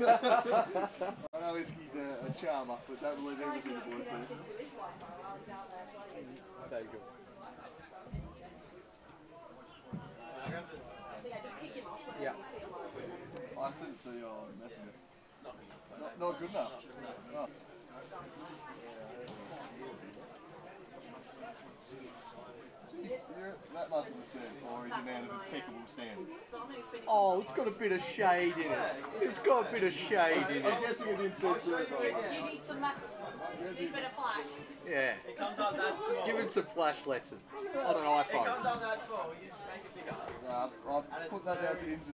I know Iski's a charmer, but don't believe everything the boy says. There you go. Yeah. I sent it to you on Messenger. Not good enough. Oh. That mustn't have said, or is it man of impeccable standards? Oh, it's got a bit of shade in it. It's got a bit of shade in I'm it. guessing it didn't say through. Do you need some lessons? Need a bit of flash? Yeah. It comes up that small. Give him some flash lessons on an It iPhone. comes up that small. You make it bigger. I've put that down to engineering.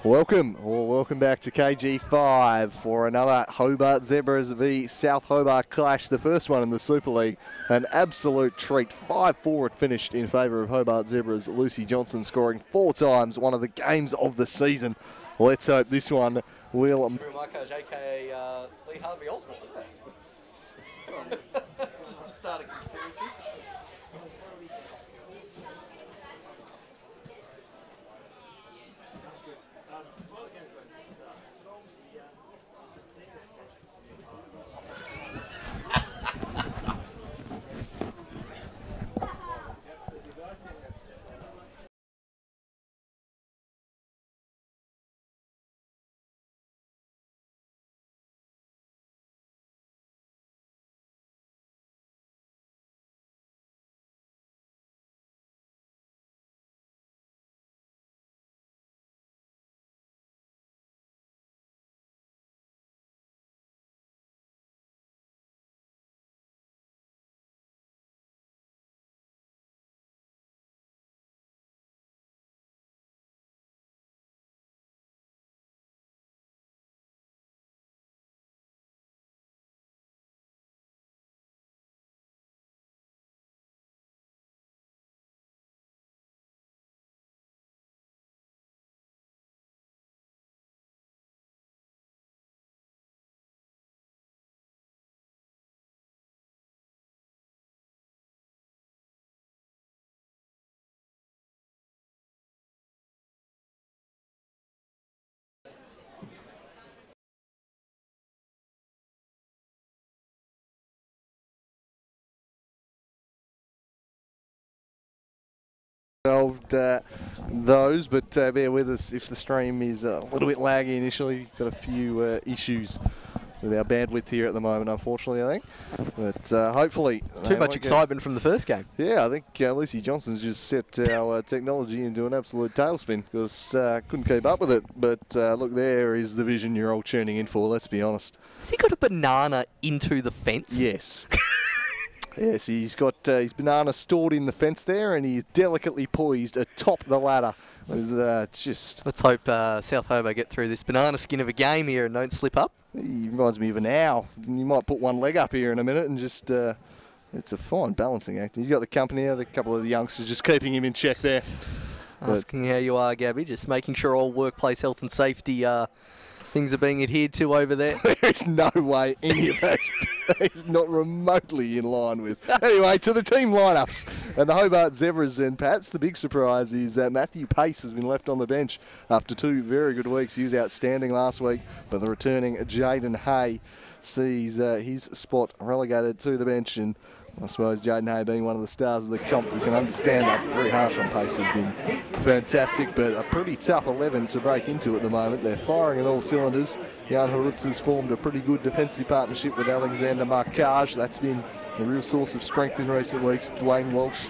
Welcome back to KG5 for another Hobart Zebras v South Hobart clash, the first one in the Super League. An absolute treat. 5-4 it finished in favour of Hobart Zebras. Lucy Johnson scoring 4 times, one of the games of the season. Let's hope this one will... My coach, aka Lee Harvey Osborne. Just to start a conspiracy. Those, but bear with us if the stream is a little bit laggy initially. We've got a few issues with our bandwidth here at the moment, unfortunately, I think. But hopefully... Too much excitement from the first game. Yeah, I think Lucy Johnson's just set our technology into an absolute tailspin because couldn't keep up with it. But look, there is the vision you're all tuning in for, let's be honest. Has he got a banana into the fence? Yes. Yes, he's got his banana stored in the fence there, and he's delicately poised atop the ladder. Just let's hope South Hobart get through this banana skin of a game here and don't slip up. He reminds me of an owl. You might put one leg up here in a minute and just... it's a fine balancing act. He's got the company of a couple of the youngsters just keeping him in check there. Asking how you are, Gabby, just making sure all workplace health and safety things are being adhered to over there. There's no way any of that is not remotely in line with. Anyway, to the team lineups. And the Hobart Zebras, and perhaps the big surprise is Matthew Pace has been left on the bench after 2 very good weeks. He was outstanding last week, but the returning Jaden Hay sees his spot relegated to the bench. And I suppose Jaden Hay being one of the stars of the comp, you can understand that. Very harsh on Pace, have been fantastic, but a pretty tough 11 to break into at the moment. They're firing on all cylinders. Jan Harutz has formed a pretty good defensive partnership with Alexander Markage. That's been a real source of strength in recent weeks. Dwayne Walsh,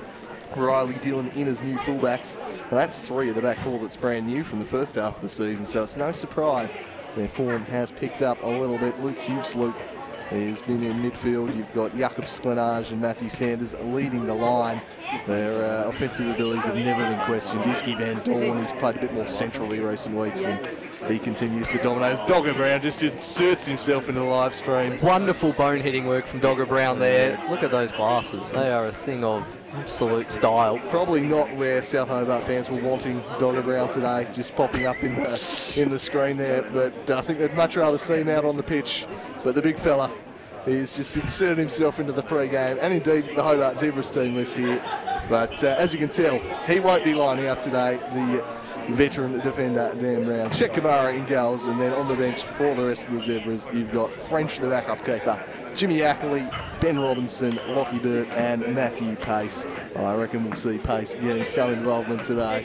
Riley Dillon in as new fullbacks. And that's 3 of the back 4 that's brand new from the first half of the season, so it's no surprise their form has picked up a little bit. Luke Hughesloop has been in midfield. You've got Jakob Sklenage and Matthew Sanders leading the line. Their offensive abilities have never been questioned. Iski Van Dorn, who's played a bit more centrally recent weeks, and he continues to dominate. Dogger Brown just inserts himself into the live stream. Wonderful bone-hitting work from Dogger Brown there. Look at those glasses. They are a thing of absolute style. Probably not where South Hobart fans were wanting Dogger Brown today, just popping up in the screen there. But I think they'd much rather see him out on the pitch. But the big fella, he's just inserted himself into the pre-game, and indeed the Hobart Zebras team list here. But as you can tell, he won't be lining up today. The veteran defender Dan Brown, Shet Kamara in goals, and then on the bench for the rest of the Zebras, you've got French, the backup keeper, Jimmy Ackley, Ben Robinson, Lockie Burt, and Matthew Pace. I reckon we'll see Pace getting some involvement today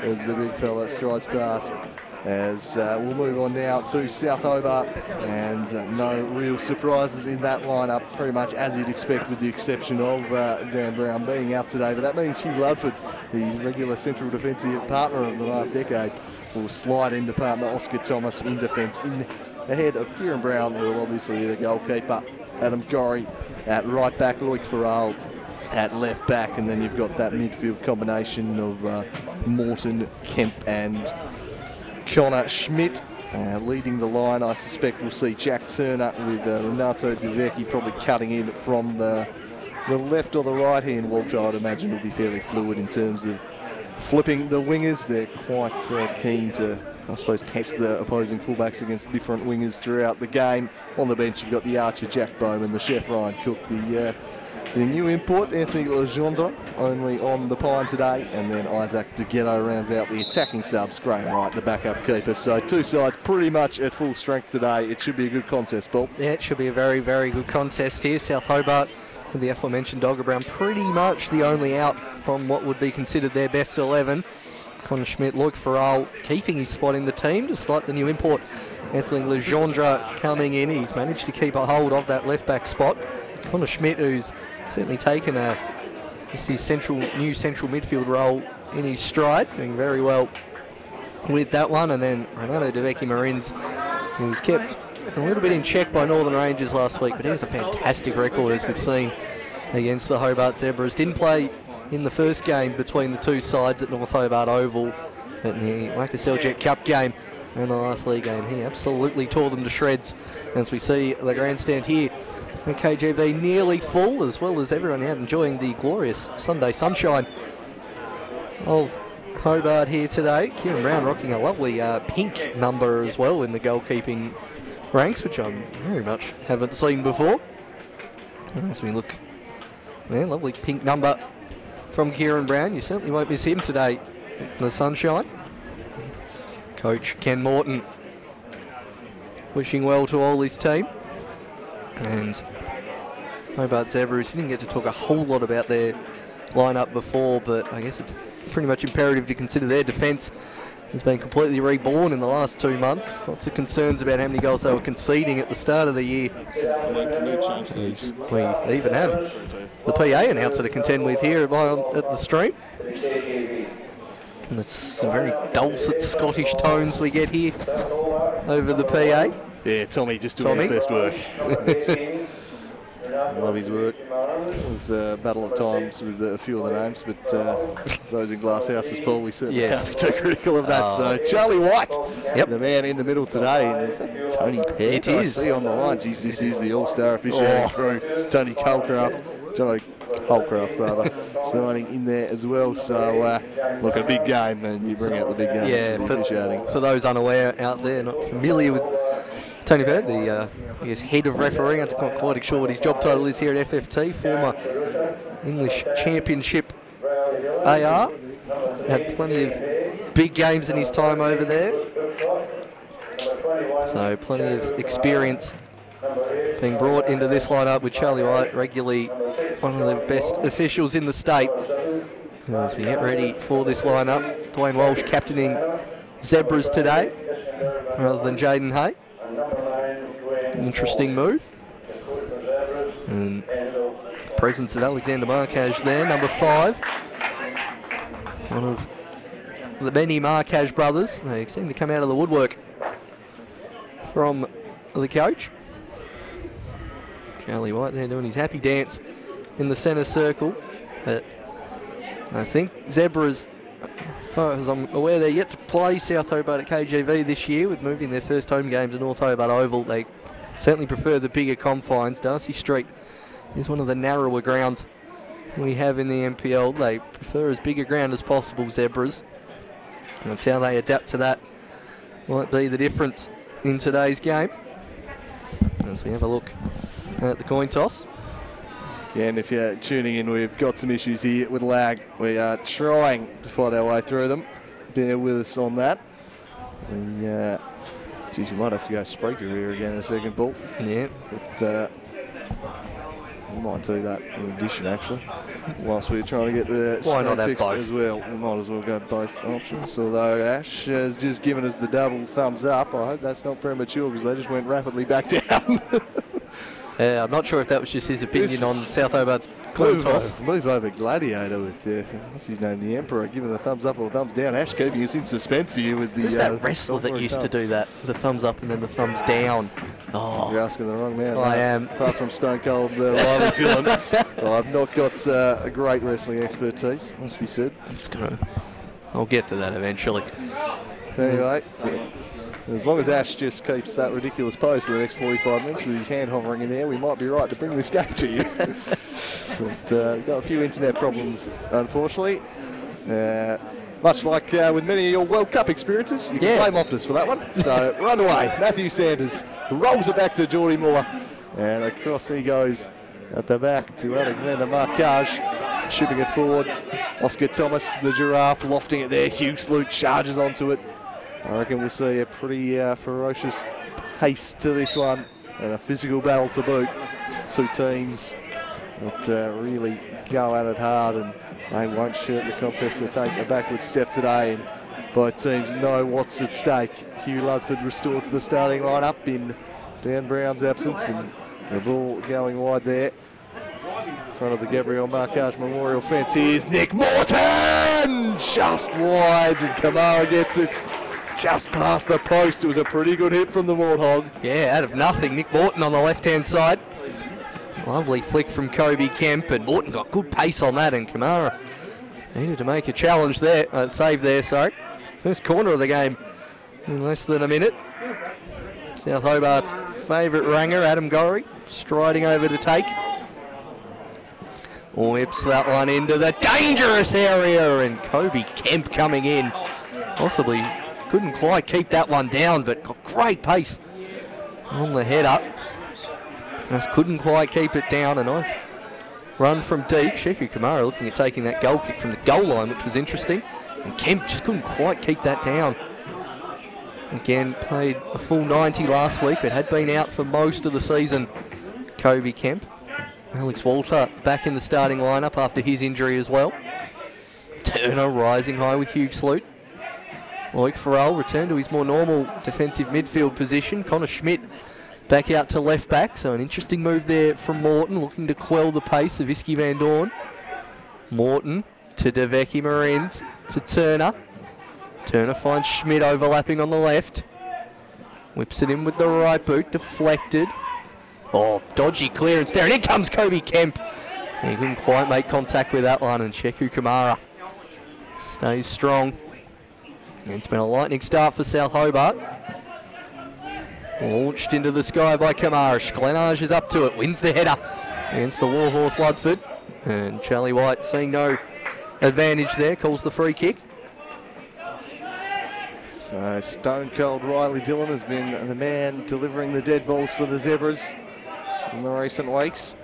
as the big fella strides past. As we'll move on now to South Hobart, and no real surprises in that lineup, pretty much as you'd expect with the exception of Dan Brown being out today. But that means Hugh Ludford, his regular central defensive partner of the last decade, will slide into partner Oscar Thomas in defence, in ahead of Kieran Brown, who will obviously be the goalkeeper. Adam Gorry at right back, Loic Farrell at left back, and then you've got that midfield combination of Morton, Kemp and Connor Schmidt leading the line. I suspect we'll see Jack Turner with Renato De Vecchi probably cutting in from the left or the right hand, which I would imagine will be fairly fluid in terms of flipping the wingers. They're quite keen to, I suppose, test the opposing fullbacks against different wingers throughout the game. On the bench, you've got the Archer, Jack Bowman, the chef Ryan Cook, the new import, Anthony Legendre, only on the pine today, and then Isaac De Ghetto rounds out the attacking subs, Graham Wright, the backup keeper. So two sides pretty much at full strength today. It should be a good contest, Paul. Yeah, it should be a very, very good contest here. South Hobart, with the aforementioned Dogger Brown, pretty much the only out from what would be considered their best 11. Connor Schmidt, Luke Farrell keeping his spot in the team despite the new import Anthony Legendre coming in. He's managed to keep a hold of that left back spot. Connor Schmidt, who's certainly taken his new central midfield role in his stride, doing very well with that one. And then Renato De Vecchi Marins, who was kept a little bit in check by Northern Rangers last week, but he has a fantastic record, as we've seen, against the Hobart Zebras. Didn't play in the first game between the two sides at North Hobart Oval, but in the Lancashire Cup game and the last league game, he absolutely tore them to shreds. As we see the grandstand here, the KGB nearly full, as well as everyone out enjoying the glorious Sunday sunshine of Hobart here today. Kieran Brown rocking a lovely pink number as well in the goalkeeping ranks, which I very much haven't seen before. As we look, yeah, lovely pink number from Kieran Brown. You certainly won't miss him today in the sunshine. Coach Ken Morton wishing well to all his team. And Hobart Zebras didn't get to talk a whole lot about their lineup before, but I guess it's pretty much imperative to consider their defence has been completely reborn in the last 2 months. Lots of concerns about how many goals they were conceding at the start of the year. We even have the PA announcer to contend with here at the stream. And it's some very dulcet Scottish tones we get here over the PA. Yeah, Tommy just doing his best work. Love his work. It was a battle of times with a few of the names, but those in glass houses, Paul, we certainly can't be too critical of that. So Charlie White, the man in the middle today, and is that Tony Peck? It is. I see on the line. Geez, this is the all-star officiating crew. Tony Johnny Holcraft, rather, signing in there as well. So, look, a big game, and you bring out the big games. Yeah, for those unaware out there, not familiar with Tony Bird, the head of refereeing. I'm not quite sure what his job title is here at FFT. Former English Championship AR. Had plenty of big games in his time over there. So plenty of experience being brought into this lineup with Charlie White, regularly one of the best officials in the state. As we get ready for this lineup, Dwayne Walsh captaining Zebras today rather than Jaden Hay. Interesting move. And presence of Alexander Marcage there, number 5. One of the many Marcage brothers. They seem to come out of the woodwork from the coach. Charlie White there doing his happy dance in the centre circle. But I think Zebras, as far as I'm aware, they're yet to play South Hobart at KGV this year, with moving their first home game to North Hobart Oval. They certainly prefer the bigger confines. Darcy Street is one of the narrower grounds we have in the NPL. They prefer as big a ground as possible, Zebras. And that's how they adapt to that. Might be the difference in today's game. As we have a look at the coin toss. Yeah, and if you're tuning in, we've got some issues here with lag. We are trying to find our way through them. Bear with us on that. Geez, we might have to go Spreaker here again in a second, Paul. Yeah. But we might do that in addition, actually, whilst we're trying to get the screen fixed as well. We might as well go both options. Although Ash has just given us the double thumbs up. I hope that's not premature, because they just went rapidly back down. I'm not sure if that was just his opinion on South Hobart's coin toss. Move over Gladiator with, what's his name, the Emperor, giving the thumbs up or thumbs down. Ash keeping us in suspense here with the... Who's that wrestler that used to do that? The thumbs up and then the thumbs down. Oh, You're asking the wrong man. I am. Apart from Stone Cold Riley Dillon, I've not got a great wrestling expertise, must be said. I'll get to that eventually. Anyway, as long as Ash just keeps that ridiculous pose for the next 45 minutes with his hand hovering in there, we might be right to bring this game to you. But we've got a few internet problems, unfortunately. Much like with many of your World Cup experiences, you can blame Optus for that one. So run away. Matthew Sanders rolls it back to Geordie Muller. And across he goes at the back to Alexander Marcage, shipping it forward. Oscar Thomas, the giraffe, lofting it there. Hugh Sloot charges onto it. I reckon we'll see a pretty ferocious pace to this one and a physical battle to boot. Two teams that really go at it hard, and they won't shirk the contest to take a backward step today. And both teams know what's at stake. Hugh Ludford restored to the starting lineup in Dan Brown's absence, and the ball going wide there. In front of the Gabriel Marcage Memorial fence, here's Nick Morton! Just wide, and Kamara gets it just past the post. It was a pretty good hit from the Warthog. Yeah, out of nothing, Nick Morton on the left-hand side. Lovely flick from Kobe Kemp, and Morton got good pace on that, and Kamara needed to make a challenge there, save there, sorry. First corner of the game in less than a minute. South Hobart's favourite ranger, Adam Gorry, striding over to take. Whips that one into the dangerous area, and Kobe Kemp coming in. Possibly couldn't quite keep that one down, but got great pace on the head up. Just couldn't quite keep it down. A nice run from deep. Sheku Kamara looking at taking that goal kick from the goal line, which was interesting. And Kemp just couldn't quite keep that down. Again, played a full 90 last week, but had been out for most of the season. Kobe Kemp. Alex Walter back in the starting lineup after his injury as well. Turner rising high with Hugh Sloot. Loic Farrell returned to his more normal defensive midfield position. Connor Schmidt back out to left back, so an interesting move there from Morton, looking to quell the pace of Iski Van Dorn. Morton to Deveki Marines to Turner. Turner finds Schmidt overlapping on the left. Whips it in with the right boot, deflected. Oh, dodgy clearance there, and in comes Kobe Kemp. He couldn't quite make contact with that one, and Sheku Kamara stays strong. And it's been a lightning start for South Hobart. Launched into the sky by Kamara. Glenage is up to it, wins the header against the Warhorse Ludford. And Charlie White, seeing no advantage there, calls the free kick. So Stone Cold Riley Dillon has been the man delivering the dead balls for the Zebras in the recent weeks.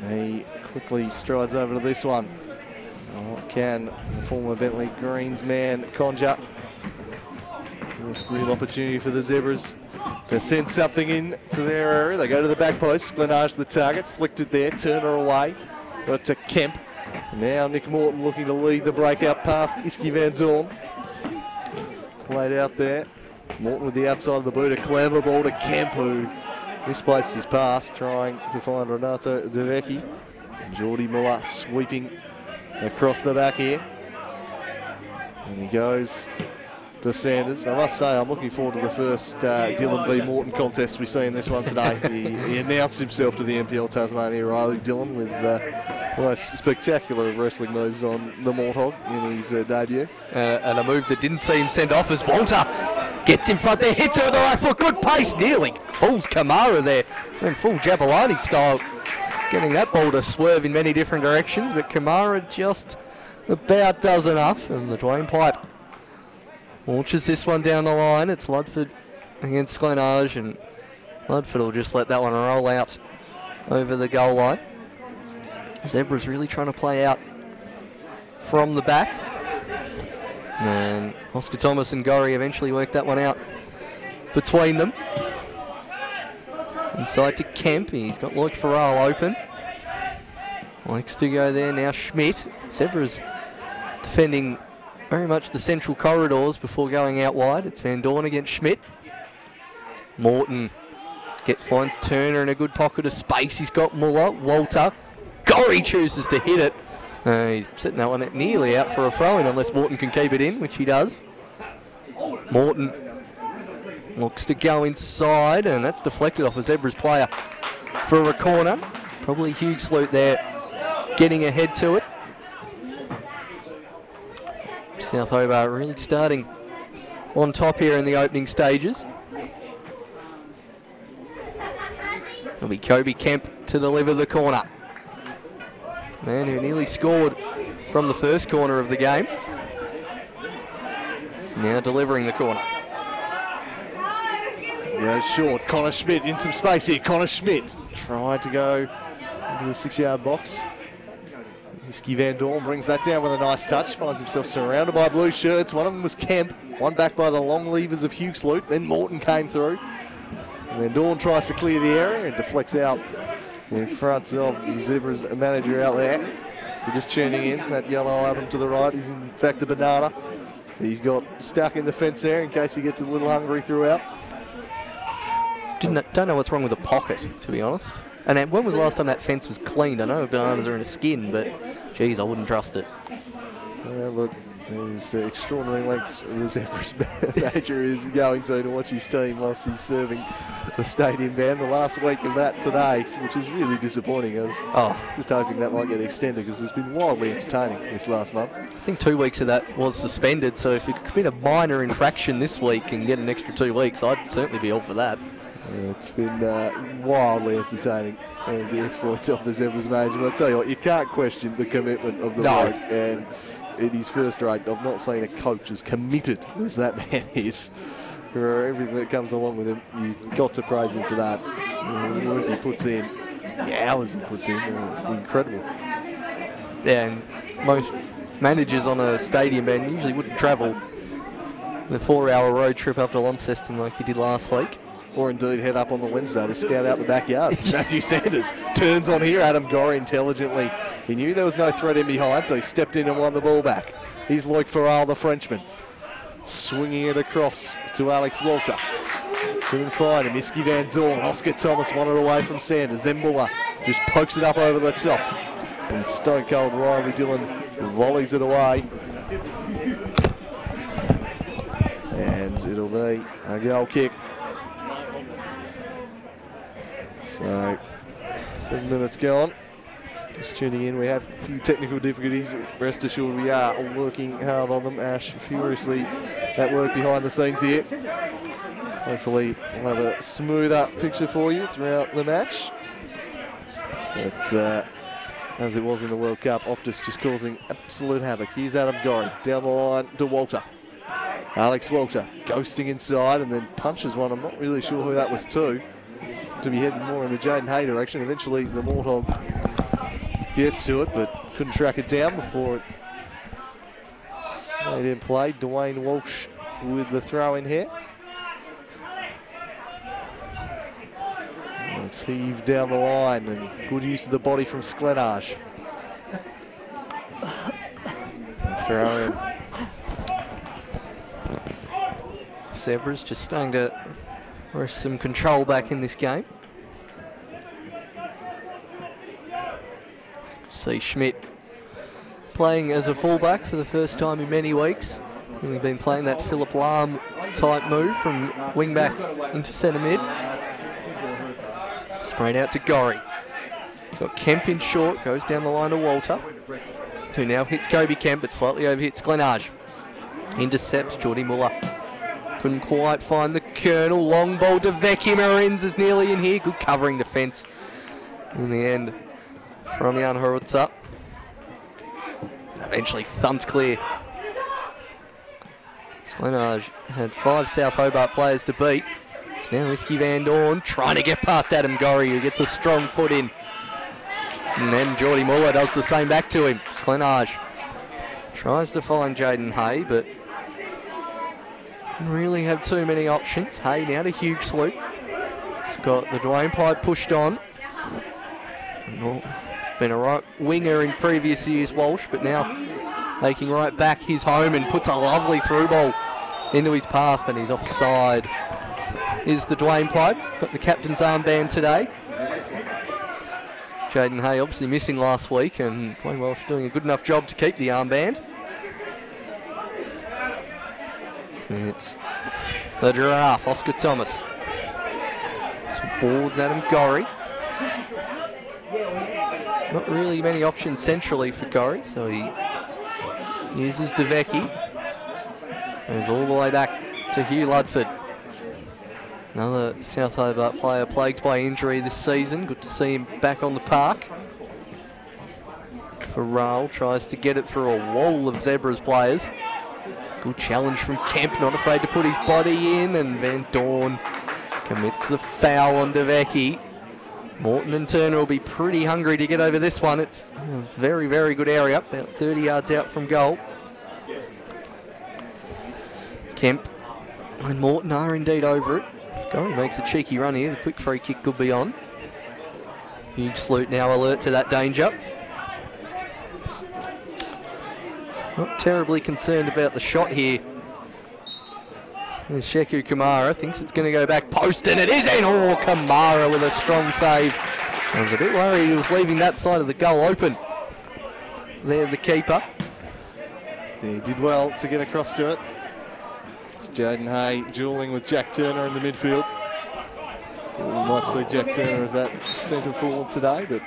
And he quickly strides over to this one. What can the former Bentley Greens man conjure? First real opportunity for the Zebras to send something in to their area. They go to the back post. Glenage the target, flicked it there, Turner away. Got it to Kemp. Now Nick Morton looking to lead the breakout past Iski Van Dorn. Played out there. Morton with the outside of the boot, a clever ball to Kemp, who misplaced his pass, trying to find Renato Deveki. Geordie Muller sweeping across the back here. And he goes to Sanders. I must say, I'm looking forward to the first Dillon v Morton contest we see in this one today. He announced himself to the NPL Tasmania, Riley Dillon, with the most spectacular of wrestling moves on the Morthog in his debut. And a move that didn't see him send off as Walter gets in front there, hits it with the right foot, good pace, nearly pulls Kamara there, in full Jabulani style, getting that ball to swerve in many different directions, but Kamara just about does enough, and the Dwayne Pipe launches this one down the line. It's Ludford against Glenage, and Ludford will just let that one roll out over the goal line. Zebra's really trying to play out from the back, and Oscar Thomas and Gorry eventually work that one out between them. Inside to Kemp, he's got Loic Farrell open. Likes to go there now, Schmidt. Zebra's defending very much the central corridors before going out wide. It's Van Dorn against Schmidt. Morton finds Turner in a good pocket of space. He's got Muller, Walter. Gorry chooses to hit it. He's setting that one nearly out for a throw-in unless Morton can keep it in, which he does. Morton Looks to go inside, and that's deflected off a Zebras player for a corner. Probably Hugh Sloot there getting ahead to it. South Hobart really starting on top here in the opening stages. It'll be Kobe Kemp to deliver the corner. Man who nearly scored from the first corner of the game. Now delivering the corner. Goes short. Connor Schmidt in some space here. Connor Schmidt tried to go into the 6-yard box. Iski Van Dorn brings that down with a nice touch. Finds himself surrounded by blue shirts. One of them was Kemp. One back by the long levers of Hugh Sloot. Then Morton came through. Van Dorn tries to clear the area and deflects out in front of the Zebras manager out there. We're just tuning in. That yellow album to the right is in fact a banana. He's got stuck in the fence there in case he gets a little hungry throughout. Don't know what's wrong with the pocket, to be honest. And then when was the last time that fence was cleaned? I know bananas are in a skin, but geez, I wouldn't trust it. Look, there's extraordinary lengths the Zebras manager is going to watch his team whilst he's serving the stadium band. The last week of that today, which is really disappointing. I was just hoping that might get extended because it's been wildly entertaining this last month. I think 2 weeks of that was suspended, so if you could commit a minor infraction this week and get an extra 2 weeks, I'd certainly be all for that. It's been wildly entertaining, the exploits of the Zebras manager. But I tell you what, you can't question the commitment of the bloke. And in his first rate, I've not seen a coach as committed as that man is. For everything that comes along with him, you've got to praise him for that. The work he puts in, the hours he puts in, incredible. Yeah, and most managers on a stadium band usually wouldn't travel the 4-hour road trip up to Launceston like he did last week. Or indeed head up on the Wednesday to scout out the backyard. Matthew Sanders turns on here. Adam Gorry intelligently. He knew there was no threat in behind, so he stepped in and won the ball back. Here's Loic Farrell, the Frenchman. Swinging it across to Alex Walter. Couldn't find him. Iski Van Dorn. Oscar Thomas won it away from Sanders. Then Muller just pokes it up over the top. And stone cold Riley Dillon volleys it away. And it'll be a goal kick. So, 7 minutes gone. Just tuning in, we have a few technical difficulties. Rest assured we are working hard on them. Ash furiously at work behind the scenes here. Hopefully we'll have a smoother picture for you throughout the match. But as it was in the World Cup, Optus just causing absolute havoc. Here's Adam Gorry down the line to Walter. Alex Walter ghosting inside and then punches one. I'm not really sure who that was to be heading more in the Jaden Hay direction. Eventually the Morthog gets to it, but couldn't track it down before it stayed in play. Dwayne Walsh with the throw in here. Let's heave down the line, and good use of the body from Sklenarge. Throw in. Zebras just starting to wrest some control back in this game. See Schmidt playing as a fullback for the first time in many weeks. He's been playing that Philip Lahm type move from wing back into centre mid. Sprayed out to Gorry. Got Kemp in short, goes down the line to Walter, who now hits Kobe Kemp, but slightly overhits Glenarge. Intercepts Geordie Muller. Couldn't quite find the Colonel. Long ball to Vecchi. Marins is nearly in here. Good covering defence in the end from Jan Horutza. Eventually thumped clear. Sklenarge had 5 South Hobart players to beat. It's now Iski Van Dorn trying to get past Adam Gorry, who gets a strong foot in. And then Geordie Muller does the same back to him. Sklenarge tries to find Jaden Hay, but didn't really have too many options. Hay now to Hugh Sloot. He's got the Dwayne Pipe pushed on. Been a right winger in previous years, Walsh, but now making right back his home and puts a lovely through ball into his pass, but he's offside. Is the Dwayne Pipe. Got the captain's armband today. Jaden Hay obviously missing last week, and Dwayne Walsh doing a good enough job to keep the armband. And it's The giraffe, Oscar Thomas. Towards Adam Gorry. Not really many options centrally for Gorry, so he uses DeVecchi. Goes all the way back to Hugh Ludford. Another South Hobart player plagued by injury this season. Good to see him back on the park. Farrell tries to get it through a wall of Zebras players. Good challenge from Kemp, not afraid to put his body in, and Van Dorn commits the foul on DeVecchi. Morton and Turner will be pretty hungry to get over this one. It's a very, very good area, about 30 yards out from goal. Kemp and Morton are indeed over it. Gorry makes a cheeky run here. The quick free kick could be on. Huge Salute now alert to that danger. Not terribly concerned about the shot here. There's Sheku Kamara, thinks it's going to go back post, and it is in! Oh, Kamara with a strong save. I was a bit worried he was leaving that side of the goal open. There, the keeper. He did well to get across to it. It's Jaden Hay duelling with Jack Turner in the midfield. Thought we might see Jack Turner as that centre forward today, but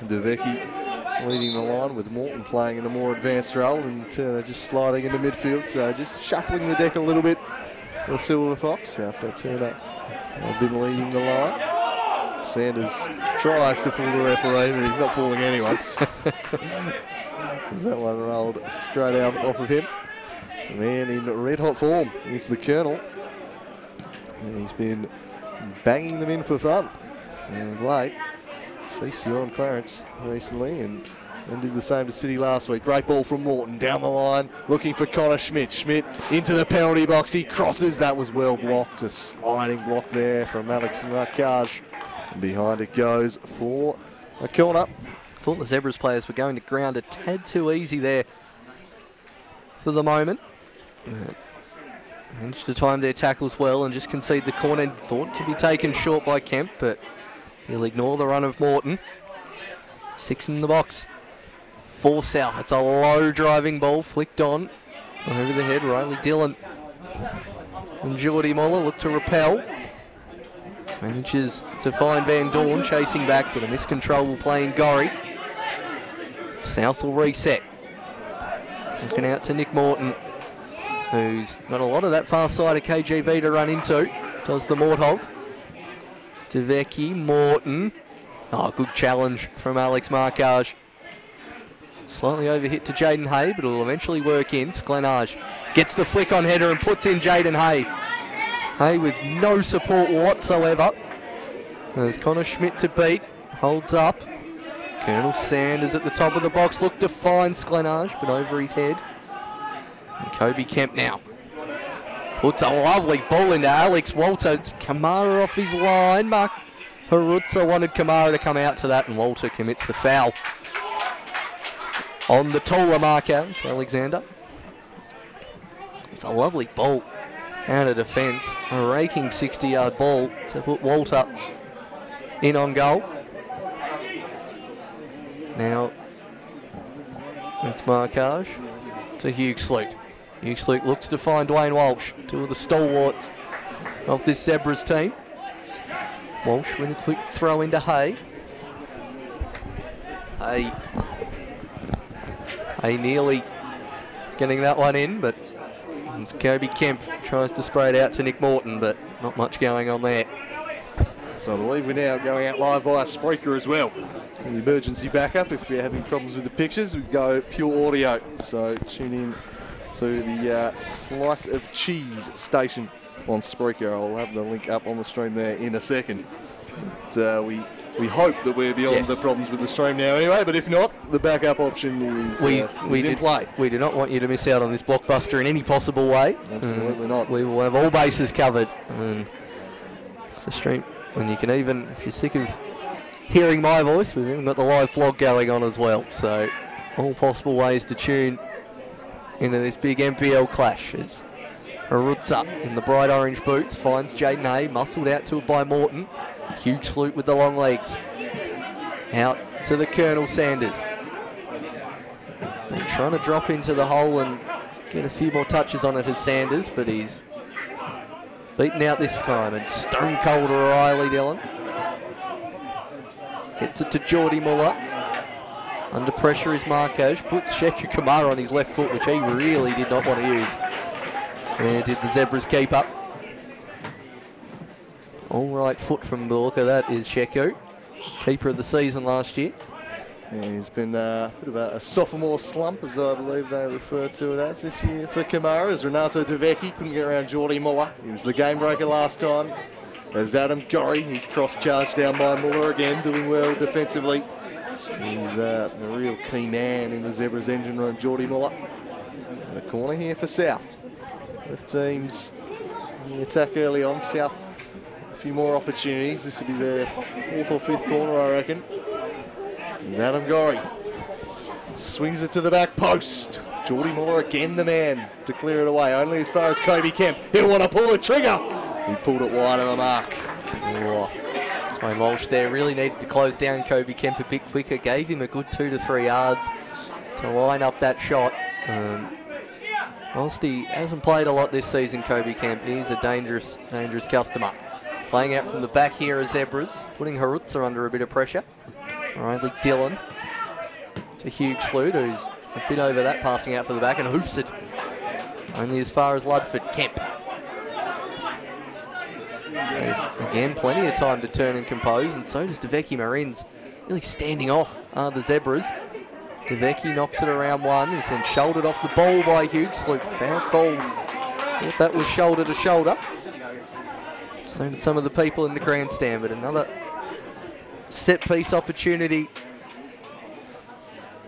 DeVecchi leading the line with Morton playing in a more advanced role and Turner just sliding into midfield, so just shuffling the deck a little bit for the Silver Fox after Turner had been leading the line. Sanders tries to fool the referee, but he's not fooling anyone. That one rolled straight out off of him. And then in red hot form is the Colonel. And he's been banging them in for fun. And late, feasting on Clarence recently and did the same to City last week. Great ball from Morton down the line, looking for Connor Schmidt. Schmidt into the penalty box. He crosses. That was well blocked. A sliding block there from Alex Marcage. And behind it goes for a corner. Thought the Zebras players were going to ground a tad too easy there for the moment. Managed to time their tackles well and just concede the corner. Thought to be taken short by Kemp, but he'll ignore the run of Morton. 6 in the box for South. It's a low driving ball, flicked on over the head. Riley Dillon and Geordie Moller look to repel. Manages to find Van Dorn chasing back, but a miscontrollable play in Gorry. South will reset. Looking out to Nick Morton, who's got a lot of that far side of KGB to run into. Does the Morthog. DeVecchi, Morton. Oh, good challenge from Alex Marcage. Slightly overhit to Jaden Hay, but it'll eventually work in. Sklenage gets the flick on header and puts in Jaden Hay. Hay with no support whatsoever. There's Connor Schmidt to beat. Holds up. Colonel Sanders at the top of the box. Look to find Sklenage, but over his head. And Kobe Kemp now puts a lovely ball into Alex Walter. It's Kamara off his line. Mark Harutza wanted Kamara to come out to that, and Walter commits the foul on the taller marker, Alexander. It's a lovely ball out of defence. A raking 60-yard ball to put Walter in on goal. Now it's Marcage to Hugh Slute. Hugh Slute looks to find Dwayne Walsh, two of the stalwarts of this Zebras team. Walsh with a quick throw into Hay. Hay nearly getting that one in, but it's Kobe Kemp tries to spray it out to Nick Morton, but not much going on there. So I believe we're now going out live via Spreaker as well. The emergency backup, if you're having problems with the pictures, we go pure audio. So tune in to the Slice of Cheese station on Spreaker. I'll have the link up on the stream there in a second. But, we hope that we're beyond the problems with the stream now anyway, but if not, the backup option is in play. We do not want you to miss out on this blockbuster in any possible way. Absolutely not. We will have all bases covered. And the stream, when you can even, if you're sick of hearing my voice, we've even got the live blog going on as well. So all possible ways to tune into this big NPL clash as Harutza in the bright orange boots finds Jaden Hay, muscled out to it by Morton. Huge Salute with the long legs. Out to the Colonel Sanders. And trying to drop into the hole and get a few more touches on it as Sanders, but he's Beaten out this time, and stone cold Riley Dillon. Gets it to Geordie Muller. Under pressure is Marquez. Puts Sheku Kamara on his left foot, which he really did not want to use. And did the Zebras keep up. All right foot from the look of that is Sheku. Keeper of the season last year. Yeah, he's been a bit of a sophomore slump, as I believe they refer to it as this year for Kamara, as Renato De Vecchi couldn't get around Geordie Muller. He was the game breaker last time. There's Adam Gorry. He's cross-charged down by Muller again, doing well defensively. He's the real key man in the Zebras engine room, Geordie Muller. And a corner here for South. Both teams in the attack early on. South, a few more opportunities. This will be their fourth or fifth corner, I reckon. Here's Adam Gorry. Swings it to the back post. Geordie Muller again the man to clear it away. Only as far as Kobe Kemp. He'll want to pull the trigger. He pulled it wide of the mark. Oh. Twain Walsh there really needed to close down Kobe Kemp a bit quicker. Gave him a good 2 to 3 yards to line up that shot. Whilst he hasn't played a lot this season, Kobe Kemp, he's a dangerous customer. Playing out from the back here as Zebras, putting Harutza under a bit of pressure. Riley Dillon to Hugh Sloot, who's a bit over that, passing out for the back, and hoofs it only as far as Ludford. Kemp. There's, again, plenty of time to turn and compose, and so does DeVecchi. Marins really standing off the Zebras. DeVecchi knocks it around one, is then shouldered off the ball by Hugh Sloot. Foul call. Thought that was shoulder to shoulder. So did some of the people in the grandstand, but another set-piece opportunity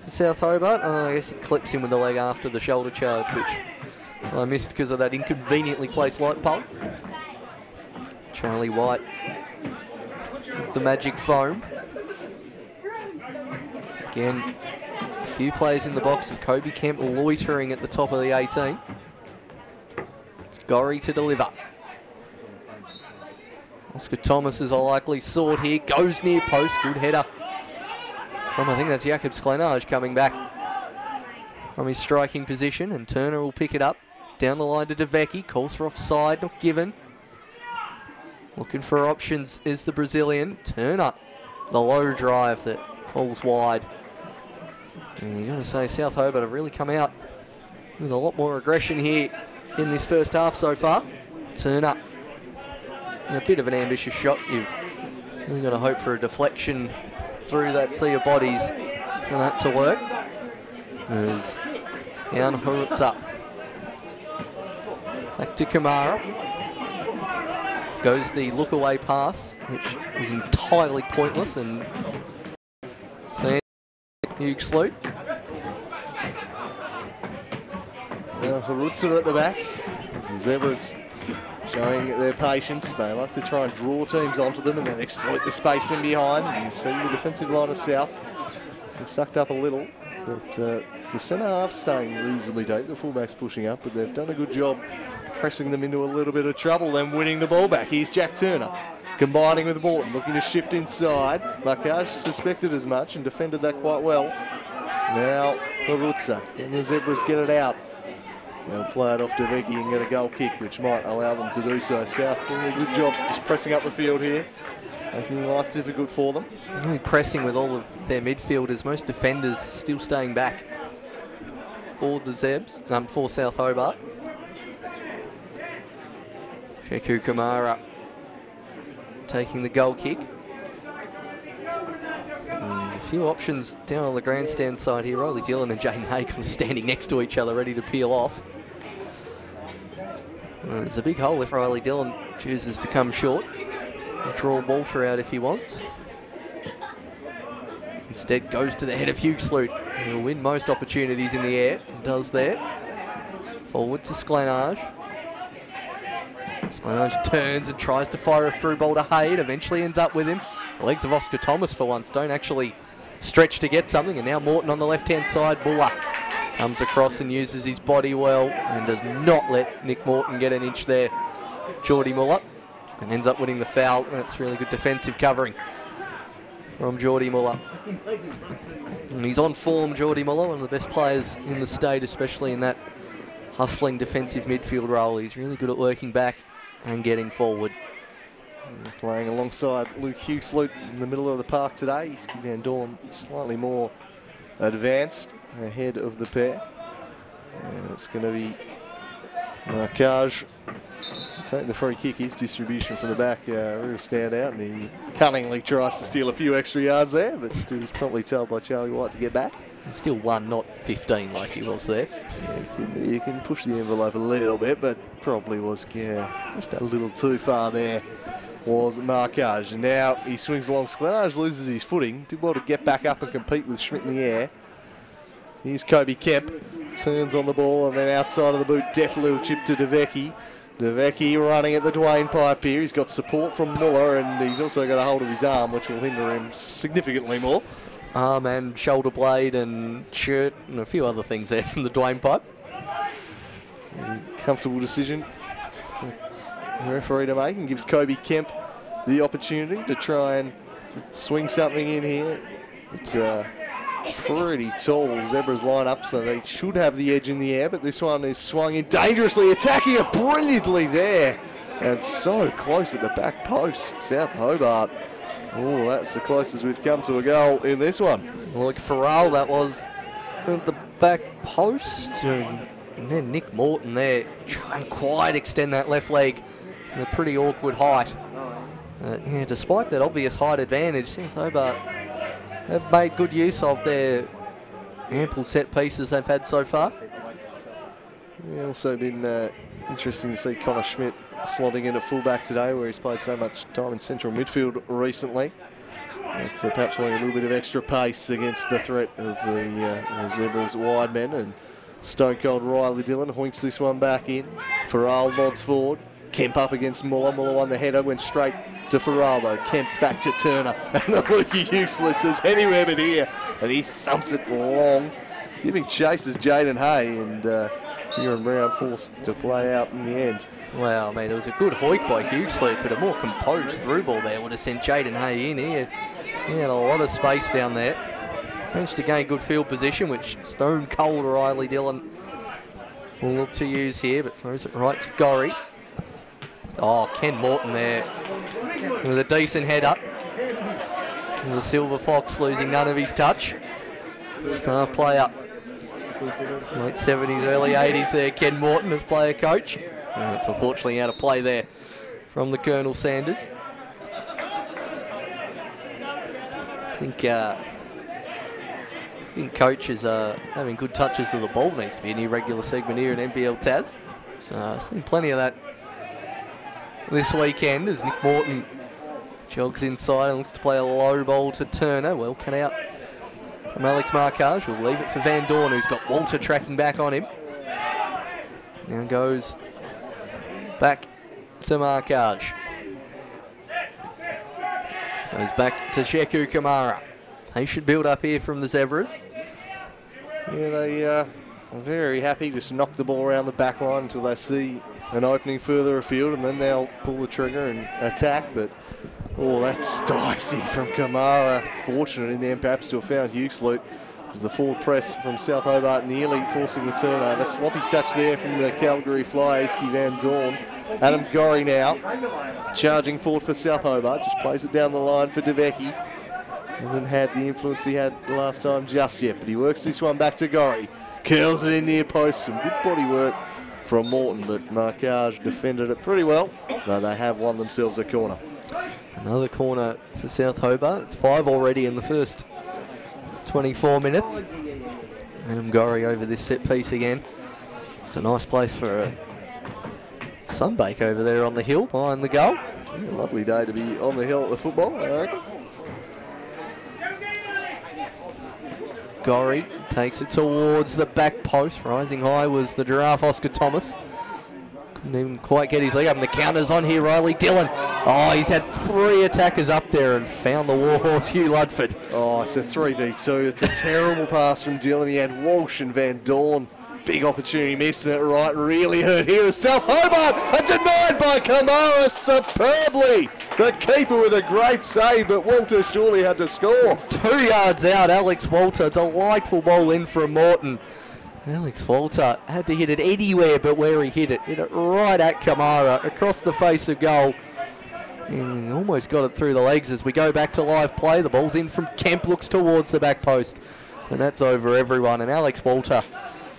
for South Hobart. I guess he clips him with the leg after the shoulder charge, which I missed because of that inconveniently placed light pole. Charlie White with the magic foam. Again, a few players in the box, and Kobe Kemp loitering at the top of the 18. It's Gorry to deliver. Oscar Thomas is a likely sort here. Goes near post. Good header from, I think that's Jakobs Glenage coming back from his striking position. And Turner will pick it up. Down the line to DeVecchi. Calls for offside. Not given. Looking for options is the Brazilian. Turner. The low drive that falls wide. And you've got to say South Hobart have really come out with a lot more aggression here in this first half so far. Turner. And a bit of an ambitious shot. You've really got to hope for a deflection through that sea of bodies for that to work. As Jan Hurutza back to Kamara. Goes the look-away pass, which was entirely pointless, and so Hugh Sloot. Hurutza at the back. As the Zebras showing their patience. They like to try and draw teams onto them and then exploit the space in behind. And you can see the defensive line of South being sucked up a little. But the centre half staying reasonably deep. The fullbacks pushing up, but they've done a good job pressing them into a little bit of trouble, then winning the ball back. Here's Jack Turner combining with Morton, looking to shift inside. Marquez suspected as much and defended that quite well. Now Hurutza and the Zebras get it out. They'll play it off to Vecchi and get a goal kick, which might allow them to do so. South doing a good job just pressing up the field here, making life difficult for them. Really pressing with all of their midfielders, most defenders still staying back for the Zebs, for South Hobart. Sheku Kamara taking the goal kick. And a few options down on the grandstand side here. Riley Dillon and Jaden Haken standing next to each other, ready to peel off. Well, there's a big hole if Riley Dillon chooses to come short. Draw Walter out if he wants. Instead goes to the head of Hugh Sloot, who will win most opportunities in the air, and does there. Forward to Sklenage. Sklenage turns and tries to fire a through ball to Hayde, eventually ends up with him. The legs of Oscar Thomas for once don't actually stretch to get something, and now Morton on the left-hand side. Muller comes across and uses his body well and does not let Nick Morton get an inch there. Geordie Muller, and ends up winning the foul. That's really good defensive covering from Geordie Muller. And he's on form, Geordie Muller, one of the best players in the state, especially in that hustling defensive midfield role. He's really good at working back and getting forward. Playing alongside Luke Hughesloot in the middle of the park today. Iski Van Dorn slightly more advanced ahead of the pair. And it's going to be Markage taking the free kick. His distribution from the back really stand out, and he cunningly tries to steal a few extra yards there, but is promptly told by Charlie White to get back. And still 1, not 15 like he was there. Yeah, you can push the envelope a little bit, but probably was just a little too far there. Was Markage. Now he swings along. Sklenage loses his footing. Did well to get back up and compete with Schmidt in the air. Here's Kobe Kemp. Turns on the ball and then outside of the boot, deft little chip to DeVecchi. DeVecchi running at the Dwayne pipe here. He's got support from Muller, and he's also got a hold of his arm, which will hinder him significantly more. Arm and shoulder blade and shirt and a few other things there from the Dwayne pipe. Comfortable decision the referee to make, and gives Kobe Kemp the opportunity to try and swing something in here. It's pretty tall Zebras line up, so they should have the edge in the air, but this one is swung in dangerously, attacking it brilliantly there, and so close at the back post. South Hobart, oh, that's the closest we've come to a goal in this one. Look, Farrell, that was at the back post, and then Nick Morton there trying to quite extend that left leg in a pretty awkward height. Yeah, despite that obvious height advantage, South Hobart have made good use of their ample set pieces they've had so far. Yeah, also been interesting to see Connor Schmidt slotting in at fullback today, where he's played so much time in central midfield recently. But perhaps wanting a little bit of extra pace against the threat of the Zebras wide men. And stone cold Riley Dillon hoinks this one back in. Farrell nods forward. Kemp up against Muller. Muller won the header, went straight to Farrell though. Kemp back to Turner, and the Lukey useless as anywhere but here, and he thumps it long, giving chase as Jaden Hay, and Kieran Brown forced to play out in the end. Wow, mate, it was a good hoik by Hughesloot, but a more composed through ball there would have sent Jaden Hay in here. He had a lot of space down there. Managed to gain good field position, which stone cold Riley Dillon will look to use here, but throws it right to Gorry. Oh, Ken Morton there with a decent header. And the Silver Fox losing none of his touch. Staff player. Late 70s, early 80s there, Ken Morton as player coach. And it's unfortunately out of play there from the Colonel Sanders. I think coaches are having good touches of the ball. Needs to be a new regular segment here in NBL Taz. So seen plenty of that this weekend as Nick Morton jogs inside and looks to play a low ball to Turner. Well cut out from Alex Markage. We'll leave it for Van Dorn, who's got Walter tracking back on him. Now goes back to Markage. Goes back to Sheku Kamara. They should build up here from the Zebras. Yeah, they are very happy just knock the ball around the back line until they see an opening further afield, and then they'll pull the trigger and attack. But oh, that's dicey from Kamara. Fortunate in the end perhaps to have found Hughesloot as the forward press from South Hobart nearly forcing the turnover. Sloppy touch there from the Calgary Fly, Iski Van Dorn. Adam Gorry now charging forward for South Hobart, just plays it down the line for DeVecchi. Hasn't had the influence he had last time just yet, but he works this one back to Gorry. Curls it in near post. Some good body work from Morton, but Markage defended it pretty well, though they have won themselves a corner. Another corner for South Hobart. It's 5 already in the first 24 minutes. Adam Gorry over this set piece again. It's a nice place for a sunbake over there on the hill behind the goal. Yeah, lovely day to be on the hill at the football, I reckon. Gorry takes it towards the back post. Rising high was the giraffe Oscar Thomas. Couldn't even quite get his leg up, and the counter's on here. Riley Dillon. Oh, he's had 3 attackers up there and found the warhorse Hugh Ludford. Oh, it's a 3v2. It's a terrible pass from Dillon. He had Walsh and Van Dorn. Big opportunity missed, and that right really hurt. Here is South Hobart, and denied by Kamara superbly. The keeper with a great save, but Walter surely had to score. 2 yards out, Alex Walter. Delightful ball in from Morton. Alex Walter had to hit it anywhere but where he hit it right at Kamara, across the face of goal. And he almost got it through the legs as we go back to live play. The ball's in from Kemp, looks towards the back post. And that's over everyone. And Alex Walter,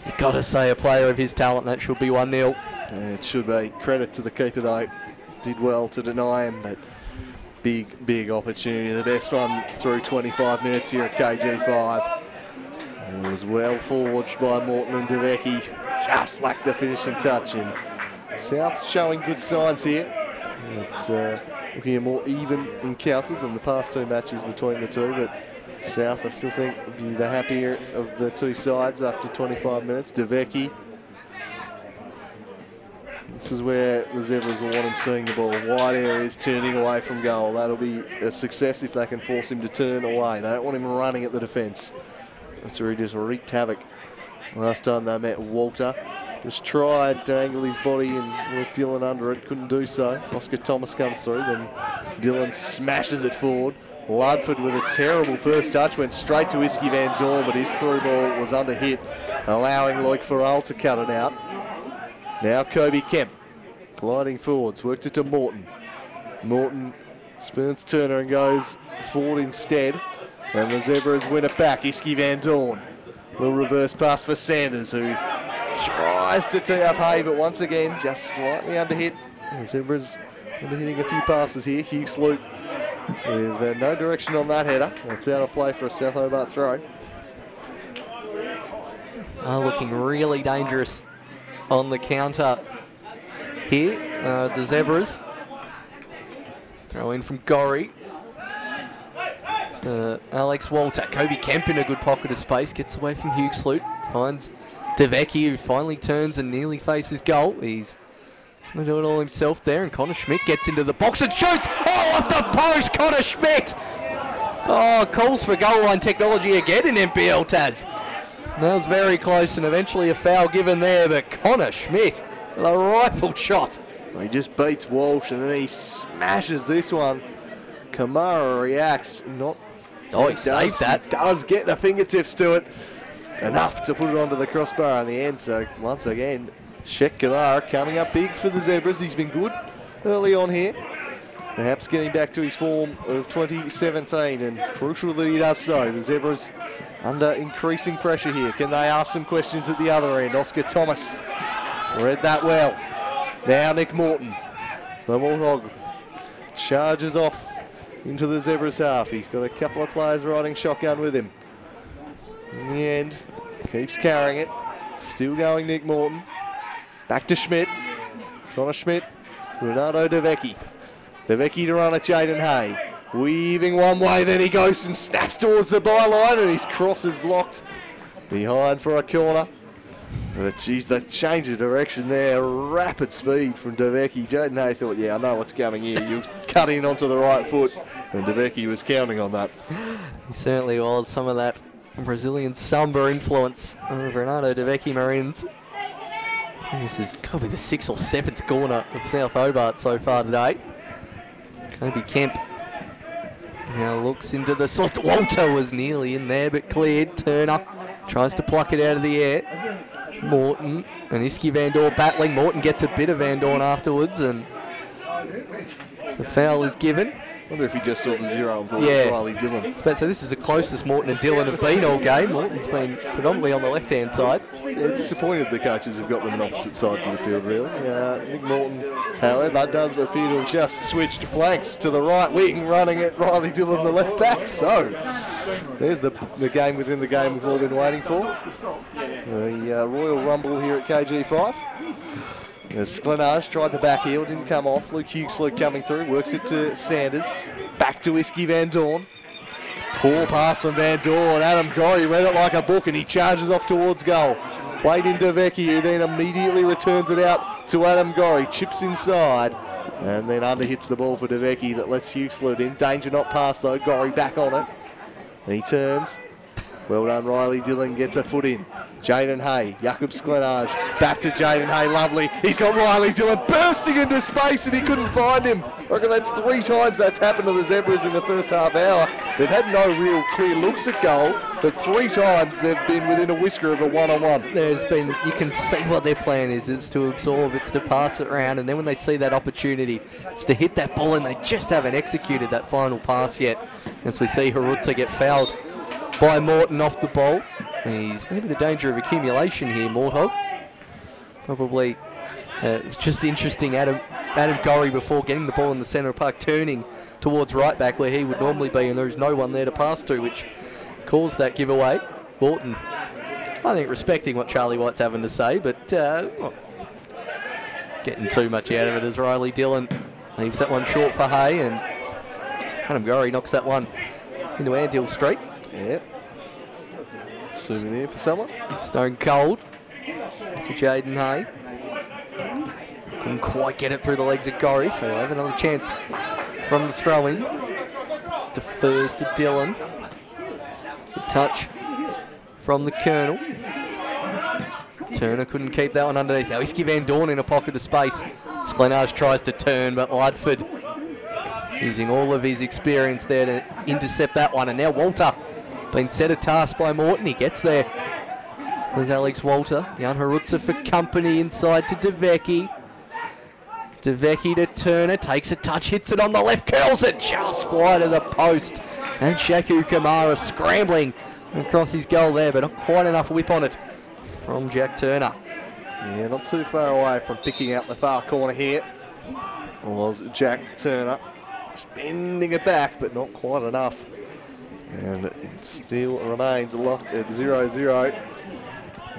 you've got to say a player of his talent, that should be 1-0. Yeah, it should be. Credit to the keeper though. Did well to deny him, but big opportunity. The best one through 25 minutes here at KG5. And it was well forged by Morton and DeVecchi. Just lacked the finishing touch. And South showing good signs here. It's looking a more even encounter than the past two matches between the two, but South, I still think, would be the happier of the two sides after 25 minutes. DeVecchi. This is where the Zebras will want him seeing the ball. Wide areas, turning away from goal. That'll be a success if they can force him to turn away. They don't want him running at the defence. That's where he just wreaked havoc. Last time they met, Walter just tried to angle his body and work Dylan under it. Couldn't do so. Oscar Thomas comes through. Then Dylan smashes it forward. Ludford with a terrible first touch. Went straight to Iski Van Dorn, but his through ball was under hit, allowing Loic Farrell to cut it out. Now Kobe Kemp gliding forwards. Worked it to Morton. Morton spurns Turner and goes forward instead. And the Zebras win it back. Iski Van Dorn. Little reverse pass for Sanders, who tries to tee up Hay, but once again, just slightly underhit. The Zebras underhitting a few passes here. Hugh Sloot with no direction on that header. That's out of play for a South Hobart throw. Looking really dangerous on the counter here. The Zebras. Throw in from Gorry. Alex Walter. Kobe Kemp in a good pocket of space. Gets away from Hugh Sloot. Finds DeVecchi, who finally turns and nearly faces goal. He's trying to do it all himself there. And Connor Schmidt gets into the box and shoots. Oh, off the post, Connor Schmidt. Oh, calls for goal line technology again in NPL Taz. That was very close and eventually a foul given there. But Connor Schmidt with a rifle shot. He just beats Walsh and then he smashes this one. Kamara reacts. He saved that. He does get the fingertips to it. Enough to put it onto the crossbar in the end. So once again, Sheikh Kamara coming up big for the Zebras. He's been good early on here. Perhaps getting back to his form of 2017, and crucial that he does so. The Zebras under increasing pressure here. Can they ask some questions at the other end? Oscar Thomas read that well. Now Nick Morton. The Warthog charges off into the Zebras half. He's got a couple of players riding shotgun with him. In the end, keeps carrying it. Still going Nick Morton. Back to Schmidt. Connor Schmidt. Renato DeVecchi. DeVecchi to run at Jaden Hay. Weaving one way, then he goes and snaps towards the byline, and his cross is blocked behind for a corner. But geez, the change of direction there, rapid speed from DeVecchi. Jaden Hay thought, yeah, I know what's coming here. You cut in onto the right foot, and DeVecchi was counting on that. He certainly was. Some of that Brazilian samba influence of Renato DeVecchi Marines. This is probably the 6th or 7th corner of South Hobart so far today. Kobe Kemp now looks into the slot. Walter was nearly in there, but cleared. Turner tries to pluck it out of the air. Morton and Iski Van Dorn battling. Morton gets a bit of Van Dorn afterwards, and the foul is given. I wonder if he just saw the zero and thought it was Riley Dillon. So this is the closest Morton and Dillon have been all game. Morton's been predominantly on the left-hand side. Yeah, disappointed the coaches have got them on opposite sides of the field, really. Nick Morton, however, does appear to have just switched flanks to the right wing, running at Riley Dillon, the left back. So there's the game within the game we've all been waiting for. The Royal Rumble here at KG5. As Glenage tried the back heel, didn't come off. Luke Huxley coming through, works it to Sanders. Back to Iski Van Dorn. Poor pass from Van Dorn. Adam Gorry read it like a book and he charges off towards goal. Played in DeVecchi, who then immediately returns it out to Adam Gorry. Chips inside and then underhits the ball for DeVecchi that lets Huxley in. Danger not pass though. Gorry back on it. And he turns. Well done, Riley Dillon gets a foot in. Jaden Hay, Jakob Sklenage, back to Jaden Hay, lovely. He's got Riley Dillon bursting into space and he couldn't find him. I reckon that's 3 times that's happened to the Zebras in the first half hour. They've had no real clear looks at goal, but 3 times they've been within a whisker of a one-on-one. There's been, you can see what their plan is. It's to absorb, it's to pass it around, and then when they see that opportunity, it's to hit that ball, and they just haven't executed that final pass yet. As we see Harutsa get fouled by Morton off the ball. He's in a bit of danger of accumulation here, Morthog. Probably it was just interesting, Adam Gorry before getting the ball in the centre of the park, turning towards right back where he would normally be, and there's no one there to pass to, which caused that giveaway. Morton, I think, respecting what Charlie White's having to say, but not getting too much out of it as Riley Dillon leaves that one short for Hay, and Adam Gorry knocks that one into Andhill Street. Yep. Zooming there for someone. Stone cold to Jaden Hay. Couldn't quite get it through the legs of Gorry, so he'll have another chance from the throw-in. Defers to Dillon. Good touch from the Colonel. Turner couldn't keep that one underneath. Now Whiskey Van Dorn in a pocket of space. Sklenage tries to turn, but Ludford using all of his experience there to intercept that one. And now Walter been set a task by Morton. He gets there. There's Alex Walter. Jan Harutsa for company inside to DeVecchi. DeVecchi to Turner. Takes a touch, hits it on the left, curls it just wide of the post. And Shaku Kamara scrambling across his goal there, but not quite enough whip on it from Jack Turner. Yeah, not too far away from picking out the far corner here was Jack Turner. Just bending it back, but not quite enough. And it still remains locked at 0-0.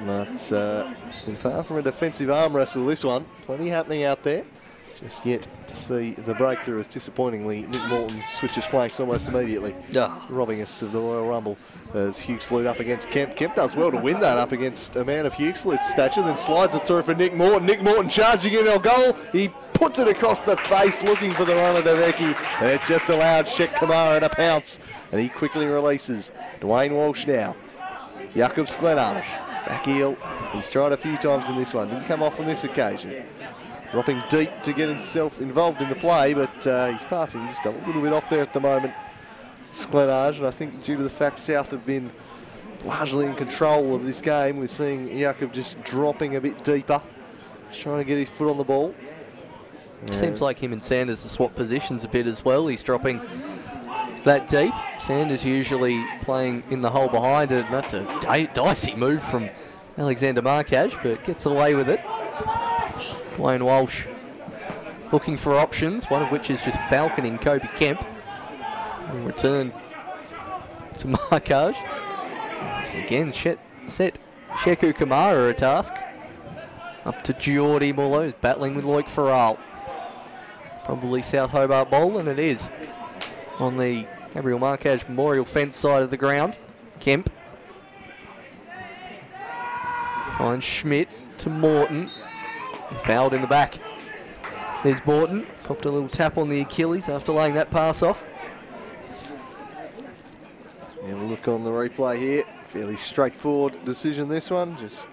But it's been far from a defensive arm wrestle, this one. Plenty happening out there. Just yet to see the breakthrough, as disappointingly Nick Morton switches flanks almost immediately, robbing us of the Royal Rumble as Huxley up against Kemp. Kemp does well to win that up against a man of Huxley's stature, then slides it through for Nick Morton. Nick Morton charging in our goal. He puts it across the face, looking for the runner, DeVecchi, and it just allowed Shek Kamara to pounce, and he quickly releases. Dwayne Walsh now. Jakob Sklenage, back heel. He's tried a few times in this one, didn't come off on this occasion. Dropping deep to get himself involved in the play, but he's passing just a little bit off there at the moment, Sklenage, and I think due to the fact South have been largely in control of this game, we're seeing Jakob just dropping a bit deeper, just trying to get his foot on the ball. Seems like him and Sanders have swapped positions a bit as well. He's dropping that deep. Sanders usually playing in the hole behind it, and that's a dicey move from Alexander Markaj, but gets away with it. Dwayne Walsh looking for options, one of which is just falconing Kobe Kemp. And return to Markaj. Again, set Sheku Kamara a task. Up to Geordie Muller, battling with Loic Farrell. Probably South Hobart Bowl, and it is on the Gabriel Markaj Memorial fence side of the ground. Kemp finds Schmidt to Morton. Fouled in the back. There's Morton. Copped a little tap on the Achilles after laying that pass off. And we'll look on the replay here. Fairly straightforward decision, this one. Just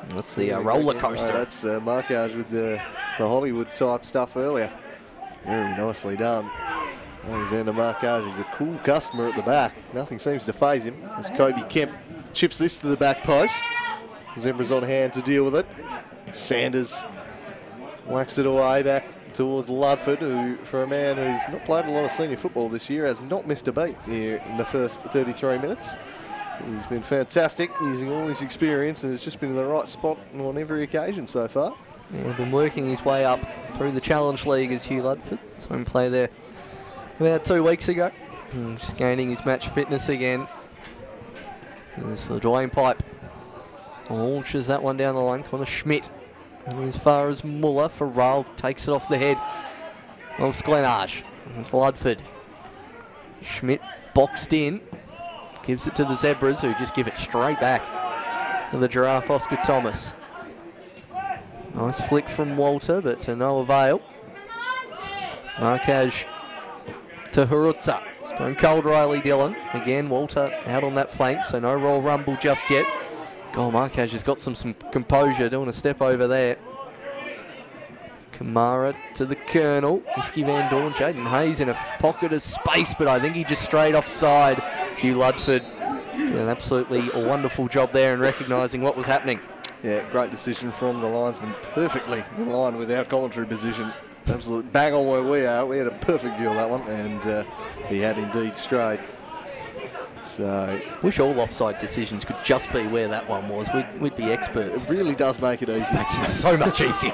that's the roller coaster. That's Markaj with the Hollywood type stuff earlier. Very nicely done. Alexander Markaj is a cool customer at the back. Nothing seems to faze him as Kobe Kemp chips this to the back post. Zebras on hand to deal with it. Sanders whacks it away back towards Ludford, who, for a man who's not played a lot of senior football this year, has not missed a beat here in the first 33 minutes. He's been fantastic, using all his experience, and has just been in the right spot on every occasion so far. Yeah, been working his way up through the Challenge League as Hugh Ludford. Saw him play there about 2 weeks ago. Just gaining his match fitness again. There's the Dwayne Pipe. Launches that one down the line. Connor Schmidt. And as far as Muller, Farrell takes it off the head of Sklenage. Ludford. Schmidt boxed in. Gives it to the Zebras, who just give it straight back to the Giraffe Oscar Thomas. Nice flick from Walter, but to no avail. Markaj to Hurutza. Stone Cold Riley Dillon. Again, Walter out on that flank, so no roll rumble just yet. God, Marquez has got some composure, doing a step over there. Kamara to the Colonel. Iski Van Dorn, Jaden Hayes in a pocket of space, but I think he just strayed offside. Hugh Ludford did an absolutely wonderful job there in recognising what was happening. Yeah, great decision from the linesman. Perfectly in line with our commentary position. Absolute bang on where we are. We had a perfect view of that one, and he had indeed strayed. So, wish all offside decisions could just be where that one was. We'd be experts. It really does make it easy. Makes it so much easier.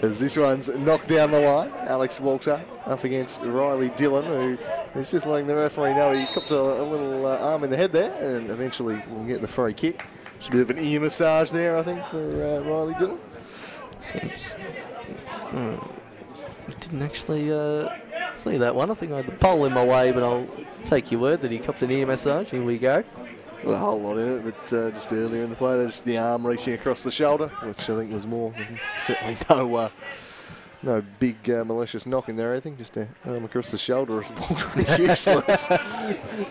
As this one's knocked down the line, Alex Walter up against Riley Dillon, who is just letting the referee know he copped a little arm in the head there, and eventually we'll get the free kick. Just a bit of an ear massage there, I think, for Riley Dillon. So didn't actually see that one. I think I had the pole in my way, but I'll take your word that he copped an ear massage. Here we go. Well, a whole lot in it, but just earlier in the play, there's the arm reaching across the shoulder, which I think was more than certainly no big malicious knock in there or anything, just an arm across the shoulder as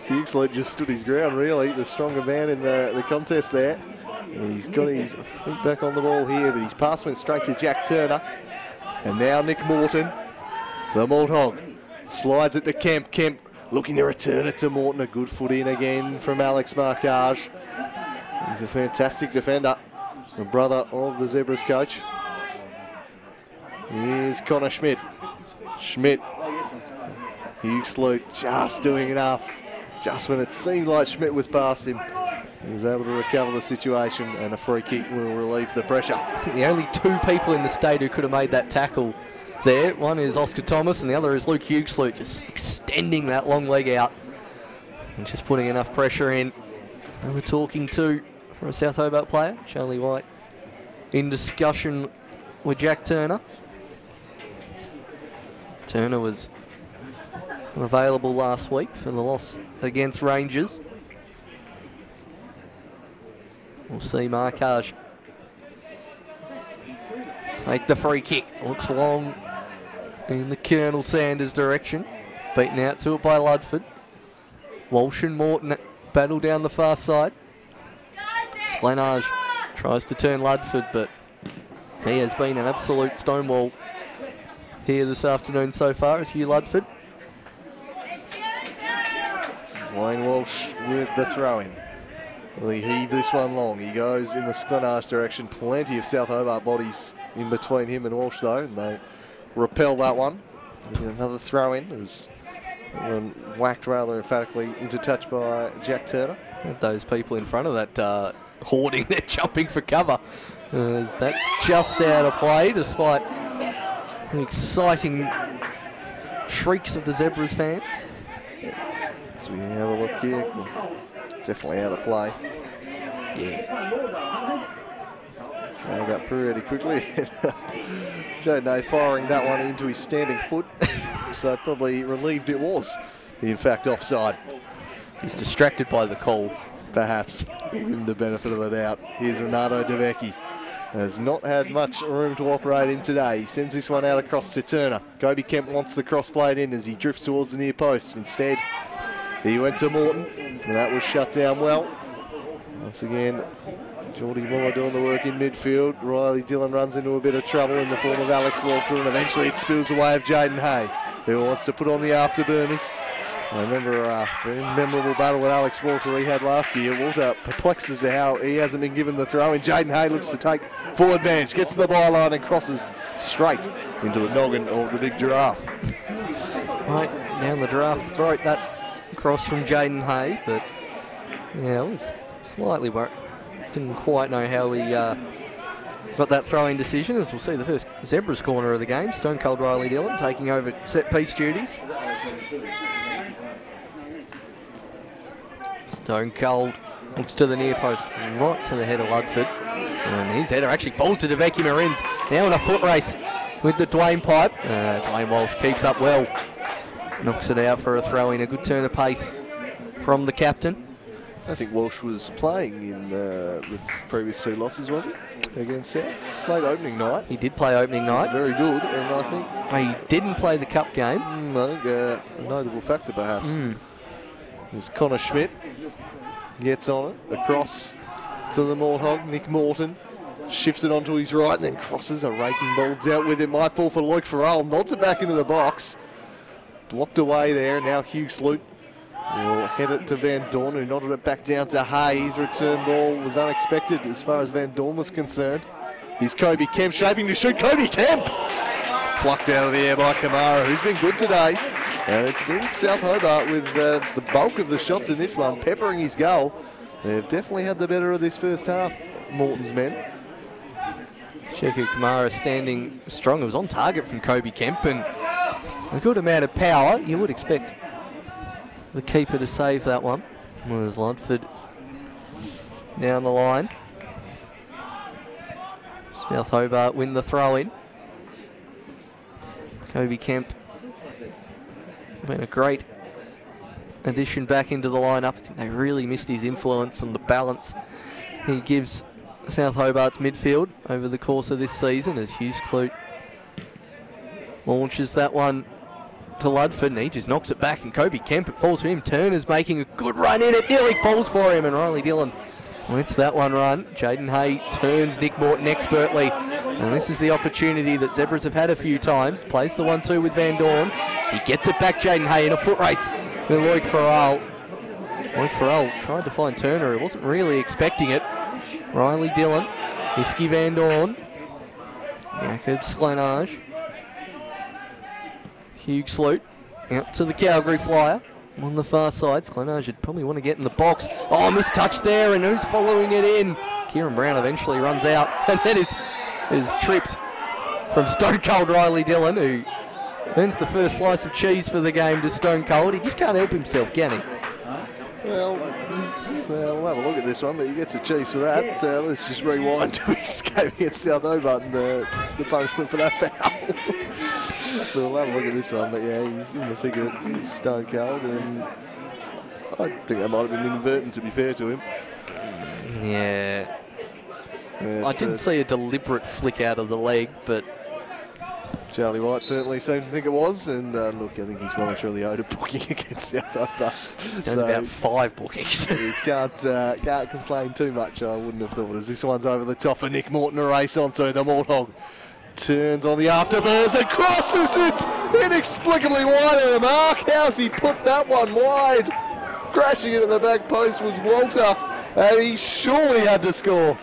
Huxley just stood his ground, really, the stronger man in the contest there. And he's got his feet back on the ball here, but his pass went straight to Jack Turner. And now Nick Morton, the Malt Hog, slides it to Kemp. Kemp looking to return it to Morton. A good foot in again from Alex Marcage. He's a fantastic defender, the brother of the Zebras coach. Here's Connor Schmidt. Schmidt. Huxley just doing enough. Just when it seemed like Schmidt was past him, he was able to recover the situation, and a free kick will relieve the pressure. I think the only two people in the state who could have made that tackle there, one is Oscar Thomas and the other is Luke Huxley, just extending that long leg out and just putting enough pressure in. And we're talking to, for a South Hobart player, Charlie White, in discussion with Jack Turner. Turner was unavailable last week for the loss against Rangers. We'll see Marcage take the free kick. Looks long in the Colonel Sanders direction. Beaten out to it by Ludford. Walsh and Morton battle down the far side. Sklenage tries to turn Ludford, but he has been an absolute stonewall here this afternoon so far as Hugh Ludford. Wayne Walsh with the throw-in. Will he heave this one long? He goes in the Sklenage direction. Plenty of South Hobart bodies in between him and Walsh though, and they repel that one. Another throw-in as whacked rather emphatically into touch by Jack Turner. Had those people in front of that hoarding, they're jumping for cover. As that's just out of play despite the exciting shrieks of the Zebras fans. As we have a look here, definitely out of play. Yeah. They got pretty quickly. Jaden firing that one into his standing foot, so probably relieved it was, in fact, offside. He's distracted by the call. Perhaps. Give him the benefit of the doubt. Here's Renato DeVecchi. Has not had much room to operate in today. He sends this one out across to Turner. Kobe Kemp wants the cross played in as he drifts towards the near post. Instead, he went to Morton, and that was shut down well. Once again, Geordie Muller doing the work in midfield. Riley Dillon runs into a bit of trouble in the form of Alex Walter, and eventually it spills away of Jaden Hay, who wants to put on the afterburners. I remember a very memorable battle with Alex Walter he had last year. Walter perplexed as to how he hasn't been given the throw, and Jaden Hay looks to take full advantage, gets to the byline and crosses straight into the noggin of the big giraffe. Right down the giraffe's throat, that cross from Jaden Hay, but yeah, it was slightly worried. Didn't quite know how he got that throwing decision, as we'll see the first Zebras corner of the game. Stone Cold Riley Dillon taking over set piece duties. Stone Cold looks to the near post, right to the head of Ludford. And his header actually falls to DeVecchi Marins. Now in a foot race with the Dwayne pipe. Dwayne Walsh keeps up well. Knocks it out for a throw in. A good turn of pace from the captain. I think Walsh was playing in the previous 2 losses, was he? Against South. Played opening night. He did play opening night. Very good, and I think He didn't play the cup game. I think a notable factor perhaps is Connor Schmidt gets on it across to the Morthog. Nick Morton shifts it onto his right and then crosses a raking ball. Dealt with it. Might fall for Luke Farrell. Nods it back into the box. Blocked away there. Now Hugh Sloot will head it to Van Dorn, who nodded it back down to Hay. His return ball was unexpected as far as Van Dorn was concerned. Here's Kobe Kemp shaping to shoot. Kobe Kemp! Plucked out of the air by Kamara, who's been good today. And it's been South Hobart with the bulk of the shots in this one, peppering his goal. They've definitely had the better of this first half, Morton's men. Sheku Kamara standing strong. It was on target from Kobe Kemp, and a good amount of power. You would expect the keeper to save that one. Was Ludford down the line. South Hobart win the throw-in. Kobe Kemp been a great addition back into the lineup. I think they really missed his influence and the balance he gives South Hobart's midfield over the course of this season as Hughes Clute launches that one to Ludford and he just knocks it back, and Kobe Kemp, it falls for him. Turner's making a good run in, it nearly falls for him, and Riley Dillon lets that one run. Jaden Hay turns Nick Morton expertly, and this is the opportunity that Zebras have had a few times. Plays the 1-2 with Van Dorn. He gets it back, Jaden Hay, in a foot race with Loic Farrell. Loic Farrell tried to find Turner, he wasn't really expecting it. Riley Dillon, Iski Van Dorn, Jacob Sklenage, Hugh Sloot out to the Calgary Flyer on the far side. Sklenage would probably want to get in the box. Oh, missed touch there, and who's following it in? Kieran Brown eventually runs out, and then is tripped from Stone Cold Riley Dillon, who earns the first slice of cheese for the game to Stone Cold. He just can't help himself, can he? Well, we'll have a look at this one, but he gets a cheese for that. Let's just rewind to his game against South Hobart and the punishment for that foul. So we'll have a look at this one, but yeah, he's in the thick of it. He's Stone Cold, and I think that might have been inadvertent, to be fair to him. Yeah. I didn't see a deliberate flick out of the leg, but Charlie White certainly seemed to think it was, and look, I think he's well and truly owed a booking against South Hobart. So about 5 bookings. You can't complain too much, I wouldn't have thought, as this one's over the top of Nick Morton, a race onto the Morthog. Turns on the afterburs and crosses it inexplicably wide of the mark. How's he put that one wide? Crashing into the back post was Walter, and he surely had to score.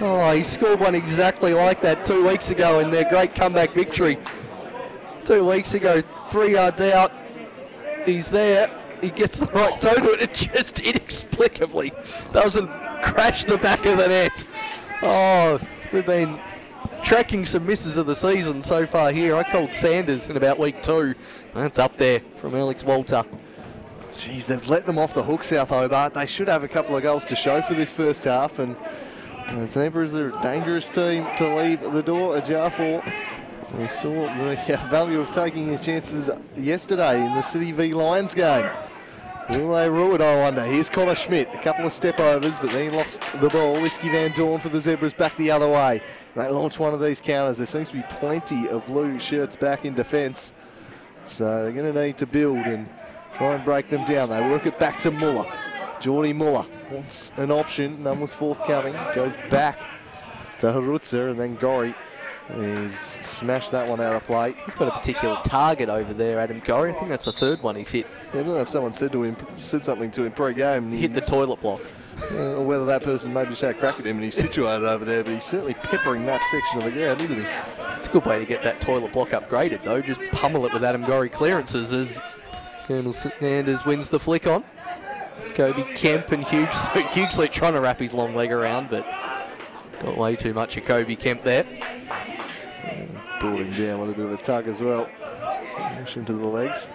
Oh, he scored one exactly like that 2 weeks ago in their great comeback victory. 2 weeks ago, 3 yards out, he's there. He gets the right toe to it. It just inexplicably doesn't crash the back of the net. Oh, we've been tracking some misses of the season so far here. I called Sanders in about week 2. That's up there from Alex Walter. Jeez, they've let them off the hook, South Hobart. They should have a couple of goals to show for this first half, and Zebras are a dangerous team to leave the door ajar for. We saw the value of taking your chances yesterday in the City v Lions game. Will they rule it, I wonder? Here's Connor Schmidt, a couple of step overs, but then he lost the ball. Iski Van Dorn for the Zebras back the other way. They launch one of these counters. There seems to be plenty of blue shirts back in defence, so they're going to need to build and try and break them down. They work it back to Muller. Geordie Muller wants an option. None was forthcoming. Goes back to Harutzer, and then Gorry he's smashed that one out of play. He's got a particular target over there, Adam Gorry. I think that's the 3rd one he's hit. Yeah, I don't know if someone said something to him pre-game. He hit the toilet block. Or whether that person maybe just had a crack at him and he's situated over there, but he's certainly peppering that section of the ground, isn't he? It's a good way to get that toilet block upgraded, though. Just pummel it with Adam Gorry clearances as Colonel Sanders wins the flick on. Kobe Kemp and Hughes trying to wrap his long leg around, but got way too much of Kobe Kemp there. And brought him down with a bit of a tug as well. Push him to the legs.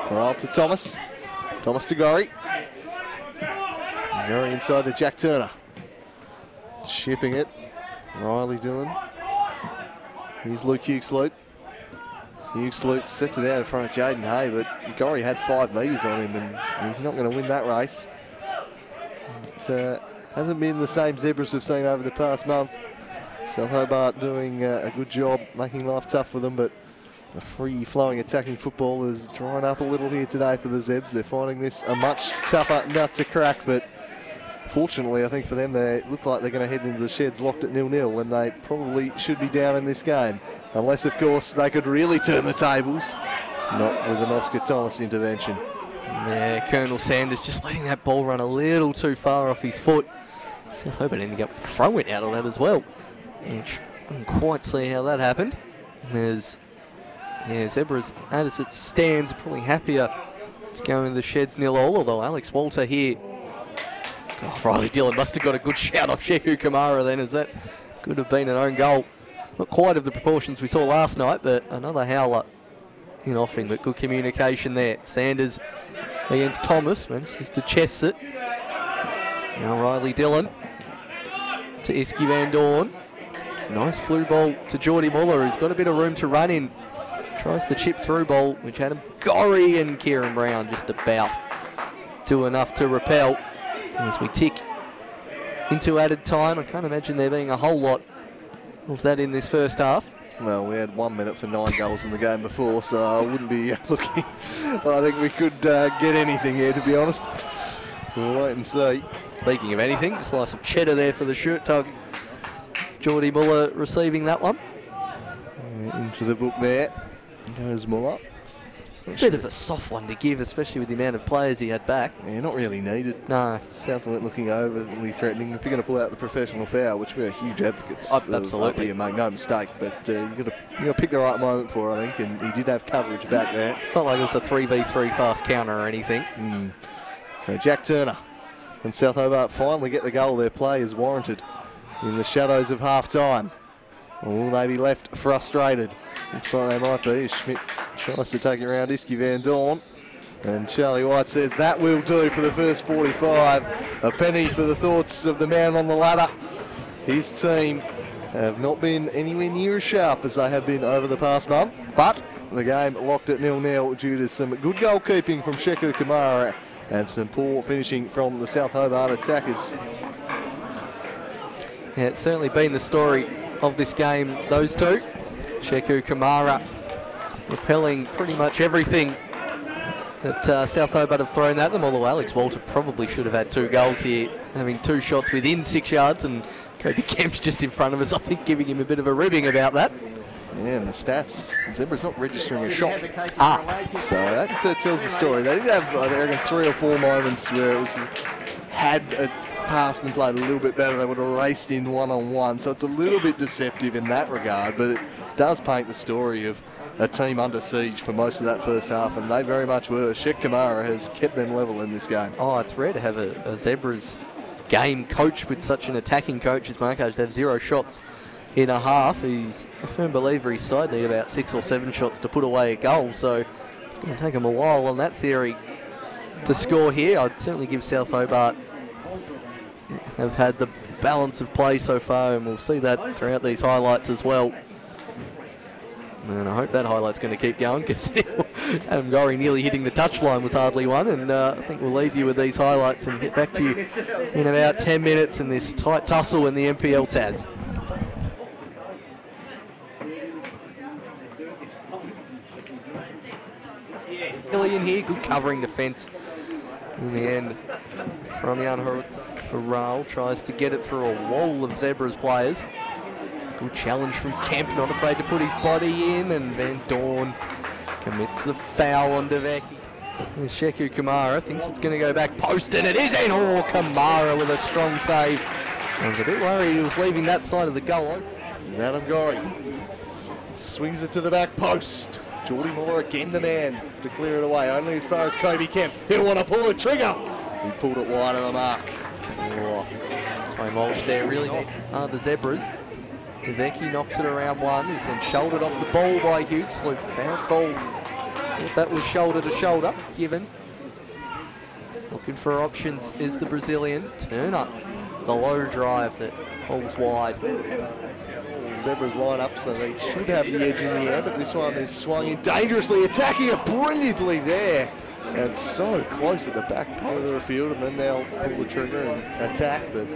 Corral to Thomas. Thomas to Gorry. Gorry inside to Jack Turner. Shipping it. Riley Dillon. Here's Luke Hughes-Sloot. Hughes-Sloot sets it out in front of Jaden Hay, but Gorry had 5 metres on him, and he's not going to win that race. hasn't been the same Zebras we've seen over the past month. South Hobart doing a good job making life tough for them, but the free-flowing attacking football is drying up a little here today for the Zebs. They're finding this a much tougher nut to crack, but fortunately, I think for them, they look like they're going to head into the sheds locked at 0-0 when they probably should be down in this game. Unless, of course, they could really turn the tables. Not with an Oscar Thomas intervention. Yeah, Colonel Sanders just letting that ball run a little too far off his foot. South Hobart ending up throwing it out of that as well. Which I didn't quite see how that happened. There's Zebras, as it stands, probably happier it's going to the sheds 0-0, although Alex Walter here. Oh, Riley Dillon must have got a good shout off Sheku Kamara then, as that could have been an own goal. Not quite of the proportions we saw last night, but another howler in offing, but good communication there. Sanders against Thomas, manages to chest it. Now Riley Dillon to Iski Van Dorn. Nice flu ball to Geordie Muller, who's got a bit of room to run in. Tries the chip through ball, which Adam Gorry and Kieran Brown just about do enough to repel. As we tick into added time, I can't imagine there being a whole lot of that in this first half. Well, we had 1 minute for 9 goals in the game before, so I wouldn't be looking. I think we could get anything here, to be honest. We'll wait and see. Speaking of anything, just like some cheddar there for the shirt tug. Geordie Muller receiving that one. Into the book there goes Muller. Bit of a soft one to give, especially with the amount of players he had back. Yeah, not really needed. No. South weren't looking overly threatening. If you're going to pull out the professional foul, which we're huge advocates of, absolutely, you make no mistake, but you've got to pick the right moment for it, I think, and he did have coverage back there. It's not like it was a 3v3 fast counter or anything. So Jack Turner and South Hobart finally get the goal their play is warranted in the shadows of half-time. Or will they be left frustrated? Looks like they might be. Schmidt tries to take it around Iski Van Dorn. And Charlie White says that will do for the first 45. A penny for the thoughts of the man on the ladder. His team have not been anywhere near as sharp as they have been over the past month. But the game locked at 0-0 due to some good goalkeeping from Sheku Kamara and some poor finishing from the South Hobart attackers. Yeah, it's certainly been the story of this game, those two. Sheku Kamara repelling pretty much everything that South Hobart have thrown at them, although Alex Walter probably should have had 2 goals here, having 2 shots within 6 yards, and Kobe Kemp's just in front of us, I think, giving him a bit of a ribbing about that. Yeah, and the stats, Zebra's not registering a shot. So that tells the story. They did have, I reckon, 3 or 4 moments where it was, had a pass been played a little bit better, they would have raced in one-on-one. So it's a little bit deceptive in that regard, but it does paint the story of a team under siege for most of that first half, and they very much were. Sheku Kamara has kept them level in this game. Oh, it's rare to have a Zebras game coach with such an attacking coach as Markaj to have 0 shots in a half. He's a firm believer his side need about 6 or 7 shots to put away a goal, so it's going to take him a while on that theory to score here. I'd certainly give South Hobart have had the balance of play so far, and we'll see that throughout these highlights as well. And I hope that highlight's going to keep going, because Adam Gorry nearly hitting the touchline was hardly one, and I think we'll leave you with these highlights and get back to you in about 10 minutes in this tight tussle in the NPL Tas. In here, good covering defence in the end from Jan Hurwitz. Farrell tries to get it through a wall of Zebras players. Good challenge from Kemp, not afraid to put his body in, and Van Dorn commits the foul on Deveki. Sheku Kamara thinks it's going to go back post, and it is in. Oh, Kamara with a strong save. I was a bit worried he was leaving that side of the goal. Adam Gorry swings it to the back post. Geordie Muller again the man to clear it away, only as far as Kobe Kemp. He'll want to pull the trigger. He pulled it wide of the mark. Oh, Tony Walsh there really the Zebras. Deveki knocks it around one, is then shouldered off the ball by Hughes. Luke foul call. Thought that was shoulder to shoulder given. Looking for options is the Brazilian. Turner, the low drive that holds wide. Zebras line up, so they should have the edge in the air, but this one is swung in dangerously, attacking it brilliantly there. and so close at the back part of the field, and then they'll pull the trigger and attack. But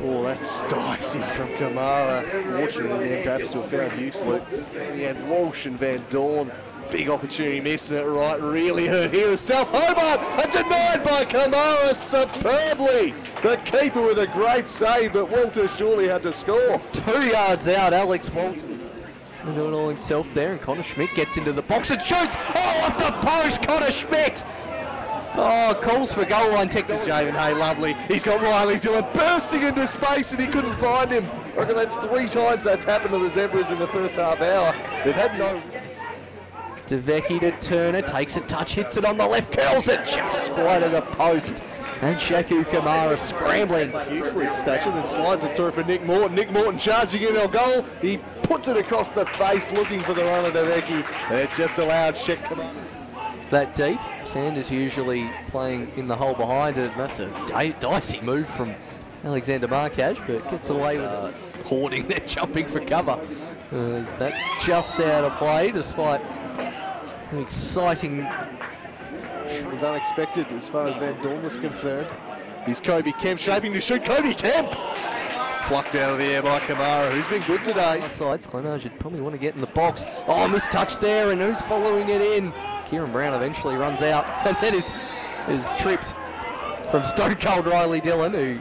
oh, that's dicey from Kamara. Fortunately, then perhaps to have found Huxley. And he had Walsh and Van Dorn. Big opportunity missing it right. Really hurt here is South Hobart. And denied by Kamara superbly. The keeper with a great save, but Walter surely had to score. 2 yards out, Alex Walton. Doing it all himself there, and Connor Schmidt gets into the box and shoots. Oh, off the post, Connor Schmidt. Oh, calls for goal line technology. Jaden Hay, lovely. He's got Riley Dillon bursting into space and he couldn't find him. I reckon that's 3 times that's happened to the Zebras in the first half hour. They've had no... DeVecchi to Turner, takes a touch, hits it on the left, curls it just wide of the post. And Shaku Kamara scrambling. Huxley's stature, then slides it through for Nick Morton. Nick Morton charging in on goal. He puts it across the face, looking for the run of DeVecchi. And it just allowed Shek Kamara. That deep. Sanders usually playing in the hole behind it. That's a dicey move from Alexander Markaj, but gets away with hoarding. They're jumping for cover. That's just out of play, despite an exciting... It was unexpected as far as Van Dorn was concerned. Here's Kobe Kemp shaping to shoot. Kobe Kemp! Plucked out of the air by Kamara, who's been good today. Sides, Clenage would probably want to get in the box. Oh, missed touch there, and who's following it in? Kieran Brown eventually runs out, and then is tripped from Stone Cold Riley Dillon, who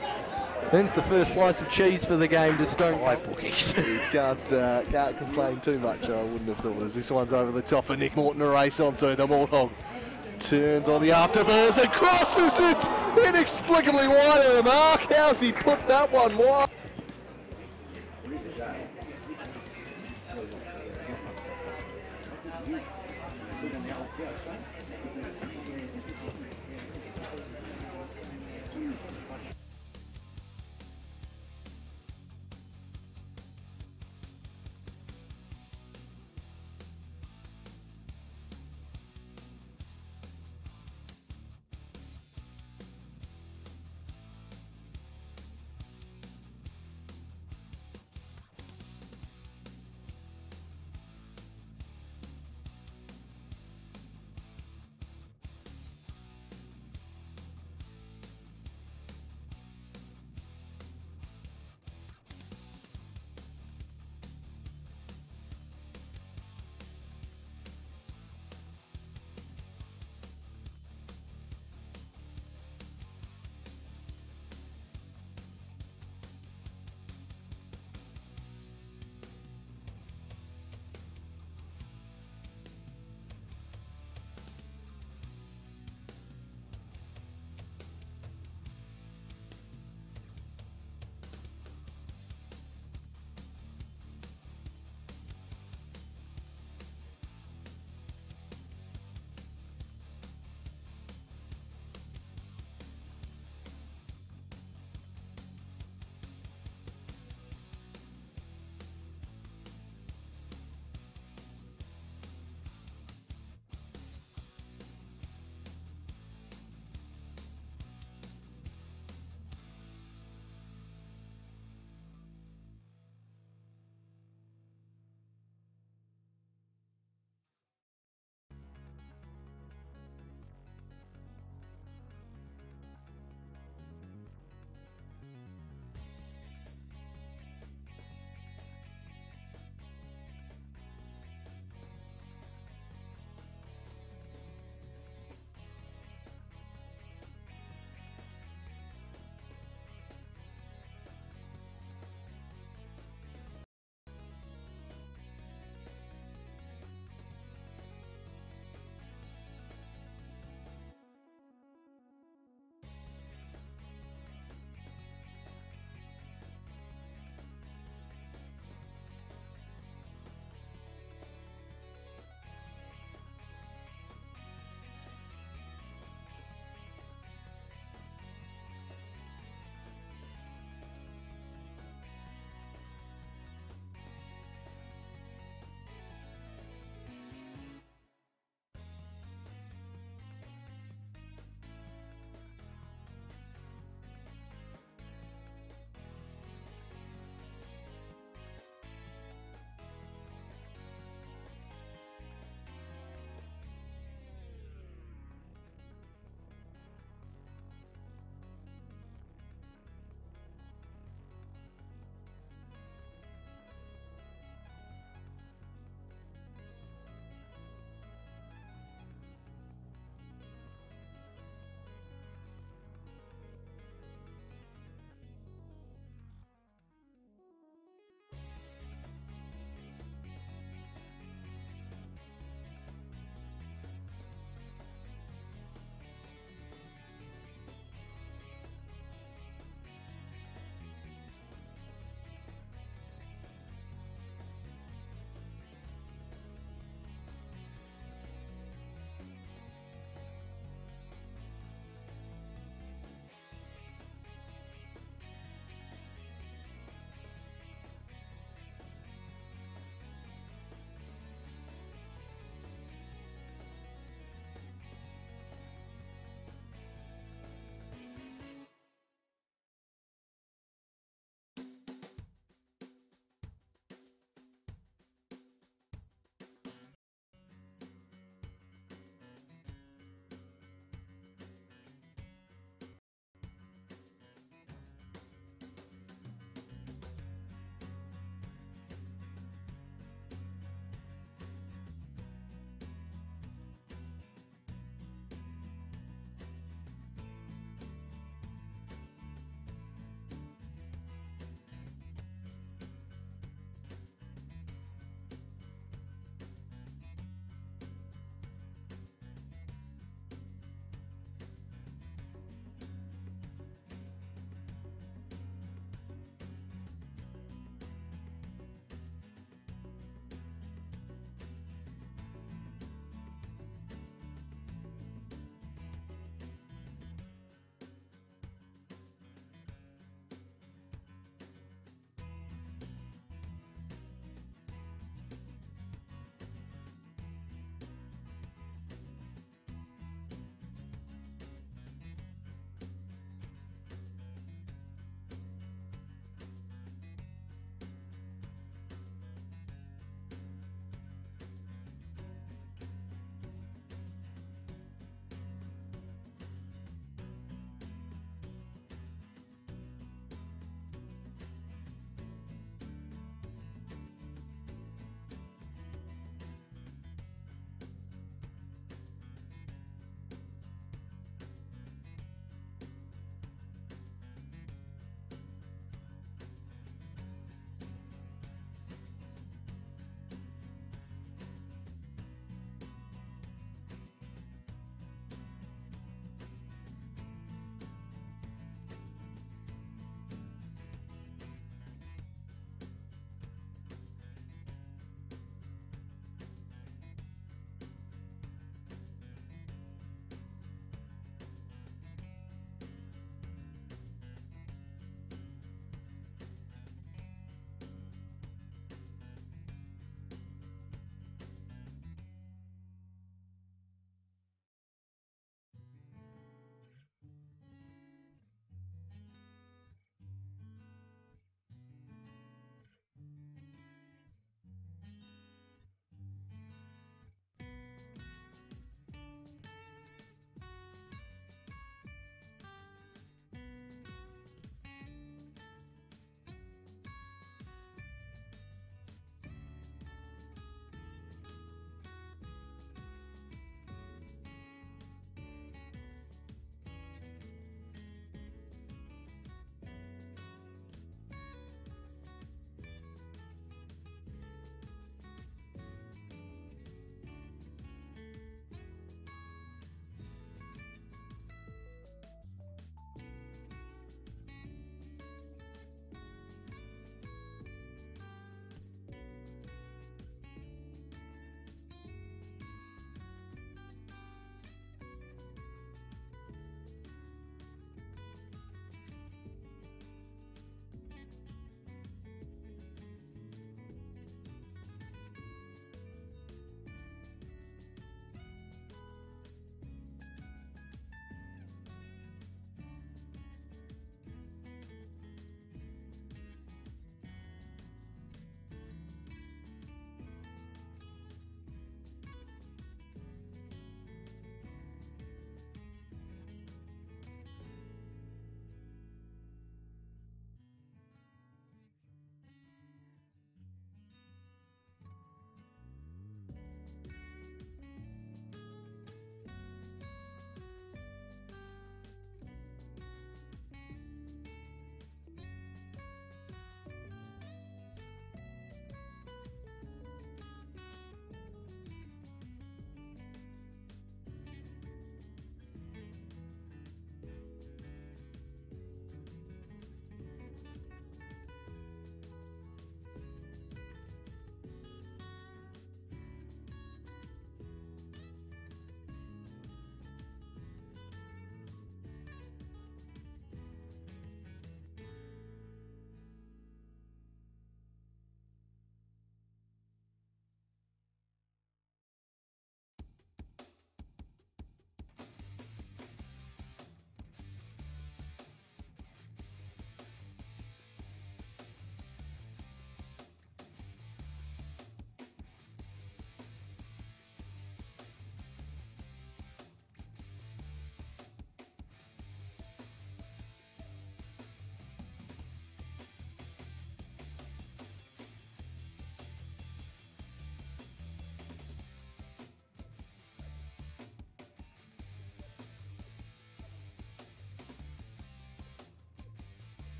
earns the first slice of cheese for the game to Stone. 5 bookies. You can't complain too much, I wouldn't have thought, as this one's over the top for Nick Morton to race onto. The Morthog turns on the afterburs and crosses it inexplicably wide of the mark. How's he put that one wide?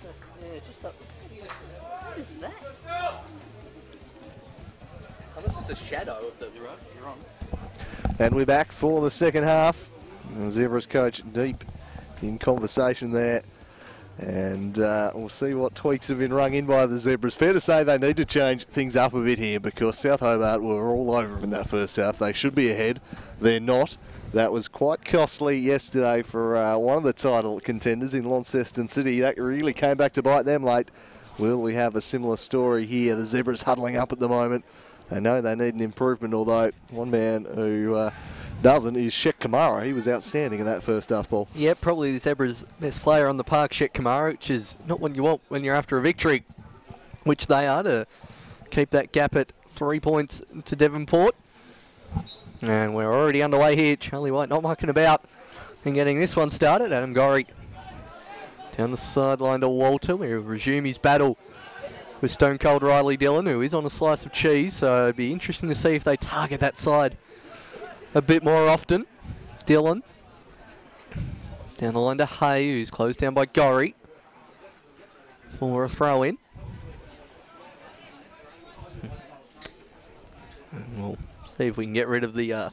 What is that? Unless it's a shadow of the... You're right, you're on. And we're back for the second half. The Zebras coach deep in conversation there. And we'll see what tweaks have been rung in by the Zebras. Fair to say they need to change things up a bit here because South Hobart were all over them in that first half. They should be ahead. They're not. That was quite costly yesterday for one of the title contenders in Launceston City. That really came back to bite them late. Will we have a similar story here? The Zebras huddling up at the moment. They know they need an improvement, although one man who doesn't is Shek Kamara. He was outstanding in that first half ball. Yeah, probably the Zebras' best player on the park, Shek Kamara, which is not what you want when you're after a victory, which they are, to keep that gap at 3 points to Devonport. And we're already underway here. Charlie White not mucking about and getting this one started. Adam Gorry down the sideline to Walter. We resume his battle with Stone Cold Riley Dillon, who is on a slice of cheese. So it'd be interesting to see if they target that side a bit more often. Dillon down the line to Hay, who's closed down by Gorry for a throw in. We'll see if we can get rid of the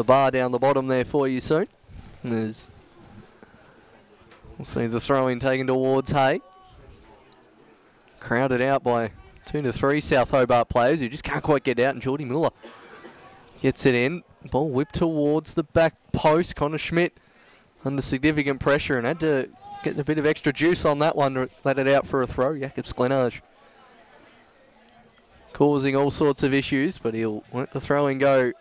bar down the bottom there for you soon. We'll see the throw in taken towards Hay. Crowded out by 2 to 3 South Hobart players who just can't quite get out, and Geordie Muller gets it in. Ball whipped towards the back post. Connor Schmidt under significant pressure and had to get a bit of extra juice on that one to let it out for a throw. Jakob Sklenage causing all sorts of issues, but he'll let the throw-in go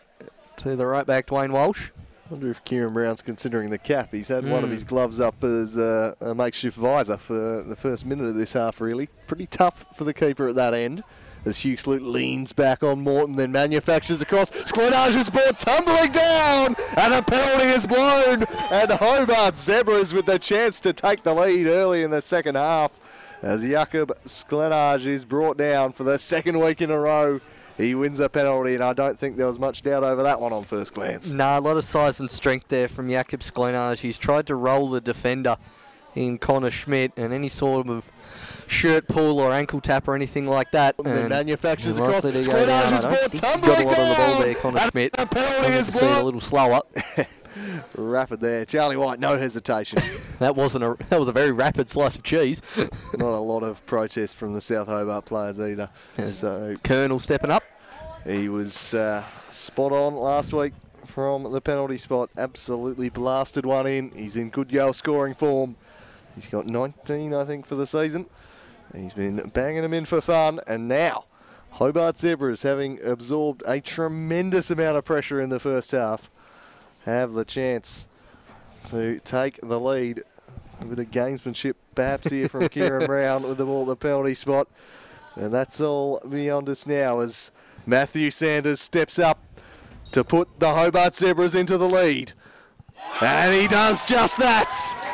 to the right back, Dwayne Walsh. Wonder if Kieran Brown's considering the cap. He's had one of his gloves up as a makeshift visor for the first minute of this half, really. Pretty tough for the keeper at that end. As Hugh Sloot leans back on Morton, then manufactures across. Sklenage is brought tumbling down, and a penalty is blown. And Hobart Zebras with the chance to take the lead early in the second half. As Jakob Sklenage is brought down for the second week in a row. He wins a penalty, and I don't think there was much doubt over that one on first glance. No, a lot of size and strength there from Jakob Sklenage. He's tried to roll the defender in Connor Schmidt, and any sort of shirt pull or ankle tap or anything like that. The manufactures across. Sklenage is brought tumbling down. Got a lot of the ball there, Connor Schmidt. A penalty is blown. A little slower. Rapid there. Charlie White, no hesitation. That was a very rapid slice of cheese. Not a lot of protest from the South Hobart players either. So Colonel stepping up. He was spot on last week from the penalty spot. Absolutely blasted one in. He's in good goal scoring form. He's got 19, I think, for the season. He's been banging them in for fun. And now, Hobart Zebras, having absorbed a tremendous amount of pressure in the first half, have the chance to take the lead. A bit of gamesmanship perhaps here from Kieran Brown with the ball at the penalty spot. And that's all beyond us now as Matthew Sanders steps up to put the Hobart Zebras into the lead. And he does just that.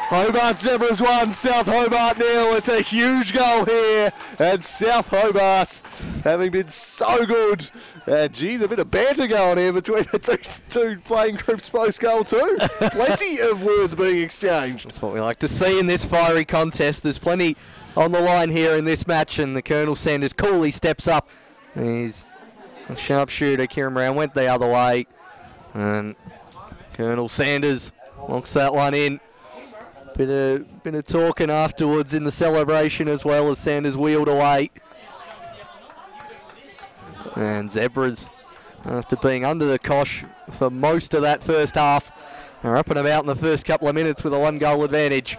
Hobart Zebras 1, South Hobart 0. It's a huge goal here. And South Hobart, having been so good. And geez, a bit of banter going here between the two playing groups post-goal too. Plenty of words being exchanged. That's what we like to see in this fiery contest. There's plenty on the line here in this match, and the Colonel Sanders coolly steps up. He's a sharpshooter. Kieran Brown went the other way. And Colonel Sanders locks that one in. Bit of talking afterwards in the celebration as well as Sanders wheeled away. And Zebras, after being under the cosh for most of that first half, are up and about in the first couple of minutes with a 1-goal advantage.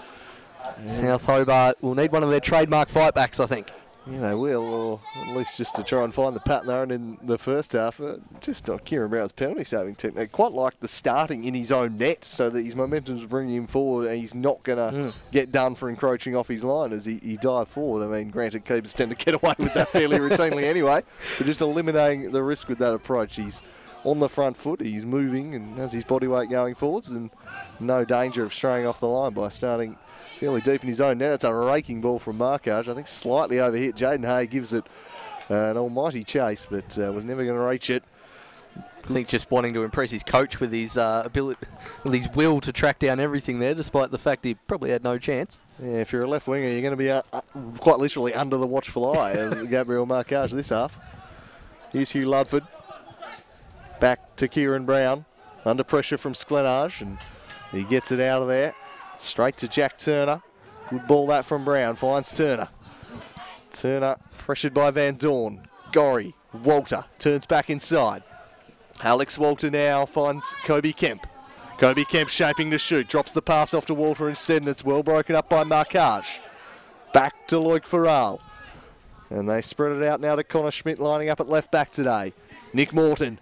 Yeah. South Hobart will need one of their trademark fightbacks, I think. Yeah, they will, or at least just to try and find the pattern they're in the first half. Just not Kieran Brown's penalty saving technique. Quite like the starting in his own net so that his momentum's bringing him forward and he's not going to get done for encroaching off his line as he dived forward. I mean, granted, keepers tend to get away with that fairly routinely anyway, but just eliminating the risk with that approach. He's on the front foot, he's moving and has his body weight going forwards and no danger of straying off the line by starting fairly deep in his own net. It's a raking ball from Markage. I think slightly overhit. Jaden Hay gives it an almighty chase, but was never going to reach it. I think just wanting to impress his coach with his ability, with his will to track down everything there, despite the fact he probably had no chance. Yeah, if you're a left winger, you're going to be quite literally under the watchful eye of Gabriel Marcage this half. Here's Hugh Ludford. Back to Kieran Brown. Under pressure from Sklenage, and he gets it out of there. Straight to Jack Turner. Good ball that from Brown. Finds Turner. Turner pressured by Van Dorn. Gorry. Walter turns back inside. Alex Walter now finds Kobe Kemp. Kobe Kemp shaping to shoot. Drops the pass off to Walter instead, and it's well broken up by Marcage. Back to Luke Farrell. And they spread it out now to Connor Schmidt lining up at left back today. Nick Morton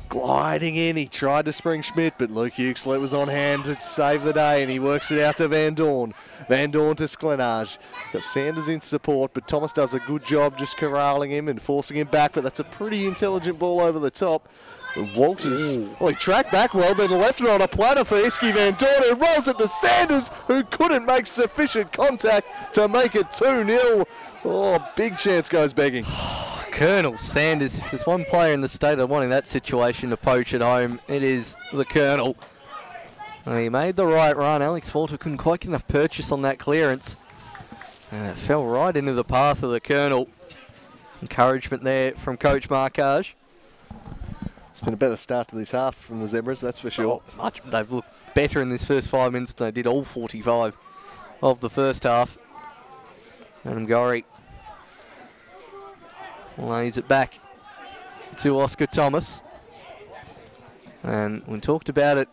gliding in. He tried to spring Schmidt, but Luke Huxley was on hand to save the day, and he works it out to Van Dorn. Van Dorn to Sklenage. Got Sanders in support, but Thomas does a good job just corralling him and forcing him back, but that's a pretty intelligent ball over the top. Walters, well, he tracked back well, then left it on a platter for Iski Van Dorn, who rolls it to Sanders, who couldn't make sufficient contact to make it 2-0. Oh, big chance goes begging. Colonel Sanders, if there's one player in the state of wanting that situation to poach at home, it is the Colonel. And he made the right run. Alex Walter couldn't quite get enough purchase on that clearance. And it fell right into the path of the Colonel. Encouragement there from Coach Marcage. It's been a better start to this half from the Zebras, that's for sure. They've looked better in this first 5 minutes than they did all 45 of the first half. Adam Gorry lays it back to Oscar Thomas. And we talked about it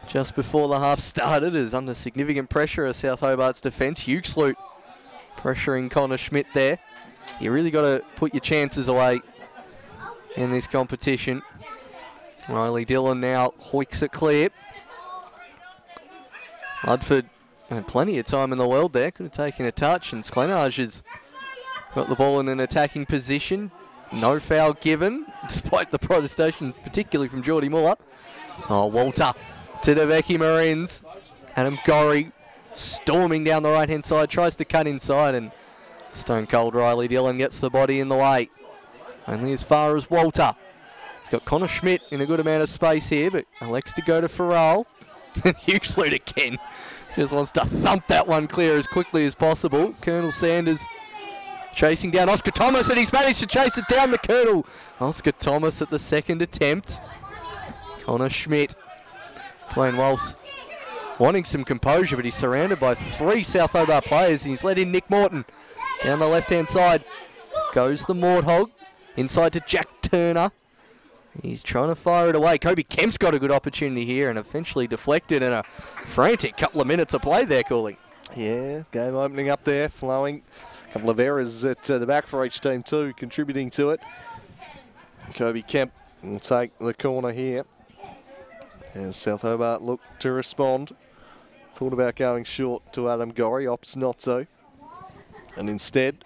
just before the half started, as under significant pressure of South Hobart's defence. Huxley pressuring Connor Schmidt there. You really got to put your chances away in this competition. Riley Dillon now hoiks it clear. Ludford had plenty of time in the world there, could have taken a touch, and Sklenage has got the ball in an attacking position. No foul given, despite the protestations, particularly from Geordie Muller. Oh, Walter to the Vecchi Marines. Adam Gorry storming down the right-hand side, tries to cut inside, and stone cold Riley Dillon gets the body in the way. Only as far as Walter. He's got Connor Schmidt in a good amount of space here, but elects to go to Farrell. Huxley again. Just wants to thump that one clear as quickly as possible. Colonel Sanders chasing down Oscar Thomas, and he's managed to chase it down the Colonel. Oscar Thomas at the second attempt. Connor Schmidt. Dwayne Walsh wanting some composure, but he's surrounded by 3 South Hobart players, and he's let in Nick Morton. Down the left-hand side goes the Morthog. Inside to Jack Turner. He's trying to fire it away. Kobe Kemp's got a good opportunity here and eventually deflected, and a frantic couple of minutes of play there, Cooley. Yeah, game opening up there, flowing. A couple of errors at the back for each team too, contributing to it. Kobe Kemp will take the corner here. And South Hobart look to respond. Thought about going short to Adam Gorry, opts not so. And instead,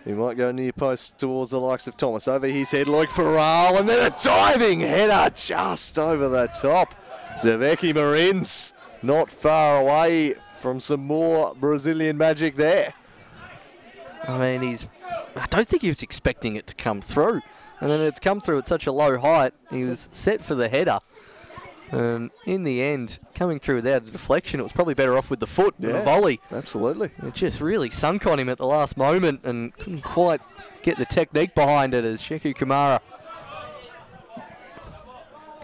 he might go near post towards the likes of Thomas. Over his head, Luke Farrell, and then a diving header just over the top. Devecchi Marins not far away from some more Brazilian magic there. I mean, I don't think he was expecting it to come through. And then it's come through at such a low height. He was set for the header. And in the end, coming through without a deflection, it was probably better off with the foot than a volley. Absolutely. It just really sunk on him at the last moment and couldn't quite get the technique behind it as Sheku Kamara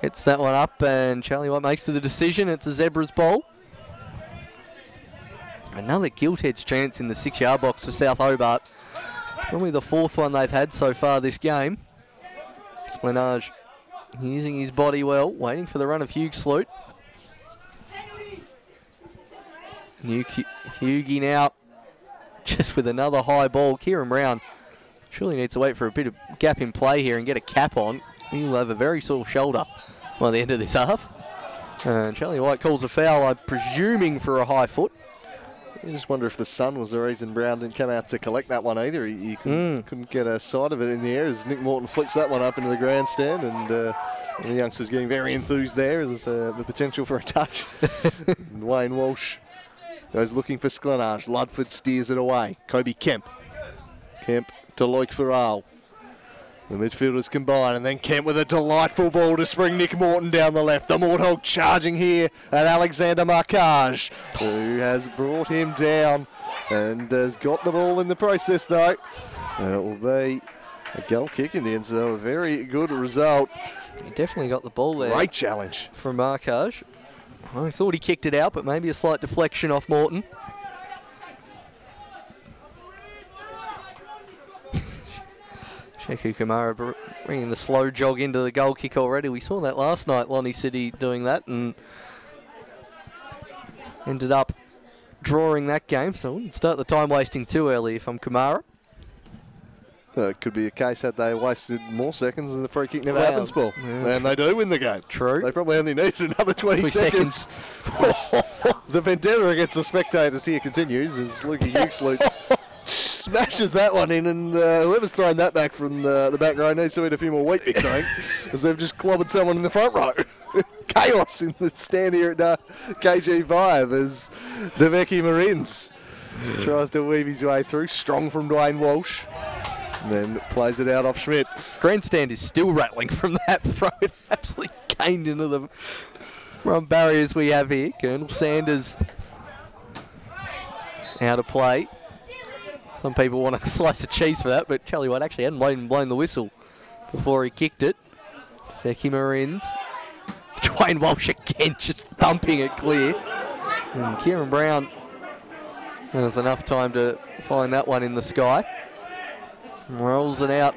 gets that one up, and Charlie White makes the decision. It's a Zebras ball. Another gilt-edged chance in the 6-yard box for South Hobart. It's probably the 4th one they've had so far this game. Sklenage using his body well, waiting for the run of Huxley. Hughie now just with another high ball. Kieran Brown surely needs to wait for a bit of gap in play here and get a cap on. He'll have a very sore shoulder by the end of this half. And Charlie White calls a foul, I'm presuming for a high foot. I just wonder if the sun was the reason Brown didn't come out to collect that one either. He couldn't get a sight of it in the air as Nick Morton flicks that one up into the grandstand, and the youngster's getting very enthused there as the potential for a touch. Wayne Walsh goes looking for Sklenage. Ludford steers it away. Kobe Kemp. Kemp to Luke Farrell. The midfielders combine, and then Kent with a delightful ball to spring Nick Morton down the left. The Morthog charging here at Alexander Marcage, who has brought him down and has got the ball in the process though. And it will be a goal kick in the end, so a very good result. He definitely got the ball there. Great challenge from Marcage. I thought he kicked it out, but maybe a slight deflection off Morton. Sheku Kamara bringing the slow jog into the goal kick already. We saw that last night, Lonnie City doing that and ended up drawing that game. So I wouldn't start the time wasting too early if I'm Kamara. It could be a case that they wasted more seconds and the free kick never happens, Paul. Yeah, and they do win the game. True. They probably only needed another 20 seconds. The vendetta against the spectators here continues as Lukey Huxley smashes that one in, and whoever's thrown that back from the back row needs to eat a few more wheat bix, I think, because they've just clobbered someone in the front row. Chaos in the stand here at KG5 as Deveki Marins tries to weave his way through. Strong from Dwayne Walsh. And then plays it out off Schmidt. Grandstand is still rattling from that throw. It absolutely caned into the front barriers we have here. Colonel Sanders out of play. Some people want a slice of cheese for that, but Kelly White actually hadn't blown the whistle before he kicked it. Becky Marins. Dwayne Walsh again just thumping it clear. And Kieran Brown, there was enough time to find that one in the sky. Rolls it out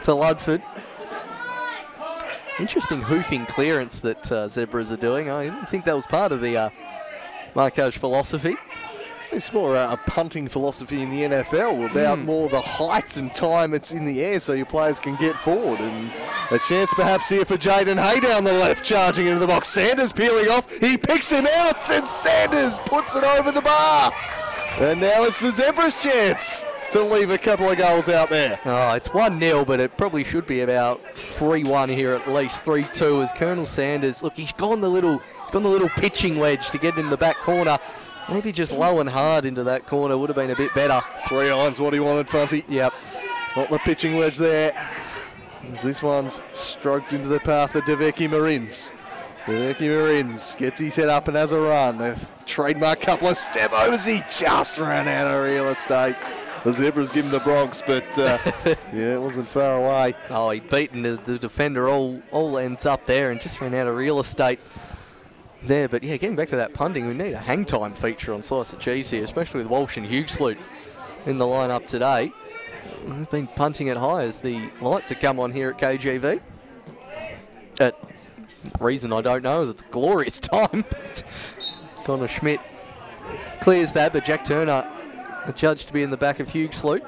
to Ludford. Interesting hoofing clearance that Zebras are doing. I didn't think that was part of the Marcage philosophy. It's more a punting philosophy in the NFL about more the heights and time it's in the air so your players can get forward. And a chance perhaps here for Jaden Hay down the left, charging into the box. Sanders peeling off. He picks him out and Sanders puts it over the bar. And now it's the Zebras' chance to leave a couple of goals out there. Oh, it's 1-0, but it probably should be about 3-1 here at least. 3-2 as Colonel Sanders. Look, he's gone the little pitching wedge to get in the back corner. Maybe just low and hard into that corner would have been a bit better. 3 irons, what he wanted, Funty. Yep. Not the pitching wedge there. As this one's stroked into the path of Deveki Marins. Deveki Marins gets his head up and has a run. A trademark couple of step overs. He just ran out of real estate. The Zebras give him the Bronx, but yeah, it wasn't far away. Oh, he'd beaten the defender all ends up there and just ran out of real estate there. But yeah, getting back to that punting, we need a hang time feature on Slice of Cheese here, especially with Walsh and Huxley in the lineup today. We've been punting it high as the lights have come on here at KGV. Reason I don't know is it's a glorious time. But Connor Schmidt clears that, but Jack Turner adjudged to be in the back of Huxley.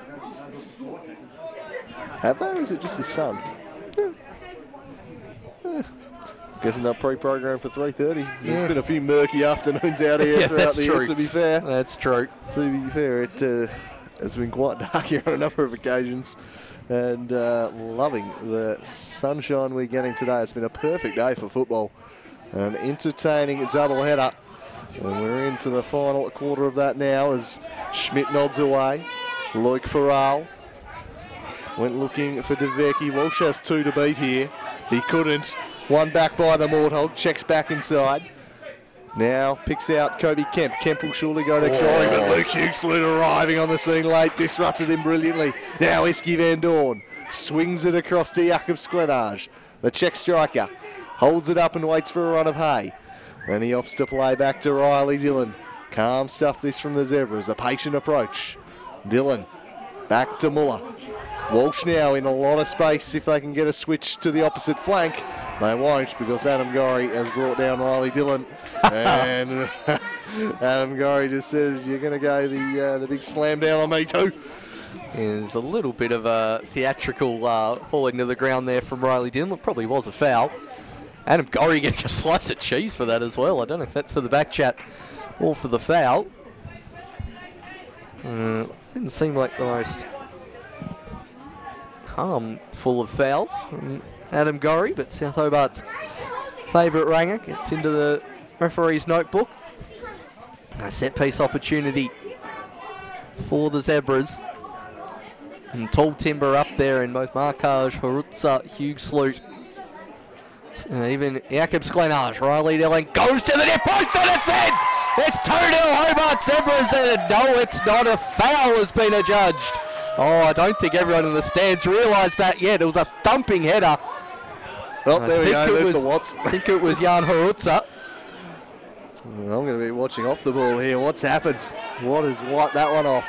Have they, or is it just the sun? Guessing they'll pre-program for 3:30. There's been a few murky afternoons out here throughout the year, to be fair. That's true. To be fair, it has been quite dark here on a number of occasions. And loving the sunshine we're getting today. It's been a perfect day for football. An entertaining doubleheader. And we're into the final quarter of that now as Schmidt nods away. Loic Farrell went looking for Deveki. Walsh has 2 to beat here. He couldn't. One back by the Morthog. Checks back inside. Now picks out Kobe Kemp. Kemp will surely go to Corey, but Luke Huxley arriving on the scene late. Disrupted him brilliantly. Now Esky Van Dorn swings it across to Jakob Sklenage. The Czech striker holds it up and waits for a run of hay. Then he opts to play back to Riley Dillon. Calm stuff this from the Zebras. A patient approach. Dillon back to Muller. Walsh now in a lot of space if they can get a switch to the opposite flank. They won't because Adam Gorry has brought down Riley Dillon. And Adam Gorry just says, you're going to go the big slam down on me too. There's a little bit of a theatrical falling to the ground there from Riley Dillon. It probably was a foul. Adam Gorry getting a slice of cheese for that as well. I don't know if that's for the back chat or for the foul. Didn't seem like the most full of fouls from Adam Gorry, but South Hobart's favourite ranger gets into the referee's notebook. A set piece opportunity for the Zebras. And tall timber up there in both Markage, Harutza, Hugh Sloot. And even Jakob Sklenage. Riley Dillon goes to the net post and it's in! It's 2-0 Hobart Zebras, and no, it's not. A foul has been adjudged. Oh, I don't think everyone in the stands realised that yet. It was a thumping header. Oh, there we go. There's the Watts. I think it was Jan Harutza. I'm going to be watching off the ball here. What's happened? What has wiped that one off?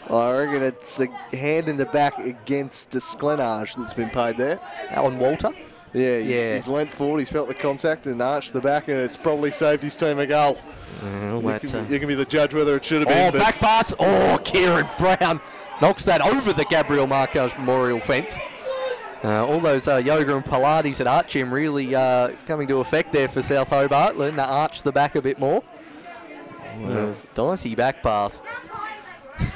I reckon it's a hand in the back against Sklenage that's been paid there. Alan Walter? Yeah, he's leant forward, he's felt the contact and arched the back, and it's probably saved his team a goal. You can be the judge whether it should have been. Oh, back pass. Oh, Kieran Brown knocks that over the Gabriel Markage Memorial fence. All those yoga and Pilates at Art Gym really coming to effect there for South Hobart, learning to arch the back a bit more. Dicey back pass.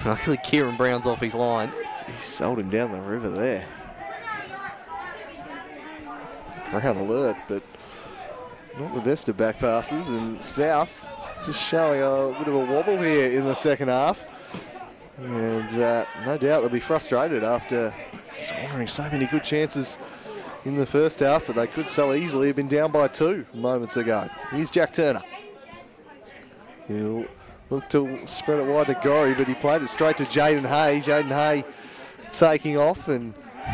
Luckily, Kieran Brown's off his line. He sold him down the river there. Brown alert, but not the best of back passes. And South just showing a bit of a wobble here in the second half. And no doubt they'll be frustrated after scoring so many good chances in the first half, but they could so easily have been down by 2 moments ago. Here's Jack Turner. He'll look to spread it wide to Gorry, but he played it straight to Jaden Hay. Jaden Hay taking off and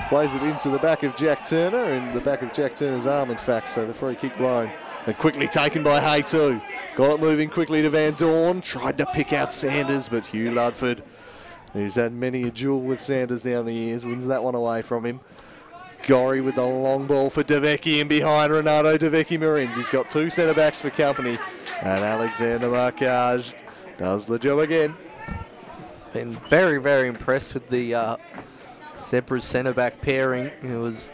plays it into the back of Jack Turner, and the back of Jack Turner's arm, in fact, so the free kick blown. And quickly taken by Hay too. Got it moving quickly to Van Dorn. Tried to pick out Sanders, but Hugh Ludford, who's had many a duel with Sanders down the years, wins that one away from him. Gorry with the long ball for DeVecchi, and behind Renato DeVecchi Marins. He's got 2 centre-backs for company, and Alexander Markage does the job again. Been very, very impressed with the Zebras centre-back pairing. It was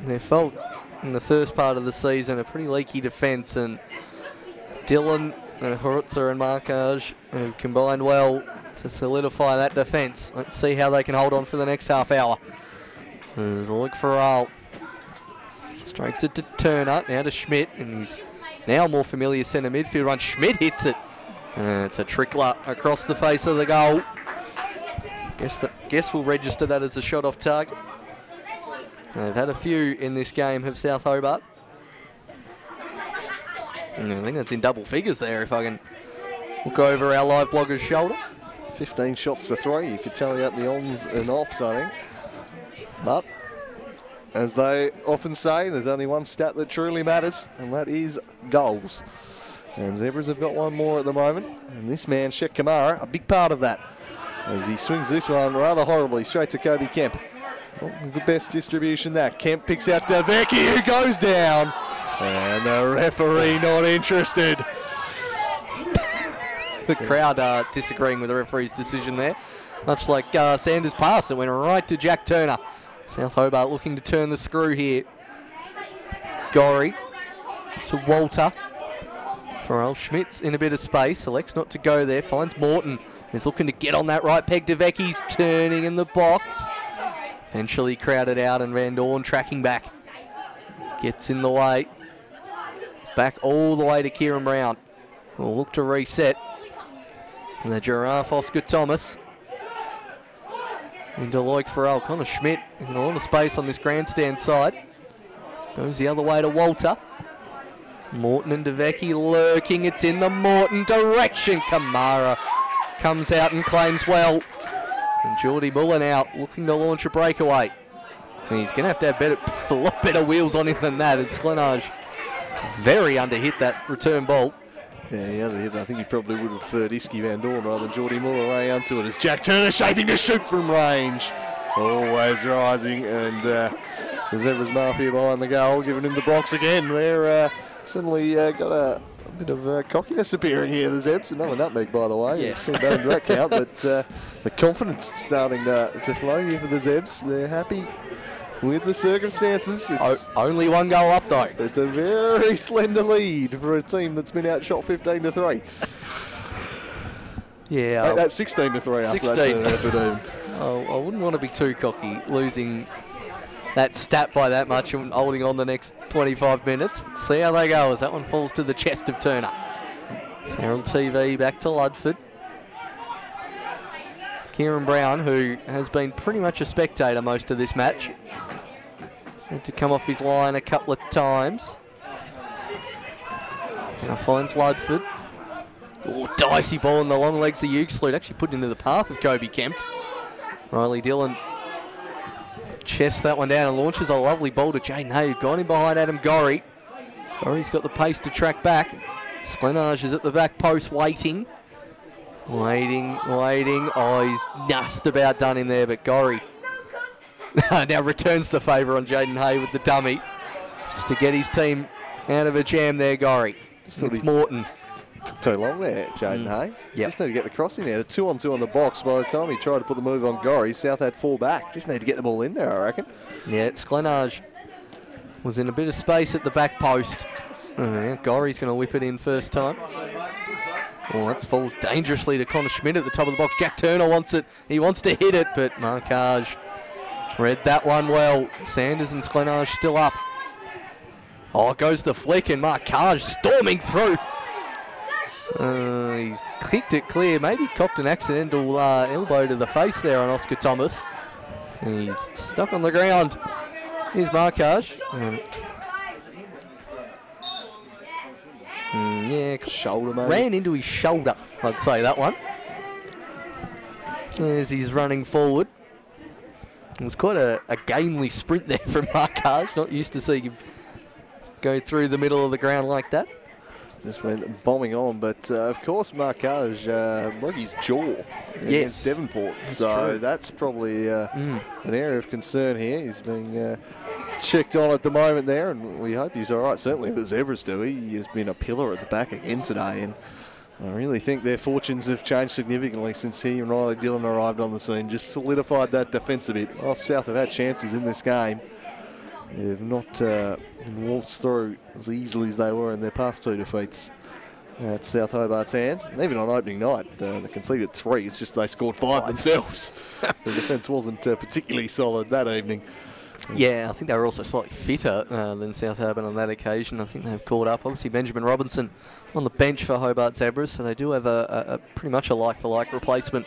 their fault in the first part of the season, a pretty leaky defence, and Dillon and Harutza and Markage have combined well to solidify that defence. Let's see how they can hold on for the next half hour. There's a look for Earl. Strikes it to Turner, now to Schmidt, and he's now more familiar centre midfield run. Schmidt hits it. It's a trickler across the face of the goal. Guess we'll register that as a shot off target. They've had a few in this game, have South Hobart. And I think that's in double figures there, if I can look over our live blogger's shoulder. 15 shots to 3 if you tally up the ons and offs, I think. But, as they often say, there's only one stat that truly matters, and that is goals. And Zebras have got one more at the moment, and this man, Shek Kamara, a big part of that, as he swings this one rather horribly straight to Kobe Kemp. Not the best distribution that. Kemp picks out DeVecchi, who goes down, and the referee not interested. The crowd disagreeing with the referee's decision there, much like Sanders' pass that went right to Jack Turner. South Hobart looking to turn the screw here. It's Gorry to Walter. Farrell Schmidt's in a bit of space, elects not to go there, finds Morton, who's looking to get on that right peg. DeVecchi's turning in the box. Eventually crowded out, and Van Dorn tracking back. Gets in the way. Back all the way to Kieran Brown. We'll look to reset. And the Giraffe, Oscar Thomas. Into Loic Farrell. Connor Schmidt in a lot of space on this grandstand side. Goes the other way to Walter. Morton and DeVecchi lurking. It's in the Morton direction. Kamara comes out and claims well. And Geordie Bullen out, looking to launch a breakaway. And he's going to have a lot better wheels on him than that. It's Sklenage very underhit that return ball. Yeah, he underhit. I think he probably would have preferred Iski Van Dorn rather than Geordie Muller around to it. As Jack Turner shaping to shoot from range. Always rising, and the Zebras Mafia behind the goal, giving him the Bronx again. They're suddenly got a bit of cockiness appearing here, the Zebs. Another nutmeg, by the way. Yes. Don't do that count, but the confidence starting to flow here for the Zebs. They're happy with the circumstances. It's only one goal up, though. It's a very slender lead for a team that's been outshot 15-3. Yeah. That's 16-3 after 16. that turn. I wouldn't want to be too cocky, losing that stat by that much and holding on the next 25 minutes. See how they go as that one falls to the chest of Turner. Herald TV back to Ludford. Kieran Brown, who has been pretty much a spectator most of this match. He's had to come off his line a couple of times. Now finds Ludford. Oh, dicey ball in the long legs of Euclid, actually put into the path of Kobe Kemp. Riley Dillon chests that one down and launches a lovely ball to Jaden Hay, who's gone in behind Adam Gorry. Gorry's got the pace to track back. Sklenage is at the back post waiting. Waiting. Oh, he's just about done in there, but Gorry now returns the favour on Jaden Hay with the dummy. Just to get his team out of a jam there, Gorry. It's Morton. Took too long there, Jaden Hay. Yep. Just need to get the crossing there. 2-on-2 on the box. By the time he tried to put the move on Gorry, South had 4 back. Just need to get the ball in there, I reckon. Yeah, Sklenage was in a bit of space at the back post. Yeah, Gorry's going to whip it in first time. Oh, that falls dangerously to Connor Schmidt at the top of the box. Jack Turner wants it. He wants to hit it, but Markage read that one well. Sanders and Sklenage still up. Oh, it goes to Flick and Markage storming through. He's kicked it clear. Maybe copped an accidental elbow to the face there on Oscar Thomas. He's stuck on the ground. Here's Markage. Yeah, shoulder, maybe. Ran into his shoulder, I'd say that one. As he's running forward. It was quite a gamely sprint there from Markage. Not used to seeing him go through the middle of the ground like that. Just went bombing on, but of course Markage broke his jaw against Devonport, that's probably an area of concern here. He's being checked on at the moment there, and we hope he's all right. Certainly the Zebras do. He has been a pillar at the back again today, and I really think their fortunes have changed significantly since he and Riley Dillon arrived on the scene. Just solidified that defence a bit. While South have had chances in this game, they've not waltzed through as easily as they were in their past 2 defeats at South Hobart's hands. And even on opening night, they conceded 3. It's just they scored 5 themselves. The defence wasn't particularly solid that evening. Yeah, I think they were also slightly fitter than South Hobart on that occasion. I think they've caught up. Obviously, Benjamin Robinson on the bench for Hobart Zebras, so they do have a pretty much a like-for-like replacement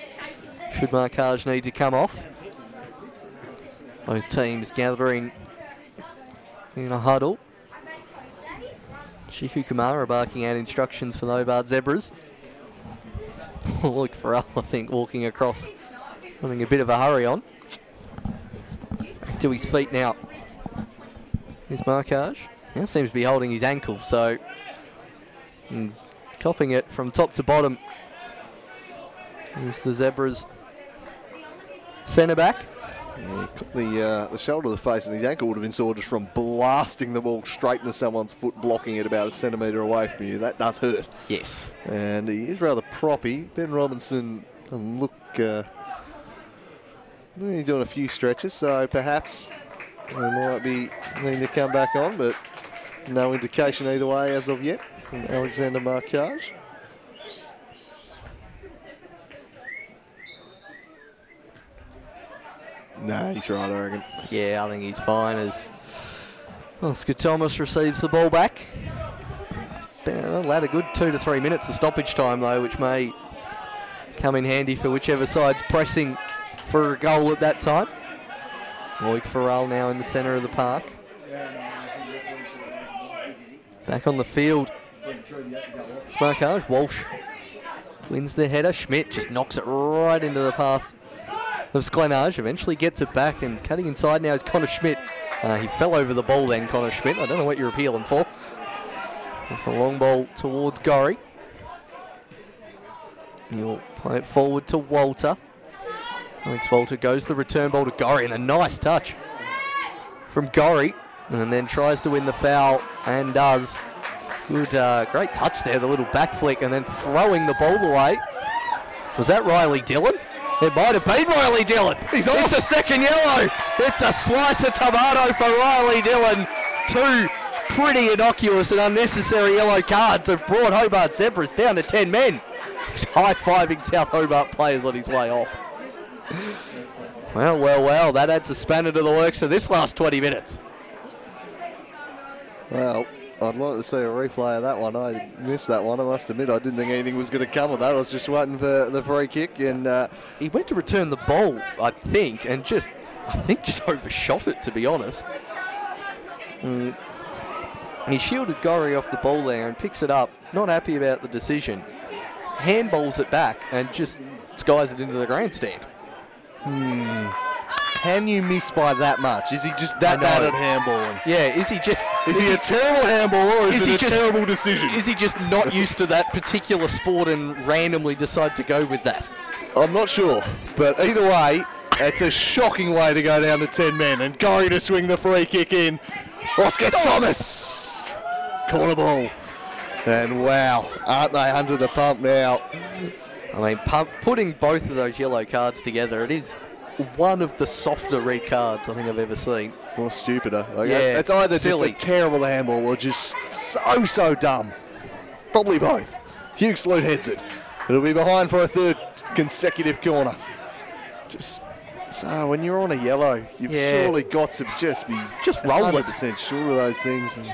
should Markage need to come off. Both teams gathering in a huddle. Shiku Kamara barking out instructions for the Hobart Zebras. Luke Farrell, I think, walking across, having a bit of a hurry on. To his feet now. Here's Markage. Now seems to be holding his ankle, so he's copping it from top to bottom. Here's the Zebras centre back. Yeah, he cut the shoulder of the face, and his ankle would have been sore just from blasting the ball straight into someone's foot, blocking it about a centimetre away from you. That does hurt. Yes. And he is rather proppy. Ben Robinson doesn't look... he's doing a few stretches, so perhaps he might be needing to come back on, but no indication either way as of yet from Alexander Markage. No, he's right, I reckon. Yeah, I think he's fine as Oscar Thomas receives the ball back. That'll add a good 2 to 3 minutes of stoppage time, though, which may come in handy for whichever side's pressing for a goal at that time. Loic Farrell now in the centre of the park. Back on the field. It's Markage. Walsh wins the header. Schmidt just knocks it right into the path of Sklenage. Eventually gets it back, and cutting inside now is Connor Schmidt. He fell over the ball then, Connor Schmidt. I don't know what you're appealing for. It's a long ball towards Gorry. He'll play it forward to Walter. Alex Walter goes the return ball to Gorry, and a nice touch from Gorry, and then tries to win the foul and does. Good, great touch there, the little back flick, and then throwing the ball away. Was that Riley Dillon? It might have been Riley Dillon. It's a second yellow. It's a slice of tomato for Riley Dillon. 2 pretty innocuous and unnecessary yellow cards have brought Hobart Zebras down to 10 men. He's high-fiving South Hobart players on his way off. Well, that adds a spanner to the works for this last 20 minutes. Well, I'd like to see a replay of that one. I missed that one. I must admit, I didn't think anything was going to come of that. I was just waiting for the free kick, and He went to return the ball, I think, and just overshot it, to be honest. He shielded Gorry off the ball there and picks it up. Not happy about the decision. Handballs it back and just skies it into the grandstand. can you miss by that much? Is he just that bad at handballing? Yeah, is he just... Is he a terrible handballer, or is he it a just- terrible decision? Is he just not used to that particular sport and randomly decide to go with that? I'm not sure, but either way, it's a shocking way to go down to 10 men, and Gorry to swing the free kick in. Oscar Thomas, corner ball, and wow, aren't they under the pump now? I mean, putting both of those yellow cards together, it is one of the softer red cards I think I've ever seen. Or stupider. Like, Yeah, it's either silly. just a terrible handball or just so dumb. Probably both. Hugh Sloot heads it. It'll be behind for a third consecutive corner. Just so when you're on a yellow, you've surely got to just be roll it. 100% sure of those things. And,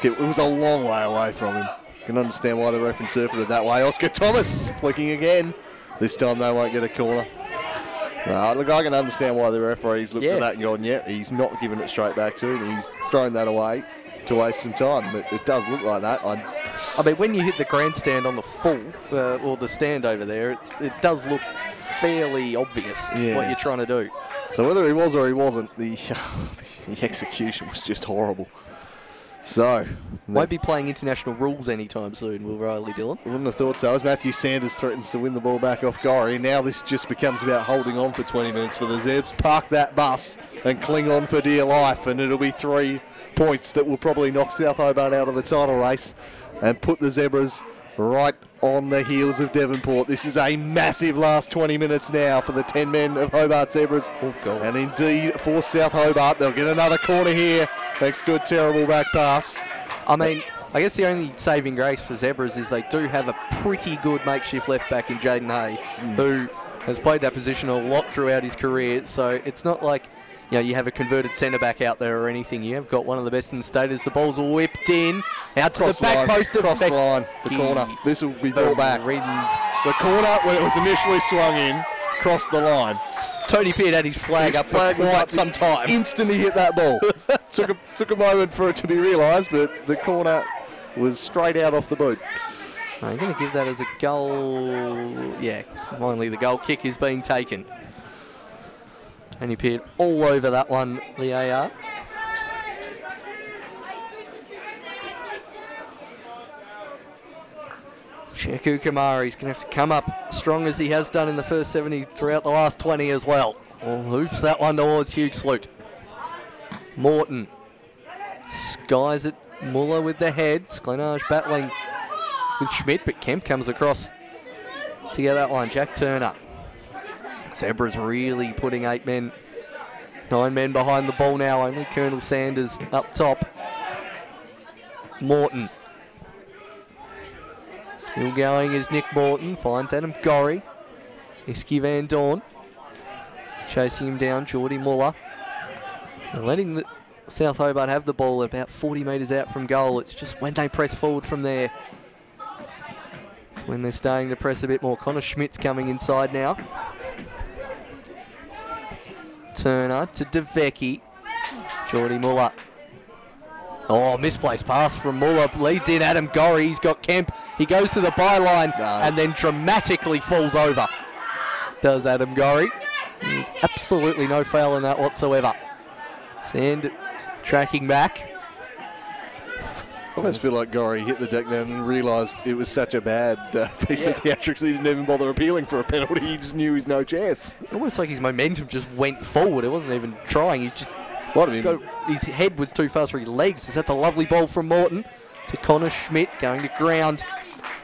it was a long way away from him. Can understand why the ref interpreted that way. Oscar Thomas flicking again. This time they won't get a corner. Look, I can understand why the referees looked at that and gone, yeah, he's not giving it straight back to him. He's thrown that away to waste some time. But it does look like that. I mean, when you hit the grandstand on the full, or the stand over there, it does look fairly obvious what you're trying to do. So whether he was or he wasn't, the execution was just horrible. So Won't be playing international rules anytime soon, will Riley Dillon? Wouldn't have thought so. As Matthew Sanders threatens to win the ball back off Gorry, now this just becomes about holding on for 20 minutes for the Zebs. Park that bus and cling on for dear life, and it'll be 3 points that will probably knock South Hobart out of the title race and put the Zebras right on the heels of Devonport. This is a massive last 20 minutes now for the 10 men of Hobart Zebras. And indeed for South Hobart, they'll get another corner here thanks to a terrible back pass. I mean, I guess the only saving grace for Zebras is they do have a pretty good makeshift left back in Jaden Hay, who has played that position a lot throughout his career. So it's not like you have a converted centre back out there or anything. You have got one of the best in the state as the ball's whipped in out to the back post. Cross the line, the corner. This will be brought back. The corner, when it was initially swung in, crossed the line. Tony Peart had his flag up for quite some time. Instantly hit that ball. took a moment for it to be realised, but the corner was straight out off the boot. I'm going to give that as a goal. Yeah, finally the goal kick is being taken. Tony Peart all over that one, the AR. Cheku Kamari's going to have to come up strong as he has done in the first 70 throughout the last 20 as well. Hoofs that one towards Hugh Sloot. Morton skies it. Muller with the heads. Glenarge battling with Schmidt, but Kemp comes across to get that one. Jack Turner. Zebra's really putting 8 men, 9 men behind the ball now. Only Colonel Sanders up top. Morton. Still going is Nick Morton. Finds Adam Gorry. Iski Van Dorn. Chasing him down, Geordie Muller. And letting the South Hobart have the ball at about 40 metres out from goal. It's just when they press forward from there. It's when they're starting to press a bit more. Connor Schmidt's coming inside now. Turner to DeVecchi. Geordie Muller. Oh, misplaced pass from Muller. Leads in Adam Gorry. He's got Kemp. He goes to the byline and then dramatically falls over. Does Adam Gorry. There's absolutely no foul in that whatsoever. Sand tracking back. I almost feel like Gorry hit the deck then and realised it was such a bad piece of theatrics he didn't even bother appealing for a penalty. He just knew he's no chance. Almost like his momentum just went forward. It wasn't even trying. He just his head was too fast for his legs. That's a lovely ball from Morton to Connor Schmidt going to ground.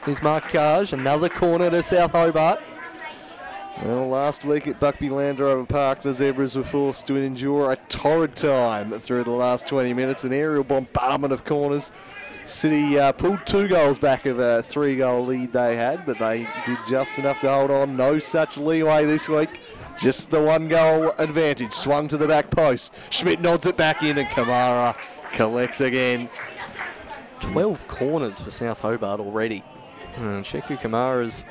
His markage. Another corner to South Hobart. Well, last week at Buckby Land Rover Park, the Zebras were forced to endure a torrid time through the last 20 minutes, an aerial bombardment of corners. City pulled 2 goals back of a 3-goal lead they had, but they did just enough to hold on. No such leeway this week. Just the 1-goal advantage. Swung to the back post. Schmidt nods it back in, and Kamara collects again. 12 corners for South Hobart already. And Sheku Kamara's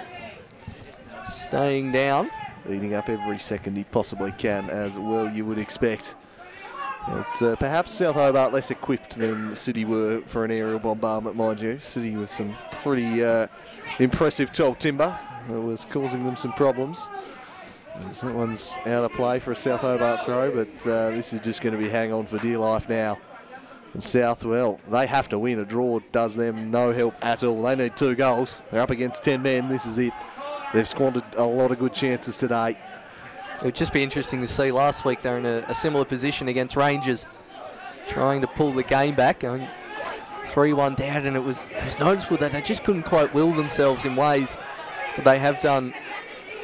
staying down. Eating up every second he possibly can, as well you would expect. But perhaps South Hobart less equipped than City were for an aerial bombardment, mind you. City with some pretty impressive tall timber that was causing them some problems. As that one's out of play for a South Hobart throw, but this is just going to be hang on for dear life now. And South, well, they have to win. A draw does them no help at all. They need 2 goals. They're up against 10 men. This is it. They've squandered a lot of good chances today. It would just be interesting to see. Last week they're in a similar position against Rangers, trying to pull the game back, going 3-1 down, and it was noticeable that they just couldn't quite will themselves in ways that they have done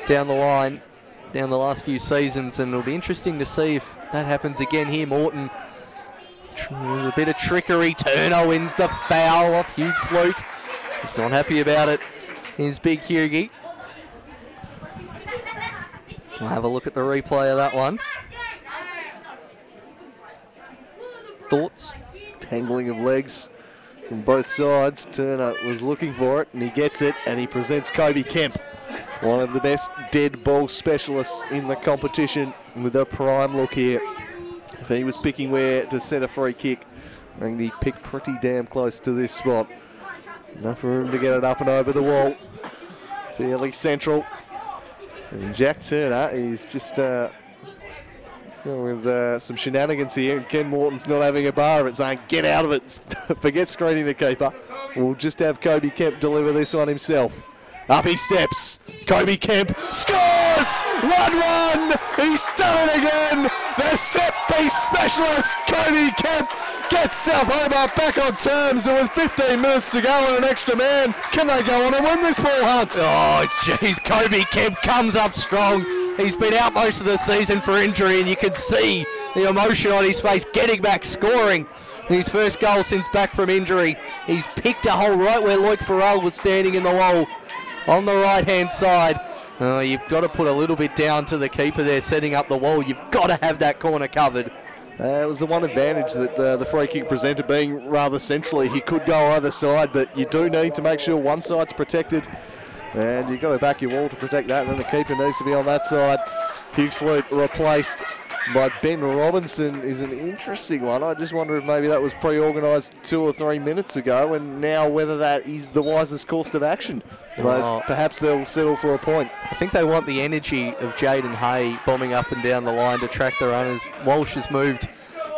down the line, down the last few seasons, and it'll be interesting to see if that happens again here. Morton, with a bit of trickery, Turner wins the foul off Hugh Sloot. He's not happy about it. Here's Big Hughie. We'll have a look at the replay of that one. Thoughts? Tangling of legs from both sides. Turner was looking for it, and he gets it, and he presents Kobe Kemp, one of the best dead ball specialists in the competition, with a prime look here. If he was picking where to set a free kick, I think he picked pretty damn close to this spot. Enough room to get it up and over the wall. Fairly central. And Jack Turner is just with some shenanigans here, and Ken Morton's not having a bar of it, saying, get out of it, forget screening the keeper. We'll just have Kobe Kemp deliver this one himself. Up he steps, Kobe Kemp scores! 1-1, he's done it again! The set piece specialist, Kobe Kemp, gets South Hobart back on terms, and with 15 minutes to go and an extra man, can they go on and win this ball hunt? Oh, jeez, Kobe Kemp comes up strong. He's been out most of the season for injury, and you can see the emotion on his face, getting back, scoring his first goal since back from injury. He's picked a hole right where Loic Farrell was standing in the wall on the right-hand side. You've got to put a little bit down to the keeper there setting up the wall. You've got to have that corner covered. It was the one advantage that the free kick presented, being rather centrally. He could go either side, but you do need to make sure one side's protected, and you've got to back your wall to protect that, and then the keeper needs to be on that side. Hugh Sloot replaced by Ben Robinson is an interesting one. I just wonder if maybe that was pre-organised 2 or 3 minutes ago, and now whether that is the wisest course of action. But perhaps they'll settle for a point. I think they want the energy of Jaden Hay bombing up and down the line to track the runners. Walsh has moved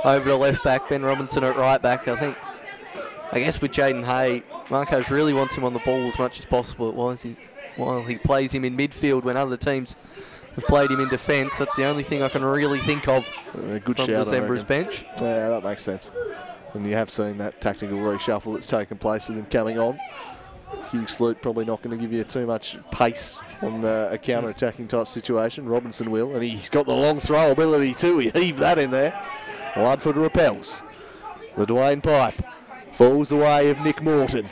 over to left back, Ben Robinson at right back. I guess with Jaden Hay, Marcos really wants him on the ball as much as possible while he plays him in midfield when other teams have played him in defence. That's the only thing I can really think of good from shout, December's bench. Yeah, that makes sense. And you have seen that tactical reshuffle that's taken place with him coming on. Hugh Sloot probably not going to give you too much pace on a counter-attacking type situation. Robinson will, and he's got the long throw ability too. He heaved that in there. Ludford repels. The Dwayne Pipe falls the way of Nick Morton.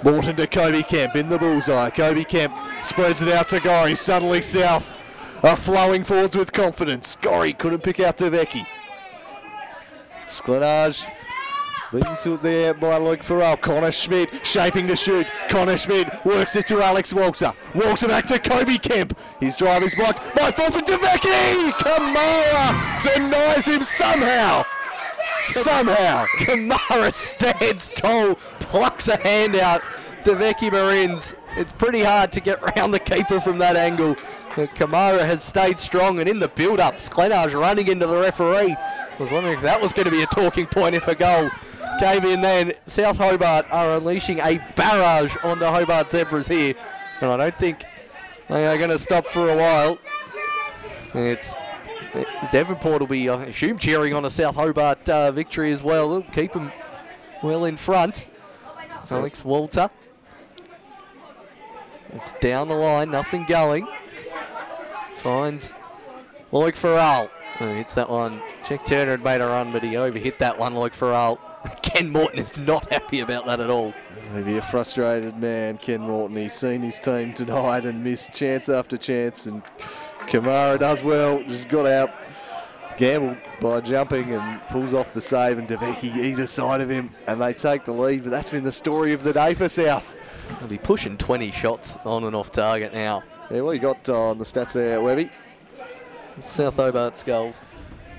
Morton to Kobe Kemp in the bullseye. Kobe Kemp spreads it out to Gorry. Suddenly South are flowing forwards with confidence. Gorry couldn't pick out Devecki. Sklenage beaten to it there by Loic Farrell. Connor Schmidt shaping to shoot. Connor Schmidt works it to Alex Walter. Walter back to Kobe Kemp. His drive is blocked by fall for Devecki. Kamara denies him somehow. Kamara stands tall, plucks a hand out. Devecki Marins. It's pretty hard to get round the keeper from that angle. Kamara has stayed strong, and in the build-up, Sklenage running into the referee. I was wondering if that was going to be a talking point if a goal came in then. South Hobart are unleashing a barrage onto Hobart Zebras here, and I don't think they are going to stop for a while. Devonport will be, I assume, cheering on a South Hobart victory as well. They'll keep them well in front. Alex Walter. It's down the line, nothing going. Finds Loic Farrell. Hits that one. Jack Turner had made a run, but he overhit that one, Loic Farrell. Ken Morton is not happy about that at all. Maybe a frustrated man, Ken Morton. He's seen his team denied and missed chance after chance, and Kamara does well, just got out gambled by jumping and pulls off the save, and DeVecchi either side of him, and they take the lead. But that's been the story of the day for South. They'll be pushing 20 shots on and off target now. Yeah, what you got on the stats there, Webby? South Hobart's goals.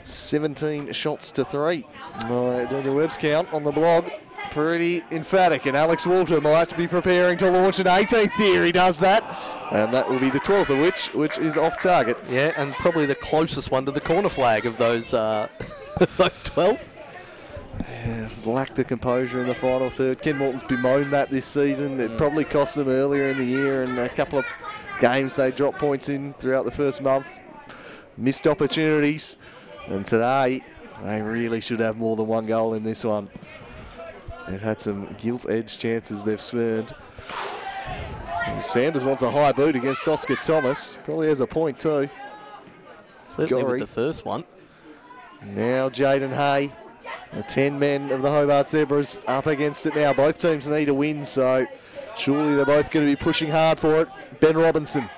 17 shots to 3. Daniel Webb's count on the blog, pretty emphatic, and Alex Walter might be preparing to launch an 18th here. He does that, and that will be the 12th of which is off target. Yeah, and probably the closest one to the corner flag of those those 12. Yeah, lacked the composure in the final third. Ken Morton's bemoaned that this season. It probably cost them earlier in the year, and a couple of games they dropped points in throughout the first month. Missed opportunities, and today they really should have more than one goal in this one. They've had some gilt-edged chances they've spurned. And Sanders wants a high boot against Oscar Thomas. Probably has a point too. Certainly with the first one. Now Jaden Hay, the 10 men of the Hobart Zebras, up against it now. Both teams need a win, so surely they're both going to be pushing hard for it. Ben Robinson,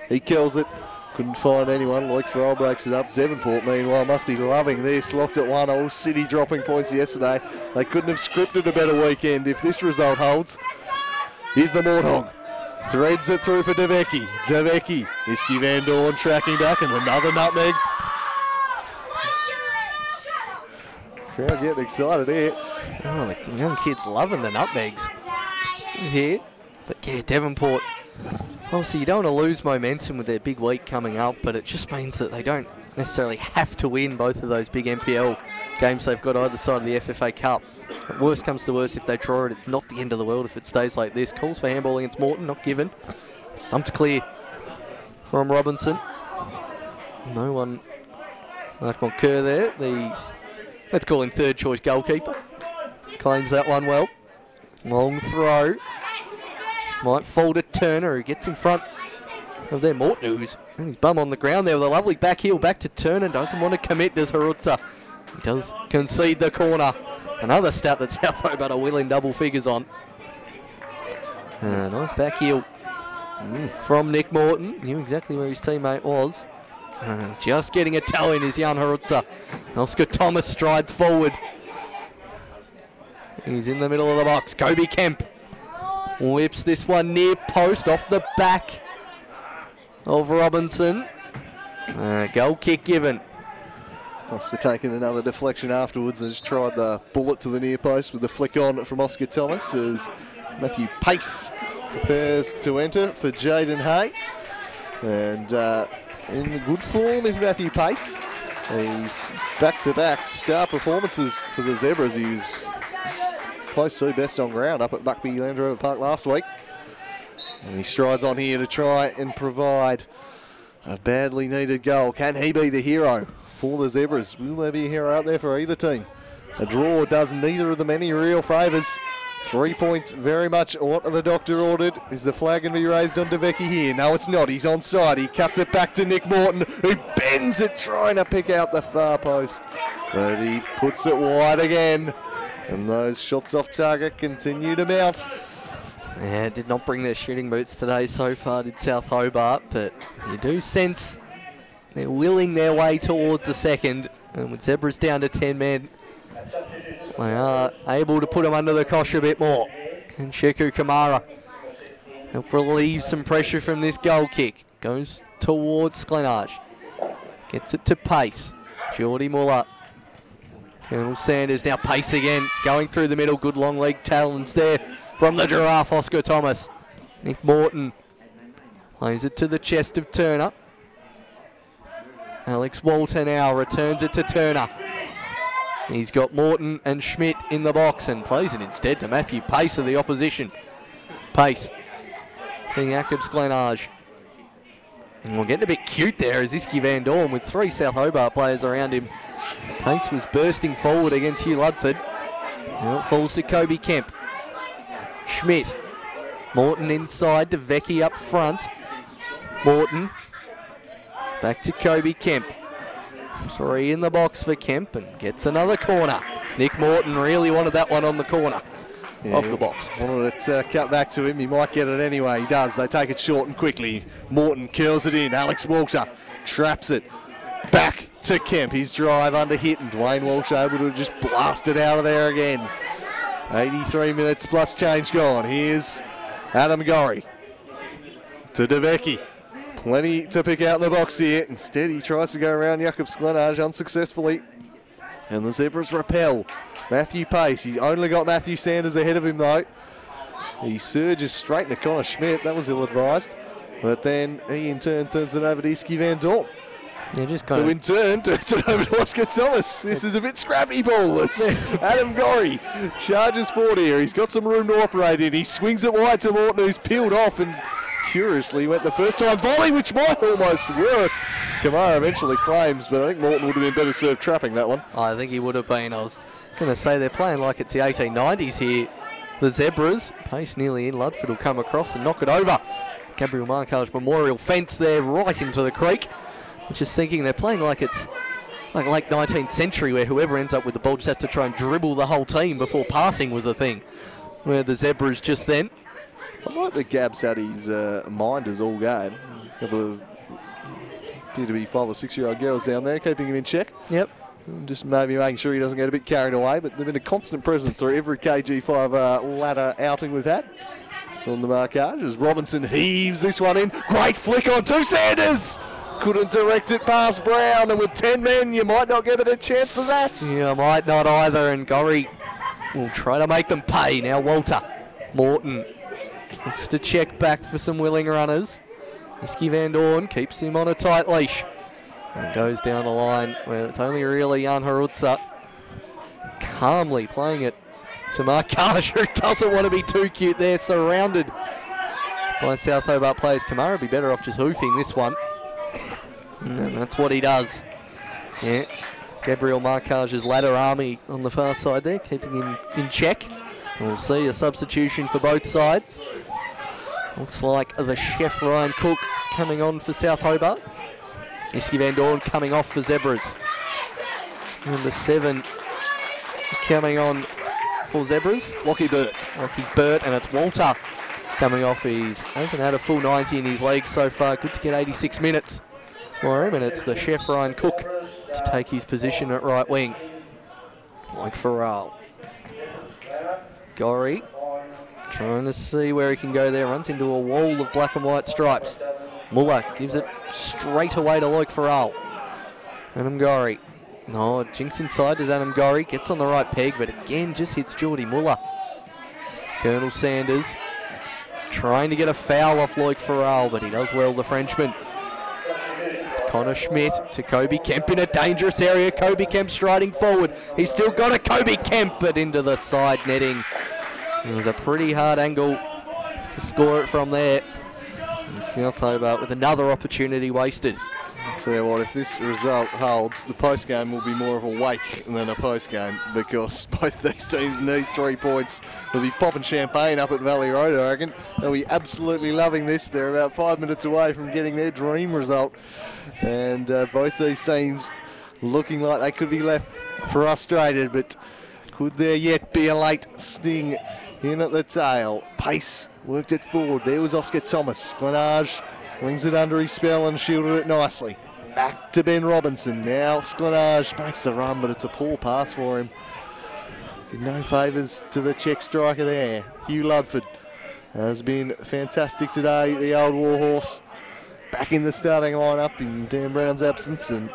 he kills it. Couldn't find anyone. Luke Farrell breaks it up. Devonport, meanwhile, must be loving this. Locked at 1-0. City dropping points yesterday. They couldn't have scripted a better weekend if this result holds. Here's the Morthog. Threads it through for DeVecchi. DeVecchi. Iski Van Dorn tracking back, and another nutmeg. Crowd getting excited here. Oh, the young kids loving the nutmegs here. But yeah, Devonport, obviously you don't want to lose momentum with their big week coming up, but it just means that they don't necessarily have to win both of those big NPL games they've got either side of the FFA Cup. But worst comes to worst, if they draw it, it's not the end of the world if it stays like this. Calls for handball against Morton, not given. Thumped clear from Robinson. No one like Moncur there. The, let's call him third choice goalkeeper. Claims that one well. Long throw. Might fall to Turner, who gets in front of their Morton, who's his bum on the ground there with a lovely back heel back to Turner. Doesn't want to commit, does Harutza. He does concede the corner. Another stat that South Hobart are well in double figures on. Nice back heel from Nick Morton. Knew exactly where his teammate was. Just getting a toe in is Jan Harutza. Oscar Thomas strides forward. He's in the middle of the box. Kobe Kemp whips this one near post off the back of Robinson. Goal kick given. Must have taken another deflection afterwards and just tried the bullet to the near post with the flick on from Oscar Thomas as Matthew Pace prepares to enter for Jaden Hay. And in good form is Matthew Pace. He's back-to-back star performances for the Zebras. He's close to best on ground up at Buckby Land Rover Park last week. And he strides on here to try and provide a badly needed goal. Can he be the hero for the Zebras? Will there be a hero out there for either team? A draw does neither of them any real favours. 3 points, very much what the doctor ordered. Is the flag going to be raised on DeVecchi here? No, it's not. He's onside. He cuts it back to Nick Morton, who bends it trying to pick out the far post. But he puts it wide again. And those shots off target continue to mount. Yeah, did not bring their shooting boots today so far, did South Hobart, but you do sense they're willing their way towards the second. And with Zebras down to 10 men, they are able to put them under the cosh a bit more. And Sheku Kamara help relieve some pressure from this goal kick. Goes towards Sklenarge. Gets it to Pace. Geordie Muller. Colonel Sanders, now Pace again, going through the middle. Good long leg challenge there from the giraffe, Oscar Thomas. Nick Morton plays it to the chest of Turner. Alex Walter now returns it to Turner. He's got Morton and Schmidt in the box and plays it instead to Matthew Pace of the opposition. Pace, King Jacobs Glenarge. And we're getting a bit cute there as Iski Van Dorn with 3 South Hobart players around him. Pace was bursting forward against Hugh Ludford. Now it falls to Kobe Kemp. Schmidt. Morton inside to Vecchi up front. Morton. Back to Kobe Kemp. 3 in the box for Kemp and gets another corner. Nick Morton really wanted that one on the corner of the box. Wanted it cut back to him. He might get it anyway. He does. They take it short and quickly. Morton curls it in. Alex Walter traps it. Back to Kemp. His drive under hit, and Dwayne Walsh able to just blast it out of there again. 83 minutes plus change gone. Here's Adam Gorry to DeVecchi. Plenty to pick out in the box here. Instead, he tries to go around Jakob Sklenage unsuccessfully. And the Zebras repel Matthew Pace. He's only got Matthew Sanders ahead of him, though. He surges straight into Connor Schmidt. That was ill-advised. But then he, in turn, turns it over to Iski Van Dorn. Yeah, just Who in turn turns it over to Oscar Thomas. This is a bit scrappy ball. Adam Gorry charges forward here. He's got some room to operate in. He swings it wide to Morton, who's peeled off and curiously went the first time volley, which might almost work. Kamara eventually claims, but I think Morton would have been better served trapping that one. I think he would have been. I was going to say they're playing like it's the 1890s here. The Zebras, Pace nearly in. Ludford will come across and knock it over. Gabriel Marcage Memorial fence there right into the creek. Just thinking they're playing like it's like late 19th century, where whoever ends up with the ball just has to try and dribble the whole team before passing was a thing. Where the Zebras just then. I like that Gab's had his minders all game. A couple of appear to be 5 or 6-year-old girls down there keeping him in check. Yep. Just maybe making sure he doesn't get a bit carried away, but they've been a constant presence through every KG5 ladder outing we've had. On the markage as Robinson heaves this one in. Great flick on to Sanders! Couldn't direct it past Brown, and with 10 men, you might not give it a chance for that. Yeah, might not either, and Gorry will try to make them pay. Now Walter Morton looks to check back for some willing runners. Iski Van Dorn keeps him on a tight leash and goes down the line where it's only really Jan Harutsa calmly playing it to Marcage, who doesn't want to be too cute there, surrounded by South Hobart players. Kamara would be better off just hoofing this one. And that's what he does. Yeah, Gabriel Marcage's ladder army on the far side there, keeping him in check. We'll see a substitution for both sides. Looks like the chef Ryan Cook coming on for South Hobart. Iski Van Dorn coming off for Zebras. Number 7 coming on for Zebras. Lockie Burt, and it's Walter coming off. He hasn't had a full 90 in his legs so far. Good to get 86 minutes for him, and it's the chef Ryan Cook to take his position at right wing. Like Farrell. Gorry trying to see where he can go there. Runs into a wall of black and white stripes. Muller gives it straight away to Luke Farrell. Adam Gorry. No, jinks inside to Adam Gorry. Gets on the right peg, but again just hits Geordie Muller. Colonel Sanders trying to get a foul off Luke Farrell, but he does well, the Frenchman. It's Connor Schmidt to Kobe Kemp in a dangerous area. Kobe Kemp striding forward. He's still got a Kobe Kemp, but into the side netting. It was a pretty hard angle to score it from there. And South Hobart with another opportunity wasted. Tell you what, if this result holds, the post-game will be more of a wake than a post-game, because both these teams need 3 points. They'll be popping champagne up at Valley Road, I reckon. They'll be absolutely loving this. They're about 5 minutes away from getting their dream result. And both these teams looking like they could be left frustrated, but could there yet be a late sting in at the tail? Pace worked it forward. There was Oscar Thomas. Sklenage brings it under his spell and shielded it nicely. Back to Ben Robinson. Now Sklenage makes the run, but it's a poor pass for him. Did no favours to the Czech striker there. Hugh Ludford has been fantastic today, the old warhorse. Back in the starting lineup in Dan Brown's absence, and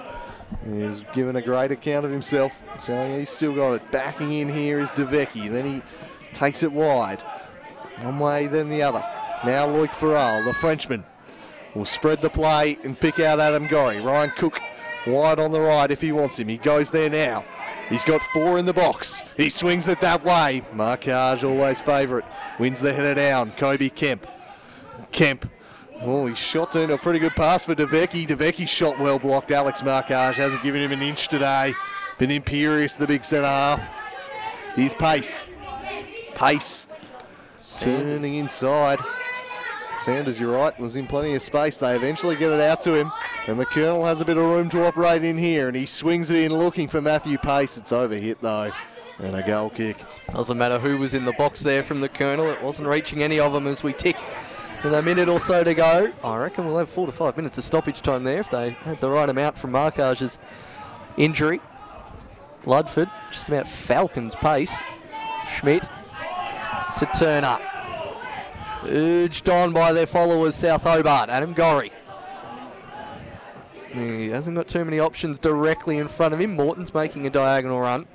he's given a great account of himself. So he's still got it. Backing in here is DeVecchi. Then he takes it wide. One way, then the other. Now Luke Farrell, the Frenchman, will spread the play and pick out Adam Gorry. Ryan Cook wide on the right if he wants him. He goes there now. He's got 4 in the box. He swings it that way. Marcage, always favourite, wins the header down. Kobe Kemp. Oh, he shot into a pretty good pass for DeVecchi. DeVecchi shot well blocked. Alex Marcage hasn't given him an inch today. Been imperious, the big centre half. Here's Pace. Turning inside. Sanders, you're right, was in plenty of space. They eventually get it out to him, and the Colonel has a bit of room to operate in here, and he swings it in looking for Matthew Pace. It's overhit though, and a goal kick. Doesn't matter who was in the box there from the Colonel. It wasn't reaching any of them as we tick with a minute or so to go. I reckon we'll have 4 to 5 minutes of stoppage time there if they had the right amount from Marcage's injury. Ludford just about Falcons' pace. Schmidt to Turner. Urged on by their followers, South Hobart. Adam Gorry. He hasn't got too many options directly in front of him. Morton's making a diagonal run.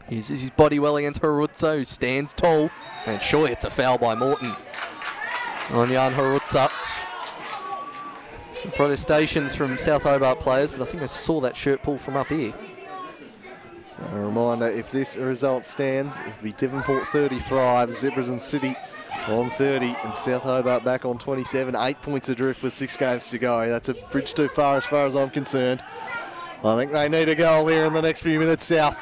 Uses his body well against Harutza, who stands tall. And surely it's a foul by Morton on Jan Harutza. Some protestations from South Hobart players, but I think I saw that shirt pull from up here. A reminder, if this result stands, it will be Devonport 35, Zebras and City on 30, and South Hobart back on 27. 8 points adrift with 6 games to go. That's a bridge too far as I'm concerned. I think they need a goal here in the next few minutes, South.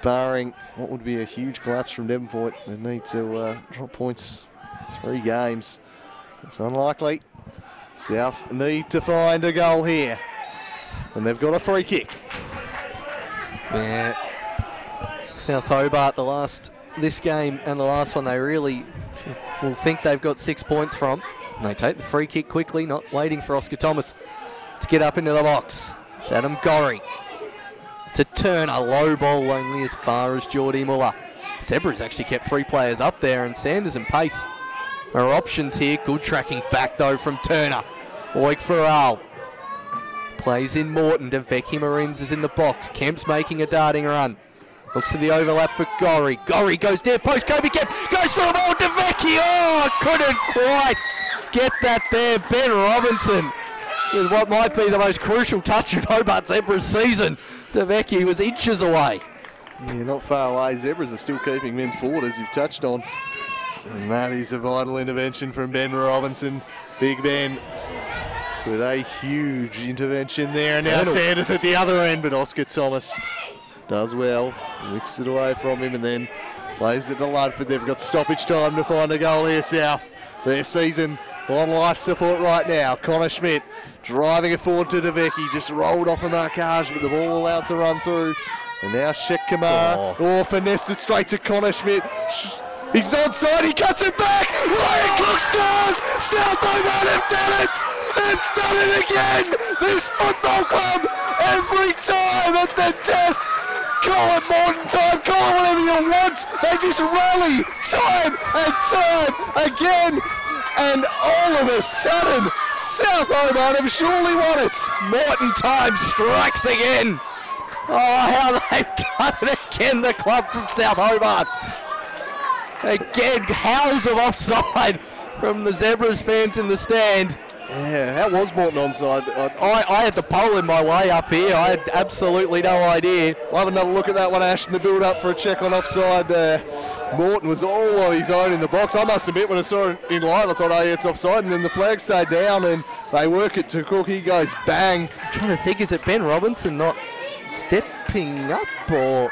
Barring what would be a huge collapse from Devonport, they need to drop points 3 games. It's unlikely. South need to find a goal here, and they've got a free kick. Yeah, South Hobart, this game and the last one, they really will think they've got 6 points from. And they take the free kick quickly, not waiting for Oscar Thomas to get up into the box. It's Adam Gorry to Turner, low ball only as far as Geordie Muller. Zebras actually kept 3 players up there, and Sanders and Pace are options here. Good tracking back though from Turner. Oik Farrell plays in Morton. DeVecchi Marins is in the box. Kemp's making a darting run. Looks to the overlap for Gorry. Gorry goes near post. Kobe Kemp goes for the ball. DeVecchi. Oh, couldn't quite get that there. Ben Robinson with what might be the most crucial touch of Hobart Zebras season. DeVecchi was inches away. Yeah, not far away. Zebras are still keeping men forward, as you've touched on. And that is a vital intervention from Ben Robinson. Big Ben with a huge intervention there. And now Sanders at the other end, but Oscar Thomas does well. Wicks it away from him and then plays it to Ludford. They've got stoppage time to find a goal here, South. Their season on life support right now. Connor Schmidt driving it forward to DeVecchi. Just rolled off a markage, but the ball allowed to run through. And now Sheikh Kamara. Oh, finessed it straight to Connor Schmidt. He's onside, he cuts it back! Ryan Cook scores! South Hobart have done it! They've done it again! This football club, every time at the death! Call it modern time, call it whatever you want! They just rally time and time again! And all of a sudden, South Hobart have surely won it! Morton time strikes again! Oh, how they've done it again, the club from South Hobart. Again, howls of offside from the Zebras fans in the stand. Yeah, how was Morton onside? I had the pole in my way up here. I had absolutely no idea. We'll have another look at that one, Ash, in the build-up for a check on offside. Morton was all on his own in the box. I must admit, when I saw it in live, I thought, oh, yeah, it's offside, and then the flag stayed down, and they work it to Cook. He goes bang. I'm trying to think, is it Ben Robinson not stepping up, or...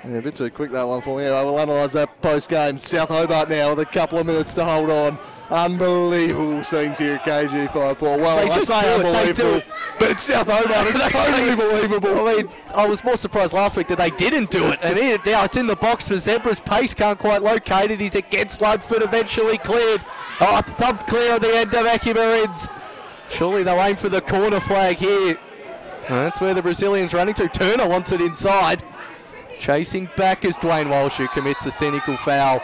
Yeah, a bit too quick, that one for me. Anyway, we'll analyse that post-game. South Hobart now with a couple of minutes to hold on. Unbelievable scenes here at KG5, Paul. Well, I say unbelievable, but it's South Hobart. It's totally believable. I mean, I was more surprised last week that they didn't do it. And here, now it's in the box for Zebras. Pace can't quite locate it. He's against Ludford, eventually cleared. Oh, thump clear on the end of Acumarins. Surely they'll aim for the corner flag here. And that's where the Brazilian's running to. Turner wants it inside. Chasing back as Dwayne Walsh, who commits a cynical foul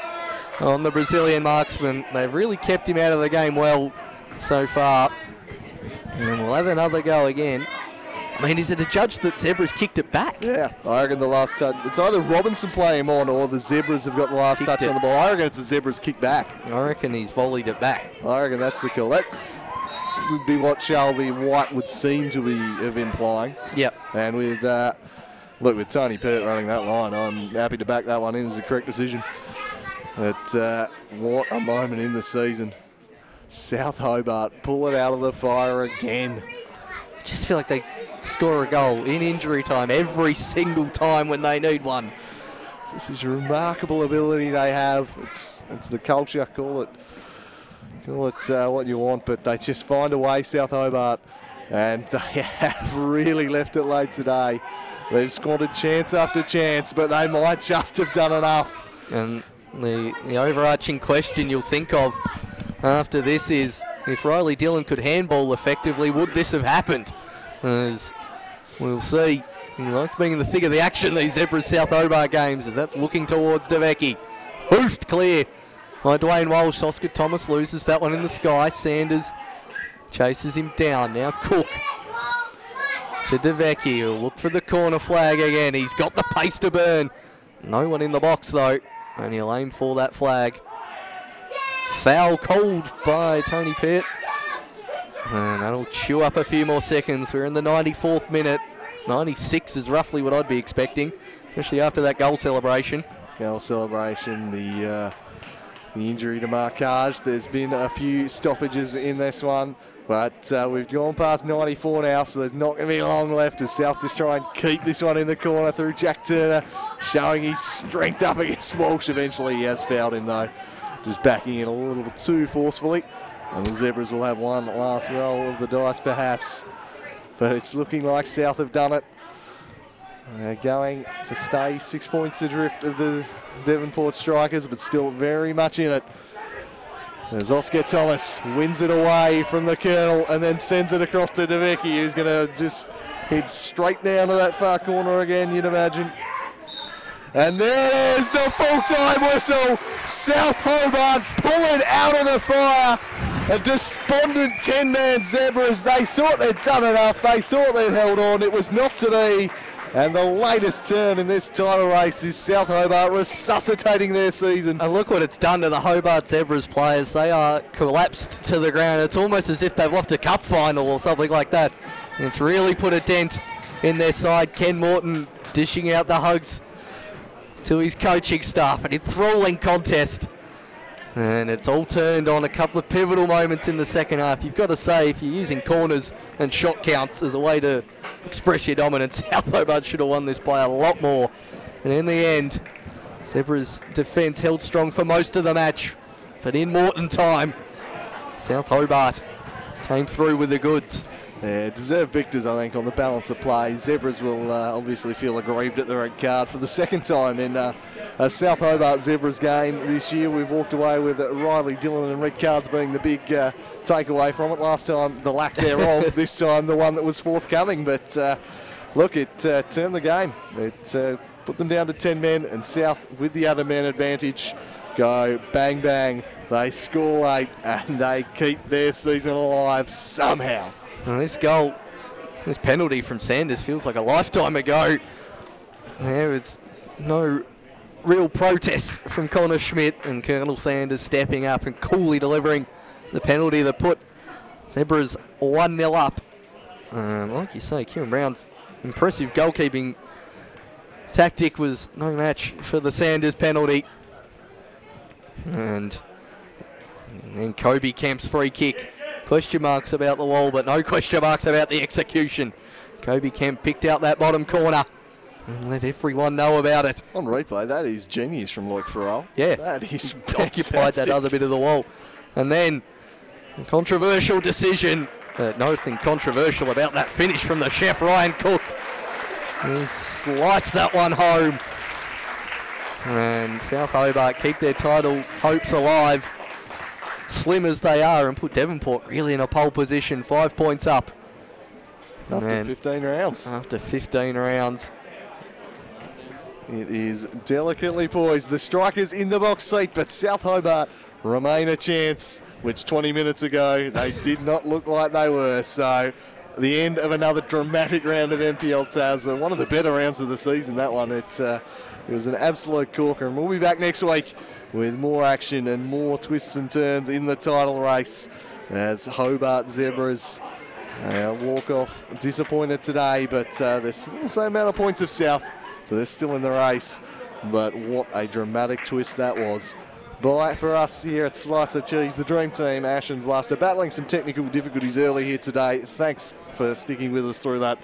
on the Brazilian marksman. They've really kept him out of the game well so far. And we'll have another go again. I mean, is it a judge that Zebras kicked it back? Yeah, I reckon the last touch. It's either Robinson playing him on or the Zebras have got the last touch on the ball. I reckon it's the Zebras kick back. I reckon he's volleyed it back. I reckon that's the call. That would be what Charlie White would seem to be implying. Yep. And with... look, with Tony Pert running that line, I'm happy to back that one in as a correct decision. But what a moment in the season. South Hobart pull it out of the fire again. I just feel like they score a goal in injury time every single time when they need one. This is remarkable ability they have. It's the culture, call it what you want, but they just find a way, South Hobart. And they have really left it late today. They've squandered chance after chance, but they might just have done enough. And the overarching question you'll think of after this is, if Riley Dillon could handball effectively, would this have happened? As We'll see. He likes being in the thick of the action, these Zebras South Hobart games, as that's looking towards DeVecchi. Hoofed clear by Dwayne Walsh. Oscar Thomas loses that one in the sky. Sanders chases him down. Now Cook to DeVecchi. He'll look for the corner flag again. He's got the pace to burn. No one in the box though, and he'll aim for that flag. Foul called by Tony Pitt. And that'll chew up a few more seconds. We're in the 94th minute. 96 is roughly what I'd be expecting, especially after that goal celebration. Goal celebration, the injury to Marcage. There's been a few stoppages in this one, but we've gone past 94 now, so there's not going to be long left as South just try and keep this one in the corner through Jack Turner, showing his strength up against Walsh. Eventually he has fouled him though, just backing in a little bit too forcefully. And the Zebras will have one last roll of the dice perhaps. But it's looking like South have done it. They're going to stay 6 points adrift of the Devonport Strikers, but still very much in it. There's Oscar Thomas, wins it away from the Colonel and then sends it across to DeVecchi, who's going to just head straight down to that far corner again, you'd imagine. And there is the full-time whistle. South Hobart pulling out of the fire. A despondent 10-man Zebras. They thought they'd done enough. They thought they'd held on. It was not to be. And the latest turn in this title race is South Hobart resuscitating their season. And look what it's done to the Hobart Zebras players. They are collapsed to the ground. It's almost as if they've lost a cup final or something like that. And it's really put a dent in their side. Ken Morton dishing out the hugs to his coaching staff. An enthralling contest. And it's all turned on a couple of pivotal moments in the second half. You've got to say, if you're using corners and shot counts as a way to express your dominance, South Hobart should have won this by a lot more. And in the end, Zebra's defence held strong for most of the match. But in Morton time, South Hobart came through with the goods. Yeah, deserved victors, I think, on the balance of play. Zebras will obviously feel aggrieved at the red card for the second time in a South Hobart Zebras game this year. We've walked away with Riley Dillon and red cards being the big takeaway from it. Last time, the lack thereof. This time, the one that was forthcoming. But look, it turned the game. It put them down to 10 men, and South, with the other men advantage, go bang, bang. They score late, and they keep their season alive somehow. And this goal, this penalty from Sanders feels like a lifetime ago. There was no real protest from Connor Schmidt, and Colonel Sanders stepping up and coolly delivering the penalty that put Zebras 1-0 up. Like you say, Kieran Brown's impressive goalkeeping tactic was no match for the Sanders penalty. And then Kobe Kemp's free kick. Question marks about the wall, but no question marks about the execution. Kobe Kemp picked out that bottom corner and let everyone know about it. On replay, that is genius from Luke Farrell. Yeah. That is occupied that other bit of the wall. And then a controversial decision. Nothing controversial about that finish from the chef, Ryan Cook. He sliced that one home. And South Hobart keep their title hopes alive, slim as they are, and put Devonport really in a pole position, 5 points up. After 15 rounds. After 15 rounds. It is delicately poised. The Strikers in the box seat, but South Hobart remain a chance, which 20 minutes ago they did not look like they were. So the end of another dramatic round of NPL Taz. One of the better rounds of the season, that one. It was an absolute corker, and we'll be back next week with more action and more twists and turns in the title race as Hobart Zebras walk off disappointed today, but there's still the same amount of points of South, so they're still in the race. But what a dramatic twist that was. Bye for us here at Slicer Cheese, the Dream Team, Ash and Vlasta, battling some technical difficulties early here today. Thanks for sticking with us through that.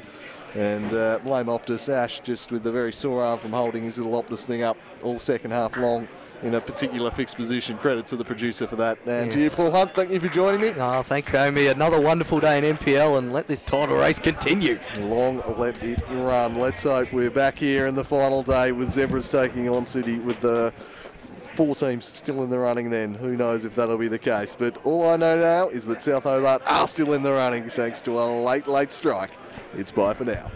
And blame Optus, Ash, just with the very sore arm from holding his little Optus thing up all second half long in a particular fixed position. Credit to the producer for that. And to you, Paul Hunt, thank you for joining me. Oh, thank you, Amy. Another wonderful day in NPL, and let this title race continue. Long let it run. Let's hope we're back here in the final day with Zebras taking on City with the 4 teams still in the running then. Who knows if that'll be the case. But all I know now is that South Hobart are still in the running thanks to a late strike. It's bye for now.